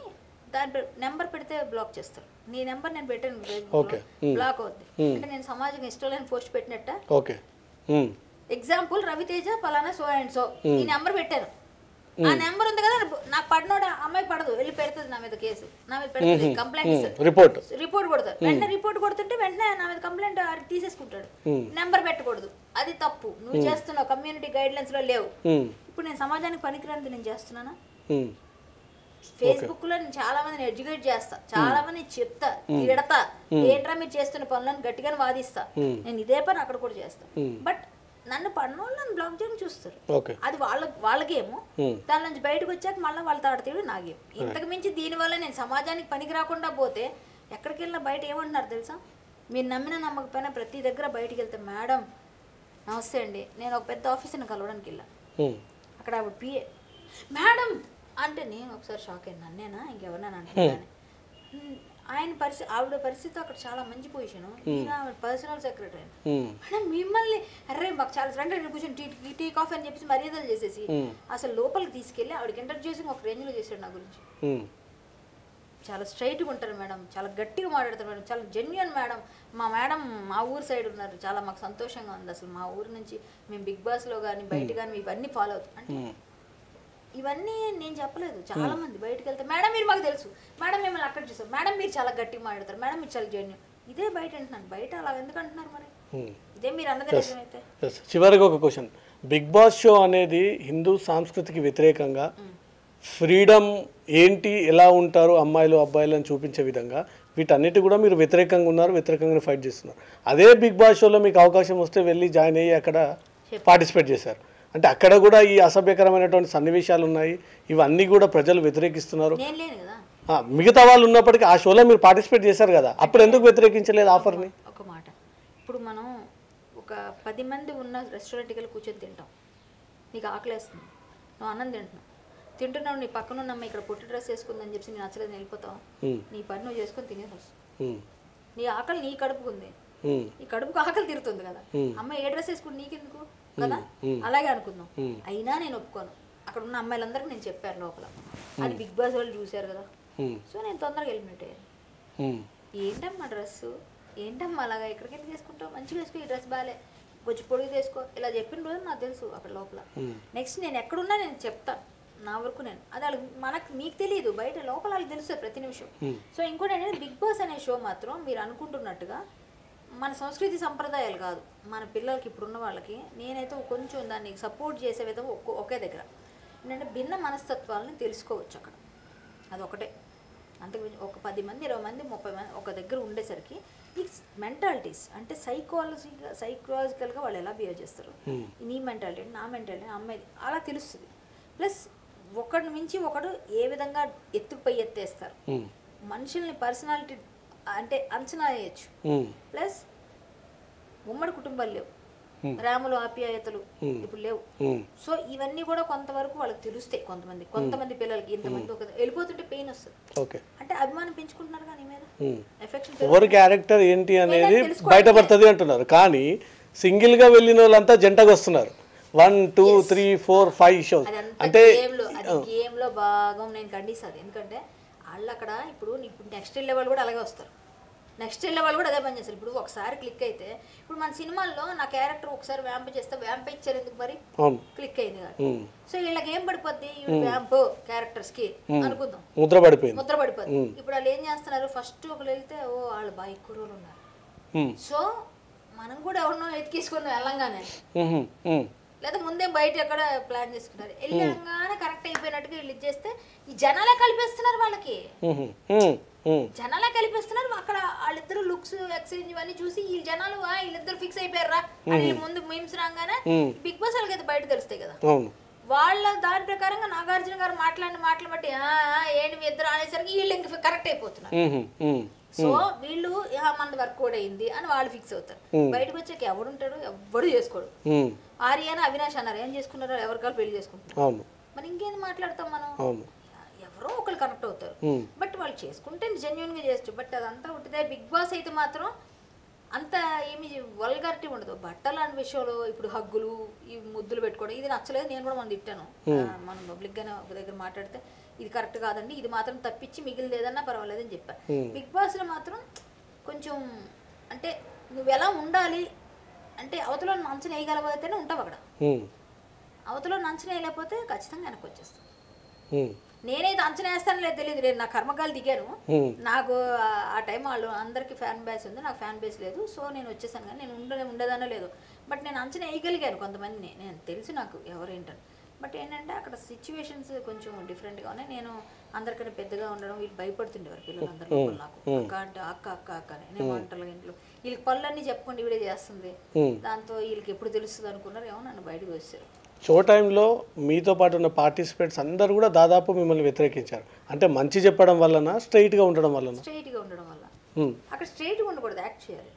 దాని నెంబర్ పెడితే బ్లాక్ చేస్తారు. నీ నెంబర్ నేను పెట్టాను బ్లాక్ అవుద్ది, అంటే నేను సమాజంగా ఇష్టం లేని పోస్ట్ పెట్టినట్ట. ఎగ్జాంపుల్ రవితేజ పలానా సో అండ్ సో, ఈ నెంబర్ పెట్టాను, ఆ నెంబర్ ఉంది కదా, నాకు పడినోడు అమ్మాయి పడదు, వెళ్ళి పెడుతుంది నా మీద కేసు, నా మీద పెడుతుంది, కంప్లైంట్ రిపోర్ట్ కొడతారు. వెంటనే రిపోర్ట్ కొడుతుంటే వెంటనే నా మీద కంప్లైంట్ తీసేసుకుంటాడు. నెంబర్ పెట్టకూడదు, అది తప్పు, నువ్వు చేస్తున్నావు, కమ్యూనిటీ గైడ్ లైన్స్ లో లేవు. ఇప్పుడు నేను సమాజానికి పనికిరానిది నేను చేస్తున్నానా? ఫేస్బుక్ లో నేను చాలా మందిని ఎడ్యుకేట్ చేస్తా, చాలా మంది చెప్తా, తిడతా, ఏంట్రా మీరు చేస్తున్న పనులను గట్టిగానే వాదిస్తా, నేను ఇదే పని అక్కడ కూడా చేస్తా. బట్ నన్ను పడినోళ్ళు నన్ను బ్లాక్ చేయడం చూస్తారు, అది వాళ్ళకేమో. దాని నుంచి బయటకు వచ్చాక మళ్ళీ వాళ్ళ తాడతీడు నాగేం. ఇంతకు మించి దీనివల్ల నేను సమాజానికి పనికి రాకుండా పోతే ఎక్కడికి వెళ్ళినా బయట ఏమంటున్నారు తెలుసా, మీరు నమ్మిన నమ్మకపోయినా ప్రతి దగ్గర బయటికి వెళ్తే మేడం నమస్తే అండి, నేను ఒక పెద్ద ఆఫీసర్ని కలవడానికి వెళ్ళా, అక్కడ ఆవిడ పిఏ మేడం అంటే నేను ఒకసారి షాక్ అయినా, నన్నేనా ఇంకెవరినైనా అంటున్నాను. ఆవిడ పరిస్థితి అక్కడ చాలా మంచి పొజిషన్, ఆవిడ పర్సనల్ సెక్రటరీ. మేడం మిమ్మల్ని అరే మాకు చాలా ఫ్రెండ్ కూర్చొని టీ కాఫీ అని చెప్పేసి మర్యాదలు చేసేసి అసలు లోపలికి తీసుకెళ్ళి ఆవిడకి ఇంట్రడ్యూసింగ్ ఒక రేంజ్లో చేశాడు నా గురించి. చాలా స్ట్రైట్గా ఉంటారు మేడం, చాలా గట్టిగా మాట్లాడతారు మేడం, చాలా జెన్యున్ మేడం. మేడం మా ఊరు సైడ్ ఉన్నారు, చాలా మాకు సంతోషంగా ఉంది. అసలు మా ఊరు నుంచి మేము బిగ్ బాస్లో కానీ బయట కానీ ఇవన్నీ ఫాలో అవుతాం. అంటే ఇవన్నీ నేను చెప్పలేదు, చాలా మంది బయటకు వెళ్తే మేడం మీరు మాకు తెలుసు, మేడం మిమ్మల్ని అక్కడ చూసాం, మేడం మీరు చాలా గట్టిగా మాట్లాడతారు, మేడం మీరు చాలా జెన్యున్. ఇదే బయట అంటున్నాను, బయట అలా ఎందుకు అంటున్నారు మరి? ఇదే మీరు అన్నది నిజమైతే. చివరిగా ఒక క్వశ్చన్, బిగ్ బాస్ షో అనేది హిందూ సంస్కృతికి వ్యతిరేకంగా ఫ్రీడమ్ ఏంటి, ఎలా ఉంటారు అమ్మాయిలు అబ్బాయిలు అని చూపించే విధంగా వీటన్నిటి కూడా మీరు వ్యతిరేకంగా ఉన్నారు, వ్యతిరేకంగా ఫైట్ చేస్తున్నారు. అదే బిగ్ బాస్ షోలో మీకు అవకాశం వస్తే వెళ్ళి జాయిన్ అయ్యి అక్కడ పార్టిసిపేట్ చేశారు, అంటే అక్కడ కూడా ఈ అసభ్యకరమైనటువంటి సన్నివేశాలు ఉన్నాయి, ఇవన్నీ కూడా ప్రజలు వ్యతిరేకిస్తున్నారు. మిగతా వాళ్ళు ఉన్నప్పటికీ ఆ షోలో మీరు పార్టిసిపేట్ చేశారు కదా, అప్పుడు ఎందుకు వ్యతిరేకించలేదు ఆఫర్ని? ఒక మాట, ఇప్పుడు మనం ఒక 10 మంది ఉన్న రెస్టారెంట్కి వెళ్ళి కూర్చొని తింటాం, నీకు ఆకలేస్తుంది, నువ్వు అన్నం తింటున్నావు, నీ పక్కన ఉన్న అమ్మాయి ఇక్కడ పొట్టి డ్రెస్ వేసుకుందని చెప్పి నేను నచ్చలేదు వెళ్ళిపోతావు, నీ పని నువ్వు చేసుకొని తినేసి వస్తావు. నీ ఆకలి నీ కడుపుకుంది, ఈ కడుపుకు ఆకలి తీరుతుంది కదా, అమ్మాయి ఏ డ్రెస్ వేసుకుని నీకెందుకు కదా, అలాగే అనుకుందాం. అయినా నేను ఒప్పుకోను, అక్కడ ఉన్న అమ్మాయిలందరికీ నేను చెప్పాను లోపల, అది బిగ్ బాస్ వాళ్ళు చూశారు కదా, సో నేను తొందరగా ఎలిమినేట్ అయ్యాను. ఏంటమ్మా డ్రెస్సు, ఏంటమ్మా అలాగా ఎక్కడికి వెళ్ళి తీసుకుంటావు, మంచిగా వేసుకో, ఈ డ్రెస్ బాగాలే, కొంచెం పొడిగి తీసుకో, ఇలా చెప్పిన రోజు నాకు తెలుసు అక్కడ లోపల. నెక్స్ట్ నేను ఎక్కడున్నా నేను చెప్తాను, నా వరకు నేను అది వాళ్ళకి మీకు తెలియదు, బయట లోపల వాళ్ళకి తెలుస్తుంది ప్రతి నిమిషం. సో ఇంకోటి ఏంటంటే బిగ్ బాస్ అనే షో మాత్రం మీరు అనుకుంటున్నట్టుగా మన సంస్కృతి సంప్రదాయాలు కాదు, మన పిల్లలకి ఇప్పుడున్న వాళ్ళకి నేనైతే కొంచెం దాన్ని సపోర్ట్ చేసే విధంగా ఒకే దగ్గర ఏంటంటే భిన్న మనస్తత్వాలని తెలుసుకోవచ్చు అక్కడ, అదొకటే. అంతకు ఒక 10 మంది 20 మంది 30 మంది ఒక దగ్గర ఉండేసరికి ఈ మెంటాలిటీస్ అంటే సైకలాజికల్గా వాళ్ళు ఎలా బిహేవ్ చేస్తారు, నీ మెంటాలిటీ నా మెంటాలిటీ అమ్మాయిది అలా తెలుస్తుంది. ప్లస్ ఒకడిని మించి ఒకడు ఏ విధంగా ఎత్తుకుపై ఎత్తేస్తారు, మనుషుల్ని పర్సనాలిటీ అంటే అంచనా వేయచ్చు. ప్లస్ ఉమ్మడి కుటుంబాలు లేవు, రాములు ఆప్యాయతలు ఇప్పుడు లేవు. సో ఇవన్నీ కూడా కొంతవరకు వాళ్ళకి తెలుస్తాయి. కొంతమంది పిల్లలకి ఇంతమంది ఒక వెళ్ళిపోతుంటే పెయిన్ వస్తుంది, అంటే అభిమానం పెంచుకుంటున్నారు కానీ మీద ఎఫెక్షన్. ఎవరి క్యారెక్టర్ ఏంటి అనేది బయటపడుతుంది అంటున్నారు, కానీ సింగిల్ గా వెళ్ళిన వాళ్ళంతా జంటగా వస్తున్నారు. 1 2 3 4 5 షోస్ అంటే గేమ్ లో భాగం నేను ఖండిస్తాను. ఎందుకంటే వాళ్ళు అక్కడ ఇప్పుడు నెక్స్ట్ వెళ్ళే వాళ్ళు కూడా అలాగే వస్తారు, నెక్స్ట్ వెళ్ళే వాళ్ళు కూడా అదే పని చేస్తారు. ఇప్పుడు ఒకసారి క్లిక్ అయితే, ఇప్పుడు మన సినిమాల్లో నా క్యారెక్టర్ ఒకసారి వ్యాంప్ చేస్తే వ్యాంప్ ఇచ్చారు ఎందుకు మరి, క్లిక్ అయింది కాబట్టి. సో వీళ్ళకి ఏం పడిపోద్ది, వ్యాంప్ క్యారెక్టర్స్ కి అనుకుందాం, ముద్ర పడిపోద్ది. ఇప్పుడు వాళ్ళు ఏం చేస్తున్నారు, ఫస్ట్ ఒకరు వెళ్తే ఓ వాళ్ళు బాగా ఎక్కువ రోజులు ఉన్నారు, సో మనం కూడా ఎవరినో ఎతికేసుకుని వెళ్ళంగానే, లేదా ముందే బయట ఎక్కడ ప్లాన్ చేసుకున్నారు, వెళ్ళంగానే కరెక్ట్ అయిపోయినట్టుగా వీళ్ళు ఇచ్చేస్తే ఈ జనాలే కలిపేస్తున్నారు, వాళ్ళకి జనాలే కలిపేస్తున్నారు. అక్కడ వాళ్ళిద్దరు లుక్స్ ఎక్స్చేంజ్ ఇవన్నీ చూసి ఈ జనాలు వీళ్ళిద్దరు ఫిక్స్ అయిపోయారా అని ముందు మీమ్స్ రాగానే బిగ్ బాస్ వాళ్ళకి అయితే బయట తెలుస్తాయి కదా. వాళ్ళ దాని ప్రకారంగా నాగార్జున గారు మాట్లాడిన మాటలు బట్టి ఏంటి మీ ఇద్దరు అనేసరికి వీళ్ళు ఇంక కరెక్ట్ అయిపోతున్నారు. సో వీళ్ళు మన వర్క్ కూడా అయింది అని వాళ్ళు ఫిక్స్ అవుతారు. బయటకు వచ్చాక ఎవడుంటాడు, ఎవడు చేసుకోడు. ఆర్యాన అవినాష్ అన్నారు, ఏం చేసుకున్నారో ఎవరికాలు పెళ్లి చేసుకుంటారు, మరి ఇంకేం మాట్లాడతాం మనం, ఎవరో ఒకరు కనెక్ట్ అవుతారు. బట్ వాళ్ళు చేసుకుంటే జెన్యున్ గా చేయొచ్చు. బట్ అదంతా ఉంటుందే. బిగ్ బాస్ అయితే మాత్రం అంత ఏమి వల్గారిటీ ఉండదు. బట్టలు అనే విషయంలో ఇప్పుడు హగ్గులు ఈ ముద్దులు పెట్టుకోవడం ఇది నచ్చలేదు. నేను కూడా మనం తిట్టాను, మనం పబ్లిక్ గానే ఒక దగ్గర మాట్లాడితే ఇది కరెక్ట్ కాదండి, ఇది మాత్రం తప్పించి మిగిలిన ఏదన్నా పర్వాలేదని చెప్పా. బిగ్ బాస్ లో మాత్రం కొంచెం అంటే నువ్వు ఎలా ఉండాలి అంటే అవతల అంచనా వేయగలవైతేనే ఉంటావు అక్కడ, అవతల అంచనా వేయలేకపోతే ఖచ్చితంగా వెనక్కి వచ్చేస్తాను. నేనైతే అంచనా వేస్తాను లేదు తెలియదు, నేను నా కర్మకాలు దిగాను. నాకు ఆ టైం వాళ్ళు అందరికి ఫ్యాన్ బేస్ ఉంది, నాకు ఫ్యాన్ బేస్ లేదు. సో నేను వచ్చేసాను, కానీ నేను ఉండేదానో లేదు. బట్ నేను అంచనా వేయగలిగాను కొంతమందిని, నేను తెలుసు నాకు ఎవరేంటని. బట్ ఏంటంటే అక్కడ సిచ్యువేషన్స్ కొంచెం డిఫరెంట్గా ఉన్నాయి. నేను అందరికన్నా పెద్దగా ఉండడం వీళ్ళు భయపడుతుండేవారు పిల్లలందరూ. నాకు అక్క అంటే అక్క అక్క అక్క అని, నేను వంటలు ఇంట్లో వీళ్ళకి పనులన్నీ చెప్పుకుంటే ఇవిడే చేస్తుంది, దాంతో వీళ్ళకి ఎప్పుడు తెలుస్తుంది అనుకున్నారు. ఏమో నన్ను బయటకు వచ్చారు. షో టైంలో మీతో పాటు ఉన్న పార్టిసిపేట్స్ అందరూ కూడా దాదాపు మిమ్మల్ని వ్యతిరేకించారు. అంటే మంచి చెప్పడం వలన, స్ట్రైట్గా ఉండడం వలన? స్ట్రైట్గా ఉండడం వల్ల. అక్కడ స్ట్రైట్గా ఉండకూడదు, యాక్ట్ చేయాలి.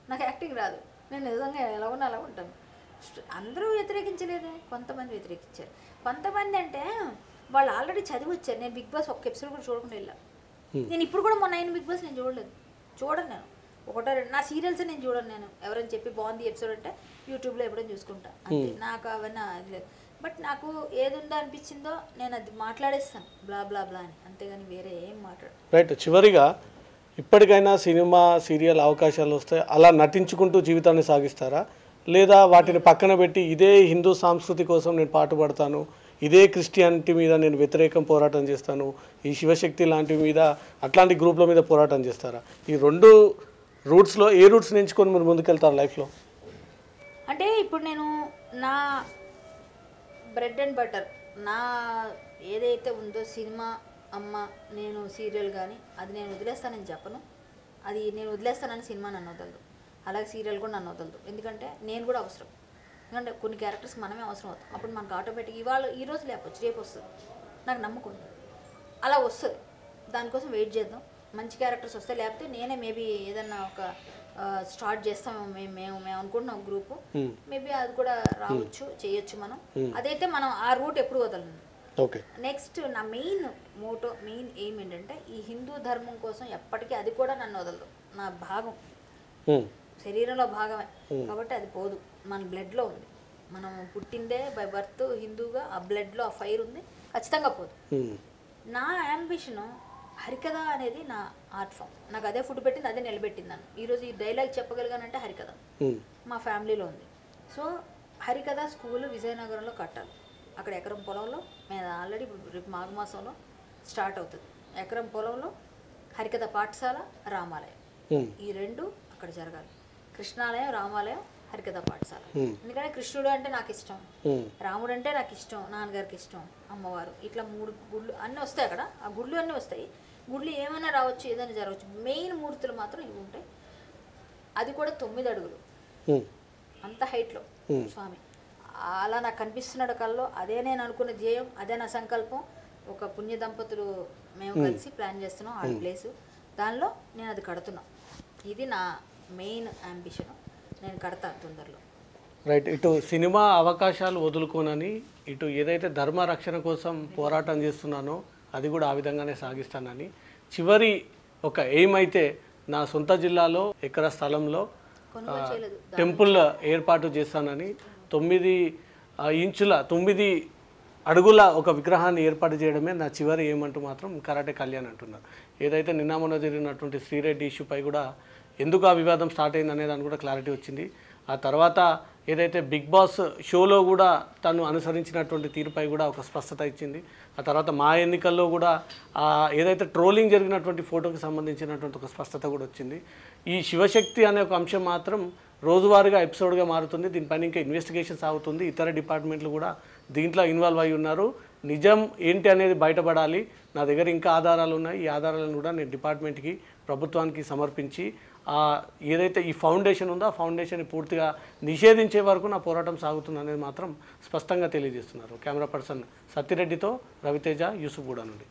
నాకు యాక్టింగ్ రాదు, నేను నిజంగా ఎలా ఉన్నా అలా ఉంటాను. అందరూ వ్యతిరేకించలేదే, కొంతమంది వ్యతిరేకించారు. కొంతమంది అంటే వాళ్ళు ఆల్రెడీ చదివి వచ్చారు. నేను బిగ్ బాస్ ఒక్క ఎపిసోడ్ కూడా చూడకుండా వెళ్ళాను. నేను ఇప్పుడు కూడా మొన్న అయిన బిగ్ బాస్ నేను చూడను నేను ఒకటో రెండు నా సీరియల్స్ నేను చూడను. నేను ఎవరైనా చెప్పి బాగుంది ఎపిసోడ్ అంటే యూట్యూబ్లో ఎప్పుడైనా చూసుకుంటా అంతే. నాకు అవన్నీ అది లేదు. బట్ నాకు ఏది ఉందో అనిపించిందో నేను అది మాట్లాడేస్తాను, బ్లా బ్లా బ్లా అని, అంతేగాని వేరే ఏం మాట్లాడు. రైట్. చివరిగా ఇప్పటికైనా సినిమా సీరియల్ అవకాశాలు వస్తాయి, అలా నటించుకుంటూ జీవితాన్ని సాగిస్తారా, లేదా వాటిని పక్కన పెట్టి ఇదే హిందూ సంస్కృతి కోసం నేను పాటుపడతాను, ఇదే క్రిస్టియానిటీ మీద నేను వ్యతిరేకం పోరాటం చేస్తాను, ఈ శివశక్తి లాంటి మీద అట్లాంటి గ్రూప్ల మీద పోరాటం చేస్తారా? ఈ రెండు రూట్స్లో ఏ రూట్స్ ఎంచుకొని మీరు ముందుకెళ్తారు లైఫ్లో? అంటే ఇప్పుడు నేను నా బ్రెడ్ అండ్ బటర్ నా ఏదైతే ఉందో సినిమా అమ్మ, నేను సీరియల్ కానీ అది నేను వదిలేస్తానని చెప్పను. అది నేను వదిలేస్తానని సినిమా నన్ను వదలదు, అలాగే సీరియల్ కూడా నన్ను వదలదు. ఎందుకంటే నేను కూడా అవసరం. ఎందుకంటే కొన్ని క్యారెక్టర్స్ మనమే అవసరం అవుతాం. అప్పుడు మనకు ఆటోమేటిక్ ఈ రోజు లేకపోవచ్చు రేపు వస్తుంది, నాకు నమ్మకం అలా వస్తుంది. దానికోసం వెయిట్ చేద్దాం. మంచి క్యారెక్టర్స్ వస్తే, లేకపోతే నేనే మేబీ ఏదన్నా ఒక స్టార్ట్ చేస్తాం. మేము అనుకుంటున్నాం ఒక గ్రూపు, మేబీ అది కూడా రావచ్చు, చేయొచ్చు మనం. అదైతే మనం ఆ రూట్ ఎప్పుడు వదలను. నెక్స్ట్ నా మెయిన్ ఎయిమ్ ఏంటంటే ఈ హిందూ ధర్మం కోసం ఎప్పటికీ అది కూడా నన్ను వదలదు. నా భాగం, శరీరంలో భాగమే కాబట్టి అది పోదు. మన బ్లడ్లో ఉంది, మనం పుట్టిందే బై బర్త్ హిందూగా, ఆ బ్లడ్లో ఆ ఫైర్ ఉంది, ఖచ్చితంగా పోదు. నా యాంబిషను హరికథ అనేది నా ఆర్ట్ ఫామ్. నాకు అదే ఫుడ్ పెట్టింది, అదే నిలబెట్టింది నన్ను. ఈరోజు ఈ డైలాగ్ చెప్పగలిగానంటే హరికథ మా ఫ్యామిలీలో ఉంది. సో హరికథ స్కూల్ విజయనగరంలో కట్టాలి. అక్కడ ఎకరం పొలంలో మేము ఆల్రెడీ రేపు మాఘమాసంలో స్టార్ట్ అవుతుంది. ఎకరం పొలంలో హరికథ పాఠశాల, రామాలయం, ఈ రెండు అక్కడ జరగాలి. కృష్ణాలయం, రామాలయం, హరికథ పాఠశాల. ఎందుకంటే కృష్ణుడు అంటే నాకు ఇష్టం, రాముడు అంటే నాకు ఇష్టం, నాన్నగారికి ఇష్టం, అమ్మవారు, ఇట్లా 3 గుళ్ళు అన్నీ వస్తాయి అక్కడ. ఆ గుళ్ళు అన్నీ వస్తాయి. గుళ్ళు ఏమైనా రావచ్చు, ఏదైనా జరగవచ్చు. మెయిన్ మూర్తులు మాత్రం ఇవి ఉంటాయి. అది కూడా 9 అడుగులు అంత హైట్లో స్వామి. అలా నాకు కనిపిస్తున్నాడు కల్లో. అదే నేను అనుకున్న ధ్యేయం, అదే నా సంకల్పం. ఒక పుణ్య దంపతులు మేము కలిసి ప్లాన్ చేస్తున్నాం ఆ ప్లేసు. దానిలో నేను అది కడుతున్నాం. ఇది నా మెయిన్ అంబిషన్. నేను కడతాను తొందరలో. రైట్. ఇటు సినిమా అవకాశాలు వదులుకోనని, ఇటు ఏదైతే ధర్మ రక్షణ కోసం పోరాటం చేస్తున్నానో అది కూడా ఆ విధంగానే సాగిస్తానని, చివరి ఒక ఎయిమ్ అయితే నా సొంత జిల్లాలో ఎకరా స్థలంలో టెంపుల్ ఏర్పాటు చేస్తానని, 9 అడుగుల ఒక విగ్రహాన్ని ఏర్పాటు చేయడమే నా చివరి ఏమంటూ మాత్రం కరాటే కళ్యాణ్ అంటున్నారు. ఏదైతే నిన్న మొన్న జరిగినటువంటి శ్రీరెడ్డి ఇష్యూపై కూడా ఎందుకు ఆ వివాదం స్టార్ట్ అయింది అనే దాని కూడా క్లారిటీ వచ్చింది. ఆ తర్వాత ఏదైతే బిగ్ బాస్ షోలో కూడా తను అనుసరించినటువంటి తీరుపై కూడా ఒక స్పష్టత ఇచ్చింది. ఆ తర్వాత మా ఎన్నికల్లో కూడా ఏదైతే ట్రోలింగ్ జరిగినటువంటి ఫోటోకి సంబంధించినటువంటి ఒక స్పష్టత కూడా వచ్చింది. ఈ శివశక్తి అనే ఒక అంశం మాత్రం రోజువారీగా ఎపిసోడ్గా మారుతుంది. దీనిపైన ఇంకా ఇన్వెస్టిగేషన్ సాగుతుంది. ఇతర డిపార్ట్మెంట్లు కూడా దీంట్లో ఇన్వాల్వ్ అయి ఉన్నారు. నిజం ఏంటి అనేది బయటపడాలి. నా దగ్గర ఇంకా ఆధారాలు ఉన్నాయి. ఈ ఆధారాలను కూడా నేను డిపార్ట్మెంట్కి, ప్రభుత్వానికి సమర్పించి ఏదైతే ఈ ఫౌండేషన్ ఉందో ఆ ఫౌండేషన్ పూర్తిగా నిషేధించే వరకు నా పోరాటం సాగుతుంది అనేది మాత్రం స్పష్టంగా తెలియజేస్తున్నారు. కెమెరా పర్సన్ సత్తిరెడ్డితో రవితేజ, యూసుఫ్ గూడ నుండి.